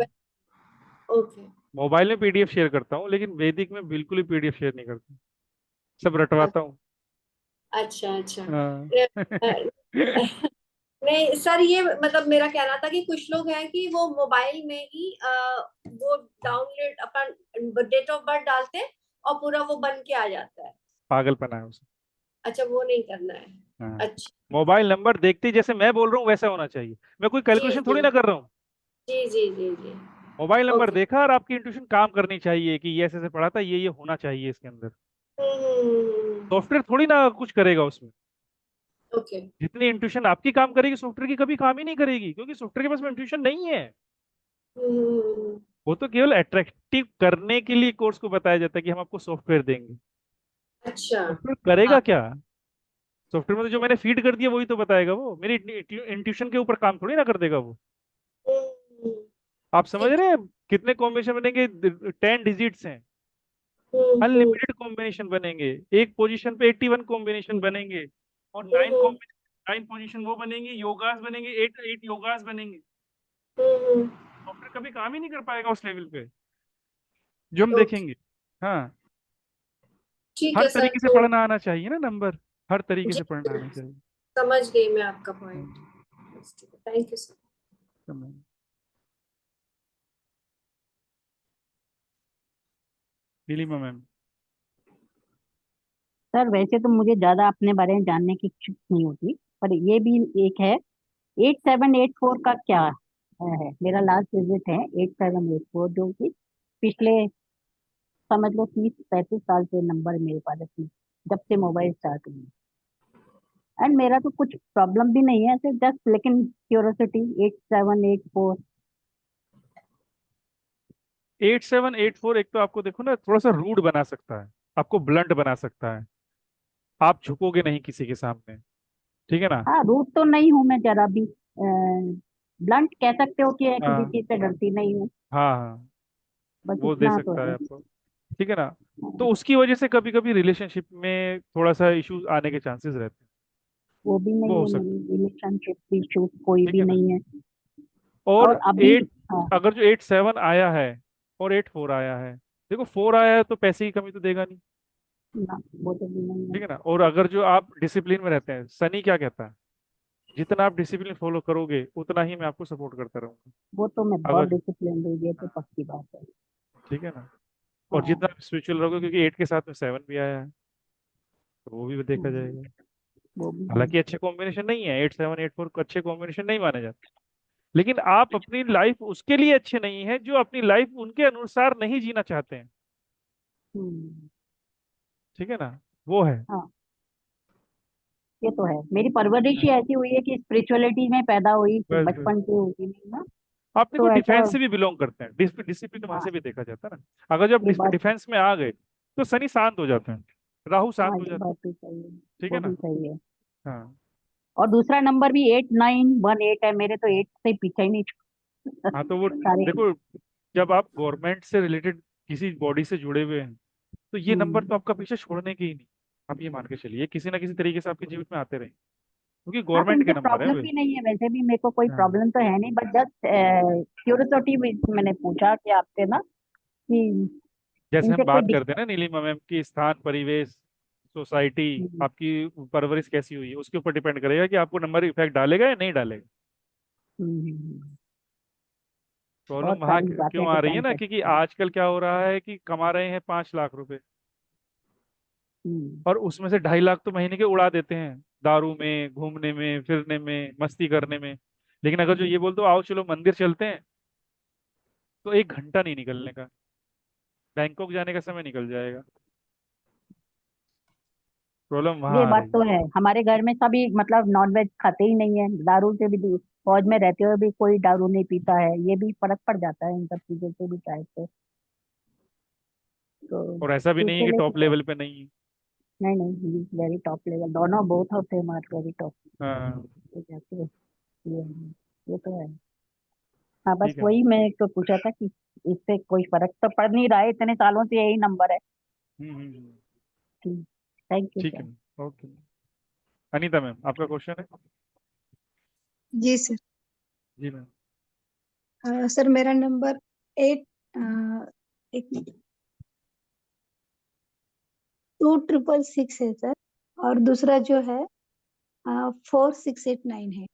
Speaker 17: ओके
Speaker 1: मोबाइल में पीडीएफ शेयर करता हूँ लेकिन वैदिक में बिल्कुल ही पीडीएफ शेयर नहीं करता, सब रटवाता हूँ।
Speaker 17: अच्छा अच्छा।
Speaker 1: हाँ।
Speaker 17: नहीं सर, ये मतलब मेरा कहना था कि कुछ लोग हैं कि वो मोबाइल में ही वो डाउनलोड अपना डेट ऑफ बर्थ डालते हैं और पूरा वो बन के आ जाता है।
Speaker 1: पागलपना है उसे।
Speaker 17: अच्छा, वो नहीं करना है।
Speaker 1: हाँ,
Speaker 17: अच्छा,
Speaker 1: मोबाइल नंबर देखते ही जैसे मैं बोल रहा हूँ वैसा होना चाहिए, मैं कोई
Speaker 17: जी
Speaker 1: कैलकुलेशन
Speaker 17: जी
Speaker 1: थोड़ी ना कर रहा हूँ।
Speaker 17: जी जी जी जी।
Speaker 1: Mobile number
Speaker 17: okay.
Speaker 1: देखा और आपकी इंट्यूशन काम करनी चाहिए कि ये ऐसे ऐसे पढ़ा था, ये होना चाहिए इसके अंदर। सॉफ्टवेयर थोड़ी ना कुछ करेगा उसमें।
Speaker 17: ओके।
Speaker 1: जितनी इंट्यूशन आपकी काम करेगी सॉफ्टवेयर की कभी काम ही नहीं करेगी, क्योंकि सॉफ्टवेयर के पास में इंट्यूशन नहीं है। वो तो केवल अट्रैक्टिव करने के लिए कोर्स को बताया जाता है कि हम आपको सॉफ्टवेयर देंगे।
Speaker 17: अच्छा।
Speaker 1: सॉफ्टवेयर करेगा
Speaker 17: हाँ।
Speaker 1: क्या? सॉफ्टवेयर में तो जो मैंने फीड कर दिया वही तो बताएगा, वो मेरी इंट्यूशन के ऊपर काम थोड़ी ना कर देगा वो।
Speaker 17: हम्म,
Speaker 1: आप समझ
Speaker 17: ठीक।
Speaker 1: रहे हैं कितने कॉम्बिनेशन बनेंगे? 10 डिजिट्स हैं,
Speaker 17: हम्म
Speaker 1: अनलिमिटेड कॉम्बिनेशन बनेंगे। एक पोजीशन पे 81 कॉम्बिनेशन बनेंगे, और
Speaker 17: हम्म
Speaker 1: 9 पोजीशन वो बनेंगे, योगास बनेंगे, 8 योगास बनेंगे।
Speaker 17: हम्म,
Speaker 1: सॉफ्टवेयर कभी काम ही नहीं कर पाएगा उस लेवल पे जो हम
Speaker 17: ओके,
Speaker 1: देखेंगे। हाँ,
Speaker 17: ठीक
Speaker 1: हर
Speaker 17: है सर।
Speaker 1: तरीके से
Speaker 17: तो
Speaker 1: पढ़ना आना चाहिए ना नंबर, हर तरीके
Speaker 17: जी
Speaker 1: से पढ़ना आना चाहिए।
Speaker 17: समझ गई मैं आपका
Speaker 1: हाँ,
Speaker 17: पॉइंट। Thank you sir.
Speaker 1: समझ। नीलिमा मैम।
Speaker 10: सर वैसे तो मुझे ज्यादा अपने बारे में जानने की इच्छुक नहीं होती, पर ये भी एक है, 8784 का क्या है? मेरा लास्ट विजिट है 8784, जो कि पिछले समझ लो 30-35 साल से नंबर मेरे पास है, जब से मोबाइल स्टार्ट हुई। एंड मेरा तो कुछ प्रॉब्लम भी नहीं है ऐसे, जस्ट लेकिन क्यूरोसिटी 8784।
Speaker 1: 8784 एक तो आपको देखो ना थोड़ा सा रूड बना सकता है, आपको ब्लंट बना सकता है, आप झुकोगे नहीं किसी के सामने। ठीक है ना।
Speaker 10: हाँ, रूट तो नहीं हूँ मैं जरा भी, ब्लंट कह सकते हो कि किसी
Speaker 1: हाँ
Speaker 10: चीज से डरती नहीं हूँ,
Speaker 1: हाँ हाँ,
Speaker 10: बस
Speaker 1: वो दे
Speaker 10: इतना तो
Speaker 1: सकता है
Speaker 10: है।
Speaker 1: आपको। ठीक है ना। तो
Speaker 10: हाँ,
Speaker 1: उसकी वजह से कभी कभी रिलेशनशिप में थोड़ा सा इश्यूज आने के चांसेस रहते हैं,
Speaker 10: वो भी
Speaker 1: वो
Speaker 10: नहीं
Speaker 1: हो
Speaker 10: है,
Speaker 1: सकता
Speaker 10: मेरी रिलेशनशिप इशू कोई
Speaker 1: है। ठीक
Speaker 10: भी
Speaker 1: है ना।
Speaker 10: नहीं है।
Speaker 1: और
Speaker 10: और अभी,
Speaker 1: एट,
Speaker 10: हाँ,
Speaker 1: अगर जो 87 आया है और 84 आया है, देखो 4 आया है तो पैसे की कमी तो देगा नहीं।
Speaker 10: ना वो तो भी नहीं है।
Speaker 1: ठीक है ना। और अगर जो आप डिसिप्लिन में रहते हैं, सनी क्या कहता है, जितना आप डिसिप्लिन फॉलो करोगे उतना ही मैं आपको सपोर्ट करता रहूंगा।
Speaker 10: वो तो मैं बहुत
Speaker 1: अगर,
Speaker 10: डिसिप्लिन हूँ, ये तो
Speaker 1: हाँ,
Speaker 10: पक्की बात है।
Speaker 1: ठीक है ना। और
Speaker 10: हाँ।
Speaker 1: जितना आप स्पिरिचुअल रहोगे, क्योंकि 8 के साथ में 7 भी आया है, तो वो भी देखा
Speaker 10: हम्म,
Speaker 1: जाएगा।
Speaker 10: वो भी है।
Speaker 1: हालांकि अच्छे कॉम्बिनेशन नहीं है, 8784 को अच्छे कॉम्बिनेशन नहीं माने जाते, लेकिन आप अपनी लाइफ उसके लिए अच्छे नहीं है जो अपनी लाइफ उनके अनुसार नहीं जीना चाहते हैं।
Speaker 10: हम्म,
Speaker 1: ठीक है ना, वो है।
Speaker 10: हाँ, ये तो है, मेरी परवरिश ही ऐसी हुई है कि स्पिरिचुअलिटी में पैदा हुई,
Speaker 1: बस बस
Speaker 10: बचपन से होती नहीं ना,
Speaker 1: आप देखो
Speaker 10: तो ऐसा।
Speaker 1: डिफेंस से भी बिलोंग करते हैं, डिसिप्लिन वहां
Speaker 10: हाँ,
Speaker 1: से भी देखा जाता है ना। अगर जब
Speaker 10: ये बात,
Speaker 1: डिफेंस में आ गए तो शनि शांत हो जाते हैं, राहु
Speaker 10: हाँ
Speaker 1: शांत हो
Speaker 10: ये
Speaker 1: जाते
Speaker 10: बात
Speaker 1: हैं।
Speaker 10: भी सही है,
Speaker 1: ठीक है
Speaker 10: वो
Speaker 1: ना।
Speaker 10: भी सही है।
Speaker 1: हाँ
Speaker 10: और दूसरा नंबर भी 8918 है, मेरे तो 8 से पीछे ही नहीं
Speaker 1: हाँ, तो वो
Speaker 10: सारे।
Speaker 1: देखो, जब आप गवर्नमेंट से रिलेटेड किसी बॉडी से जुड़े हुए हैं तो ये नंबर
Speaker 10: हम्म।
Speaker 1: तो आपका पीछे छोड़ने के ही नहीं। आप ये मान के चलिए किसी ना किसी तरीके से आपके जीवन में आते रहे, क्योंकि
Speaker 10: हाँ, तो
Speaker 1: गवर्नमेंट के
Speaker 10: मुझे
Speaker 1: नंबर है
Speaker 10: प्रॉब्लम
Speaker 1: वे।
Speaker 10: भी नहीं है, वैसे भी मेरे को कोई
Speaker 1: हाँ
Speaker 10: प्रॉब्लम तो है नहीं, बट जस्ट क्यूरियोसिटी मैंने पूछा कि आपसे ना, कि
Speaker 1: जैसे हम
Speaker 10: इनसे कोई
Speaker 1: बात करते हैं
Speaker 10: दिक्कत।
Speaker 1: ना नीलिमा मैम की, स्थान, परिवेश, सोसाइटी,
Speaker 10: हम्म,
Speaker 1: आपकी परवरिश कैसी हुई है उसके ऊपर डिपेंड करेगा कि आपको नंबर इफेक्ट डालेगा या नहीं डालेगा।
Speaker 10: हम्म।
Speaker 1: प्रॉब्लम
Speaker 10: बहुत
Speaker 1: वहां
Speaker 10: सारी बातें
Speaker 1: क्यों आ रही है
Speaker 10: डिपेंड
Speaker 1: ना,
Speaker 10: करती
Speaker 1: क्योंकि
Speaker 10: हैं।
Speaker 1: आजकल क्या हो रहा है कि कमा रहे हैं 5 लाख रुपए
Speaker 10: हम्म।
Speaker 1: और उसमें से 2.5 लाख तो महीने के उड़ा देते हैं दारू में, घूमने में, फिरने में, मस्ती करने में। लेकिन अगर जो ये बोल दो आओ चलो मंदिर चलते हैं, तो 1 घंटा नहीं निकलने का, बैंकॉक जाने का समय निकल जाएगा। प्रॉब्लम वहां
Speaker 10: ये
Speaker 1: आ
Speaker 10: बात
Speaker 1: रही
Speaker 10: तो
Speaker 1: है।
Speaker 10: है, हमारे घर में सभी मतलब नॉन वेज खाते ही नहीं है, दारू से भी दूर, फौज में रहते हुए भी कोई दारू नहीं पीता है, ये भी फर्क पड़ जाता है इन सब चीजों से भी शायद से। तो
Speaker 1: और ऐसा भी नहीं है कि
Speaker 10: इसीलिए
Speaker 1: टॉप
Speaker 10: तो,
Speaker 1: लेवल पे नहीं है।
Speaker 10: नहीं नहीं, वेरी टॉप लेवल, दोनों बोथ होते हैं हमारे वेरी टॉप
Speaker 1: हाँ
Speaker 10: जाते हैं। ये ये तो है। हाँ, बस
Speaker 1: ठीक है।
Speaker 10: वही मैं तो पूछा था कि इससे कोई फर्क तो पड़ नहीं रहा है, इतने सालों से यही नंबर है।
Speaker 1: हम्म।
Speaker 10: थैंक यू
Speaker 1: ठीक
Speaker 10: सर।
Speaker 1: है। ओके। अनीता मैम आपका क्वेश्चन है।
Speaker 11: जी सर।
Speaker 1: जी मैम।
Speaker 11: सर मेरा नंबर 8, एक 2666 है सर, और दूसरा जो है 4689 है।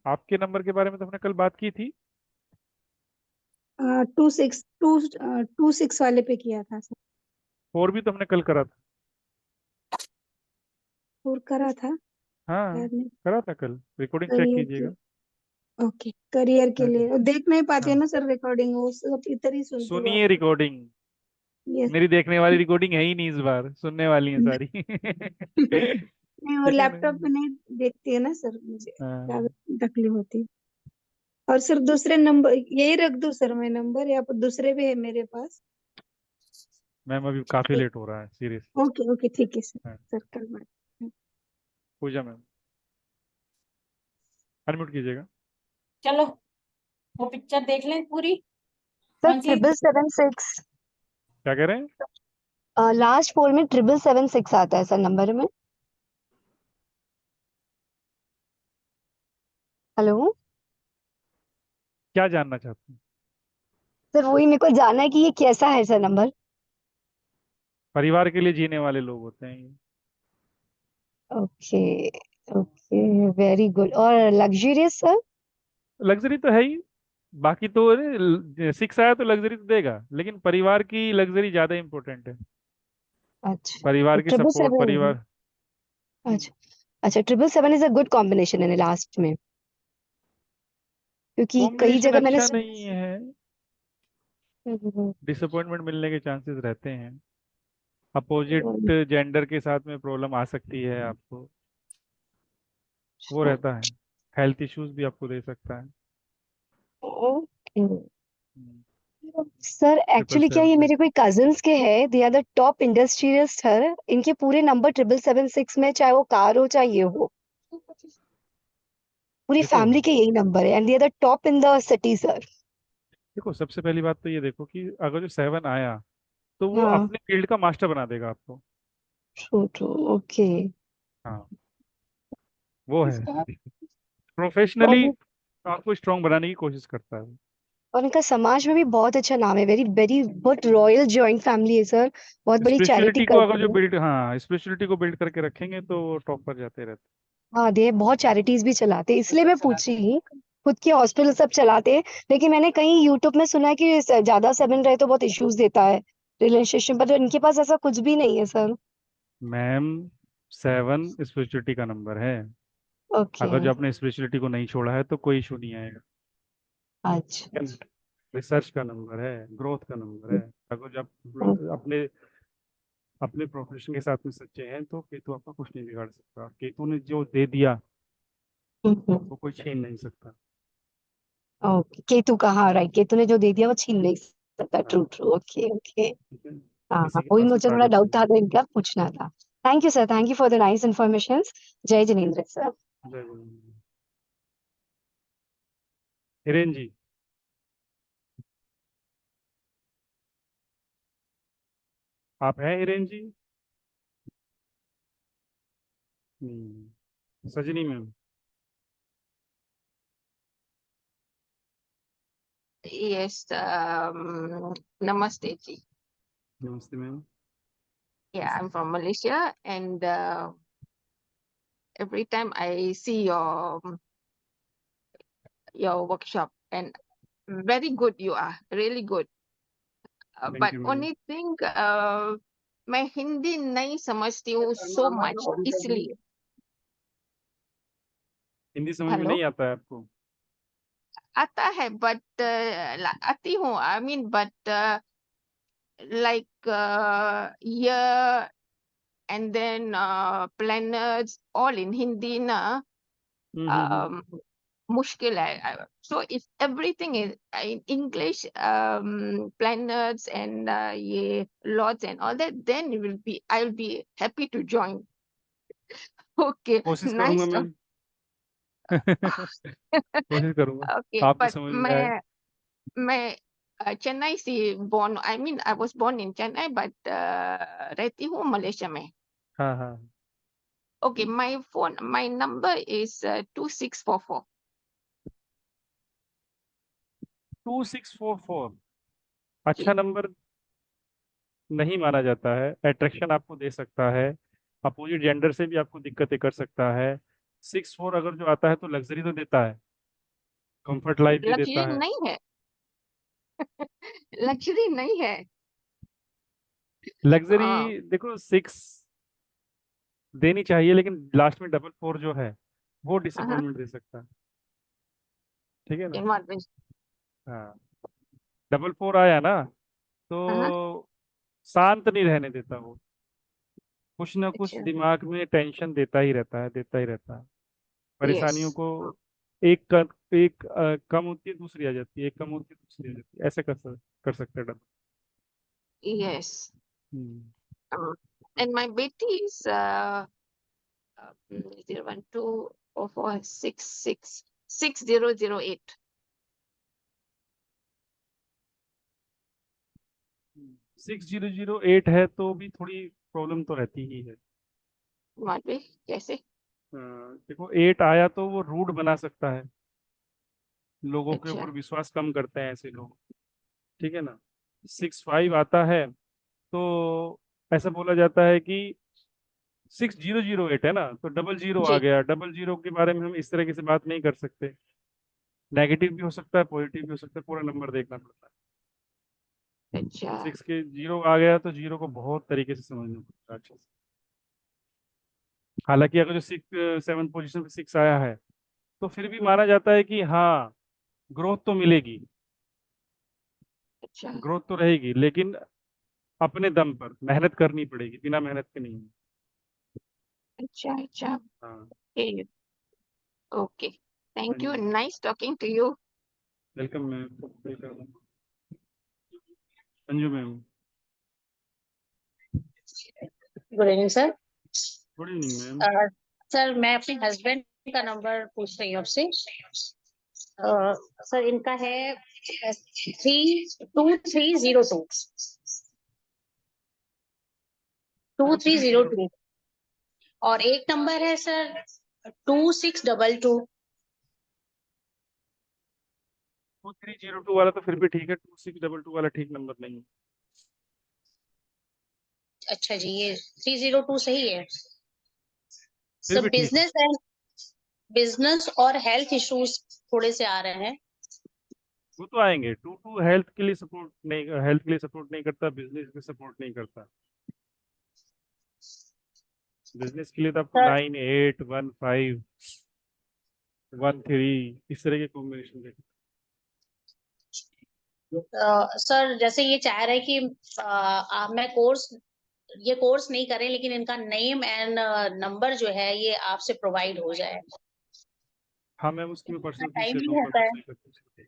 Speaker 1: आपके नंबर के बारे में तो हमने कल बात की थी।
Speaker 11: 26 वाले पे किया था सर।
Speaker 1: और भी तो हमने कल करा था।
Speaker 11: और करा था,
Speaker 1: हाँ
Speaker 11: याद नहीं।
Speaker 1: करा था कल, रिकॉर्डिंग चेक
Speaker 11: करियर के,
Speaker 1: कीजिएगा।
Speaker 11: ओके, करियर के
Speaker 1: हाँ
Speaker 11: लिए और देख नहीं पाती है
Speaker 1: हाँ,
Speaker 11: ना सर, रिकॉर्डिंग वो सब इधर ही सुनती हूँ
Speaker 1: सुनिए
Speaker 11: आपकी।
Speaker 1: रिकॉर्डिंग।
Speaker 11: यस।
Speaker 1: मेरी देखने वाली रिकॉर्डिंग है ही नहीं, इस बार सुनने वाली है सारी।
Speaker 11: नहीं, वो
Speaker 1: ठीक है ना।
Speaker 11: लैपटॉप पे नहीं देखती है ना सर, मुझे
Speaker 1: हाँ
Speaker 11: ज्यादा तकलीफ होती है। और सर दूसरे नंबर यही रख दूं सर मैं नंबर, या फिर दूसरे भी है मेरे पास?
Speaker 1: मैम अभी काफी लेट हो रहा है सीरियस।
Speaker 11: ओके ओके ठीक है सर।
Speaker 1: हाँ,
Speaker 11: सर कल बात।
Speaker 1: पूजा मैम अनम्यूट कीजिएगा।
Speaker 23: चलो वो पिक्चर देख लें पूरी।
Speaker 2: सर
Speaker 23: कौन सी?
Speaker 2: 7776,
Speaker 1: क्या कह रहे हैं।
Speaker 2: लास्ट 4 में 7776 आता है सर नंबर में। हेलो
Speaker 1: क्या जानना चाहते हैं।
Speaker 2: सर, वही मेरे को जानना है कि ये कैसा है सर नंबर।
Speaker 1: परिवार के लिए जीने वाले लोग होते हैं ये।
Speaker 2: Okay okay, very good. और लग्जरियस सर?
Speaker 1: लग्जरी तो है ही, बाकी तो 6 आया तो लग्जरी तो देगा, लेकिन परिवार की लग्जरी ज्यादा इंपॉर्टेंट है।
Speaker 2: अच्छा, तो
Speaker 1: परिवार की
Speaker 2: ट्रिपल
Speaker 1: सपोर्ट,
Speaker 2: सेवन।
Speaker 1: परिवार।
Speaker 2: अच्छा अच्छा, 777 इज अ गुड कॉम्बिनेशन है लास्ट में, क्योंकि कई
Speaker 1: कॉम्बिनेशन
Speaker 2: जगह मैंने
Speaker 1: अच्छा नहीं है,
Speaker 2: हम्म,
Speaker 1: डिसअपॉइंटमेंट मिलने के चांसेस रहते हैं। अपोजिट जेंडर के साथ में प्रॉब्लम आ सकती है आपको, वो रहता है। हेल्थ इश्यूज भी आपको दे सकता है।
Speaker 2: Okay
Speaker 1: hmm,
Speaker 2: sir,
Speaker 1: triple
Speaker 2: actually क्या
Speaker 1: सेवन
Speaker 2: ये
Speaker 1: से।
Speaker 2: मेरे कोई कजिन्स के हैं, they are the top industrialist sir, इनके पूरे नंबर 777 में, चाहे वो कार हो चाहे ये हो, पूरी
Speaker 1: देखो
Speaker 2: फैमिली के यही नंबर है, and they are the top in the city sir.
Speaker 1: देखो, सबसे पहली बात तो ये देखो कि अगर जो 7 आया तो वो
Speaker 2: हाँ,
Speaker 1: अपने फील्ड का मास्टर बना देगा आपको।
Speaker 2: True true, okay.
Speaker 1: हाँ वो है,
Speaker 2: और
Speaker 1: प्रोफेशनली आपको स्ट्रांग बनाने की कोशिश करता है।
Speaker 2: और इनका समाज में भी बहुत अच्छा नाम है, वेरी वेरी बहुत रॉयल जॉइंट फैमिली है सर, बहुत बड़ी चैरिटी
Speaker 1: स्पिरिचुअलिटी को अगर
Speaker 2: करते
Speaker 1: जो
Speaker 2: हैं।
Speaker 1: बिल्ड, हाँ स्पिरिचुअलिटी को बिल्ड करके रखेंगे तो वो टॉप पर जाते रहते
Speaker 2: हाँ, दे बहुत चैरिटीज भी चलाते हैं, इसलिए मैं पूछ रही हूँ। खुद के हॉस्पिटल सब चलाते हैं, लेकिन मैंने कहीं यूट्यूब में सुना है कि ज्यादा 7 रहे तो बहुत इश्यूज देता है रिलेशनशिप पर, तो इनके पास ऐसा कुछ भी नहीं है सर।
Speaker 1: हैं। मैम 7 स्पिरिचुअलिटी का नंबर है।
Speaker 2: ओके।
Speaker 1: अगर जो आपने स्पिरिचुअलिटी को नहीं छोड़ा है तो कोई इशू नहीं आएगा।
Speaker 2: अच्छा।
Speaker 1: रिसर्च का नंबर है, ग्रोथ का नंबर है। अगर जो आप अपने अपने प्रोफेशन के साथ में सच्चे हैं तो केतु आपका कुछ नहीं बिगाड़ सकता। केतु ने जो दे दिया वो कोई छीन नहीं सकता।
Speaker 2: ओके, केतु का, हाँ राइट, केतु ने जो दे दिया वो छीन नहीं सकता।
Speaker 1: हाँ,
Speaker 2: ट्रू ट्रू, ओके ओके।
Speaker 1: ठीक है,
Speaker 2: हाँ हाँ,
Speaker 1: किसी के
Speaker 2: वही
Speaker 1: पास भी
Speaker 2: मुझे
Speaker 1: पा
Speaker 2: थोड़ा
Speaker 1: सकते
Speaker 2: डाउट
Speaker 1: हैं।
Speaker 2: था तो इनका पूछना था। Thank you sir, thank you for the nice information. जय जिनेंद्र सर।
Speaker 1: जय गुरु। हिरेन जी, आप हैं हिरेन जी? सजनी मैम।
Speaker 13: Yes, Namaste ji.
Speaker 1: नमस्ते ma'am.
Speaker 13: Yeah, I'm from Malaysia, and every time I see your workshop, and very good you are, really good.
Speaker 1: Thank
Speaker 13: But
Speaker 1: you ma'am.
Speaker 13: only thing, मैं हिंदी नहीं समझती हूँ so much, इसलिए।
Speaker 1: हिंदी समझ में
Speaker 13: hello,
Speaker 1: नहीं आता है आपको?
Speaker 13: आता है but आती हूँ, I mean, but like year and then planners all in Hindi na. मुश्किल है. So if everything is in English, planets and ये lots and all that, then I'll be happy to join. Okay,
Speaker 1: कोशिश करूंगा
Speaker 13: nice talk.
Speaker 1: Ma'am. कोशिश करूंगा
Speaker 13: Okay,
Speaker 1: आपको
Speaker 13: but
Speaker 1: समझ में आए।
Speaker 13: मैं चेन्नई से born. I mean, I was born in Chennai, but रहती हूँ मलेशिया में.
Speaker 1: हाँ हाँ।
Speaker 13: Okay, my number is 2644.
Speaker 1: 2644 अच्छा नंबर नहीं माना जाता है। अट्रैक्शन आपको दे सकता है, अपोजिट जेंडर से भी आपको दिक्कतें कर सकता है। 64 अगर जो आता है तो लग्जरी तो देता है, कंफर्ट लाइफ भी
Speaker 13: लग्जरी
Speaker 1: देता है।
Speaker 13: नहीं है. लग्जरी नहीं है. हाँ,
Speaker 1: लग्जरी देखो 6 देनी चाहिए, लेकिन लास्ट में 44 जो है वो
Speaker 13: हाँ,
Speaker 1: डिसअपॉइंटमेंट दे सकता है। ठीक है ना?
Speaker 13: in what way?
Speaker 1: हाँ, 44 आया ना
Speaker 13: हाँ,
Speaker 1: तो शांत नहीं रहने देता वो, कुछ ना कुछ
Speaker 13: अच्छा,
Speaker 1: दिमाग में टेंशन देता ही रहता है, देता ही रहता है। परेशानियों
Speaker 13: yes,
Speaker 1: को एक कम होती है दूसरी आ जाती है, एक कम होती है दूसरी आ जाती है, ऐसे कर सकते हैं double.
Speaker 13: yes.
Speaker 1: Hmm,
Speaker 13: And my beti is 01204666008.
Speaker 1: 6008 है तो भी थोड़ी प्रॉब्लम तो रहती ही है।
Speaker 13: What way? कैसे?
Speaker 1: देखो 8 आया तो वो रूड बना सकता है, लोगों के
Speaker 13: अच्छा,
Speaker 1: ऊपर विश्वास कम करते हैं ऐसे लोग। ठीक है ना? 65 आता है तो ऐसा बोला जाता है कि 6008 है ना, तो 00 आ
Speaker 13: जी,
Speaker 1: गया। 00 के बारे में हम इस तरीके से बात नहीं कर सकते, नेगेटिव भी हो सकता है पॉजिटिव भी हो सकता है, पूरा नंबर देखना पड़ता है।
Speaker 13: अच्छा,
Speaker 1: 6 के 0 आ गया तो 0 को बहुत तरीके से समझना पड़ता है अच्छे से। हालांकि अगर जो 7 पोजीशन पे 6 आया है तो फिर भी माना जाता है कि हाँ, ग्रोथ तो मिलेगी,
Speaker 13: अच्छा,
Speaker 1: ग्रोथ तो रहेगी, लेकिन अपने दम पर मेहनत करनी पड़ेगी, बिना मेहनत के नहीं।
Speaker 13: अच्छा, अच्छा.
Speaker 1: हाँ।
Speaker 13: Okay, okay.
Speaker 1: हाँ
Speaker 13: Thank you.
Speaker 1: जी,
Speaker 13: Nice talking to you.
Speaker 1: Welcome ma'am, welcome. Anju ma'am.
Speaker 14: Good evening sir.
Speaker 1: Good evening ma'am.
Speaker 14: Sir मैं अपने हस्बैंड का नंबर पूछ रही हूँ आपसे। सर इनका है 2302 2302 और एक नंबर है सर 2622।
Speaker 1: 2302 वाला तो फिर भी ठीक है, 2622 वाला ठीक नंबर नहीं है।
Speaker 14: अच्छा जी, ये 302 सही है।
Speaker 1: फिर
Speaker 14: सर
Speaker 1: भी ठीक है।
Speaker 14: बिजनेस और हेल्थ इश्यूज थोड़े से आ रहे हैं।
Speaker 1: वो तो आएंगे। 22 हेल्थ के लिए सपोर्ट नहीं, हेल्थ के लिए सपोर्ट नहीं करता, बिजनेस के सपोर्ट नहीं करता। बिजनेस के लिए तो आपको
Speaker 14: सर
Speaker 1: 9 8 1 5 1 3 इस तरह के कॉम्बिनेशन देखिए।
Speaker 14: सर जैसे ये चाह रहे हैं कि मैं कोर्स ये कोर्स नहीं करें, लेकिन इनका नेम एंड नंबर जो है ये आपसे प्रोवाइड हो जाए।
Speaker 1: हाँ मैम, उसकी मैं पर्सनल फीस
Speaker 14: टाइम
Speaker 1: लेता
Speaker 14: भी
Speaker 1: हूँ,
Speaker 14: रहता है,
Speaker 1: पर्सनल से।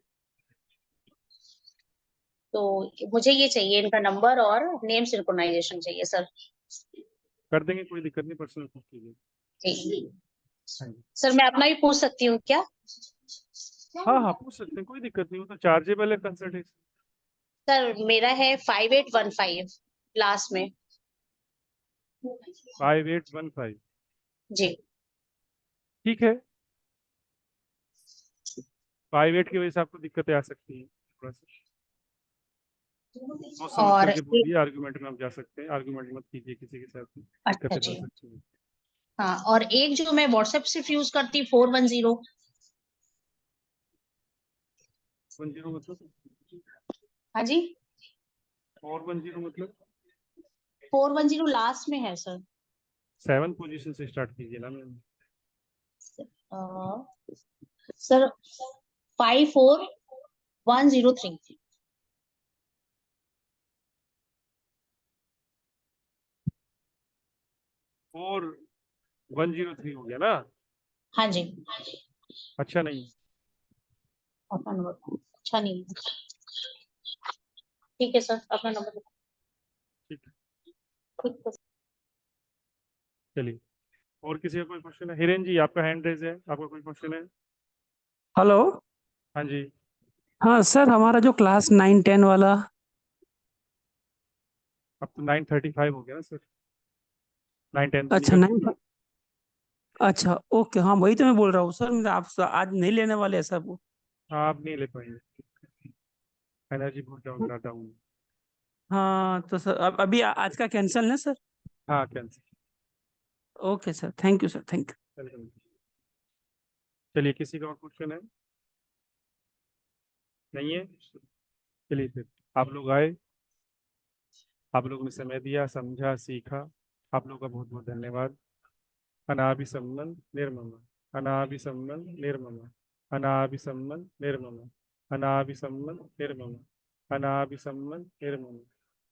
Speaker 14: तो मुझे ये चाहिए, इनका नंबर और नेम सिंक्रोनाइजेशन चाहिए सर।
Speaker 1: कर देंगे, कोई दिक्कत नहीं, पर्सनल फीस कीजिए।
Speaker 14: जी
Speaker 1: हाँ जी।
Speaker 14: सर, मैं अपना भी पूछ सकती हूँ क्या?
Speaker 1: हाँ हाँ, पूछ सकते हैं, कोई दिक्कत नहीं, वो तो चार्जेबल है कंसल्टेशन।
Speaker 14: सर मेरा है 5815 लास्ट में।
Speaker 1: 5815।
Speaker 14: जी
Speaker 1: ठीक है, 58 की वजह से आपको दिक्कतें आ सकती हैं थोड़ा सा, सोच समझ
Speaker 14: और
Speaker 1: करके बोलिए, आर्गुमेंट में आप जा सकते हैं, आर्गुमेंट मत कीजिए किसी के साथ,
Speaker 14: अच्छा
Speaker 1: दिक्कतें
Speaker 14: जी,
Speaker 1: बढ़ सकती हैं।
Speaker 14: हाँ, और एक जो मैं व्हाट्सएप सिर्फ यूज करती 410।
Speaker 1: 10 मतलब?
Speaker 14: हाँ जी,
Speaker 1: 410 मतलब
Speaker 14: 410 लास्ट में है सर।
Speaker 1: 7 पोजीशन से स्टार्ट कीजिए ना मैम।
Speaker 14: सर 54103।
Speaker 1: 4103 हो गया ना?
Speaker 14: हाँ जी,
Speaker 1: अच्छा नहीं,
Speaker 14: अपना नंबर अच्छा नहीं, ठीक है सर, अपना नंबर
Speaker 1: ठीक है,
Speaker 14: ठीक है।
Speaker 1: चलिए। और किसी का कोई क्वेश्चन है? हिरेन जी, आपका हैंड रेज है, आपका कोई क्वेश्चन है?
Speaker 19: हेलो।
Speaker 1: हाँ जी।
Speaker 19: हाँ सर, हमारा जो क्लास 9-10 वाला।
Speaker 1: अब तो 9:35 हो गया ना सर, 9:10 तो
Speaker 19: अच्छा
Speaker 1: निकल
Speaker 19: 9।
Speaker 1: चुका।
Speaker 19: अच्छा ओके, हाँ वही तो मैं बोल रहा हूँ सर, आप आज नहीं लेने वाले ऐसा वो।
Speaker 1: हाँ, आप नहीं ले पाएंगे, एनर्जी बहुत डाउन डाउन।
Speaker 19: हाँ तो सर अब अभी आज का कैंसिल ना सर?
Speaker 1: हाँ, cancel.
Speaker 19: Okay sir, thank you sir, thank you.
Speaker 1: Welcome. चलिए, किसी का और क्वेश्चन है? नहीं है? चलिए फिर, आप लोग आए, आप लोगों ने समय दिया, समझा, सीखा, आप लोगों का बहुत बहुत धन्यवाद। अनाभिसम्मन निर्मम, अनाभिसम्मन निर्मम, अनाभिसम्मन निर्मम, अनाभिसम्मन निर्मम, अनाभिसम्मन निर्मम,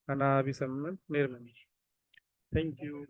Speaker 1: अनाभिसम्मन निर्मम। Thank you.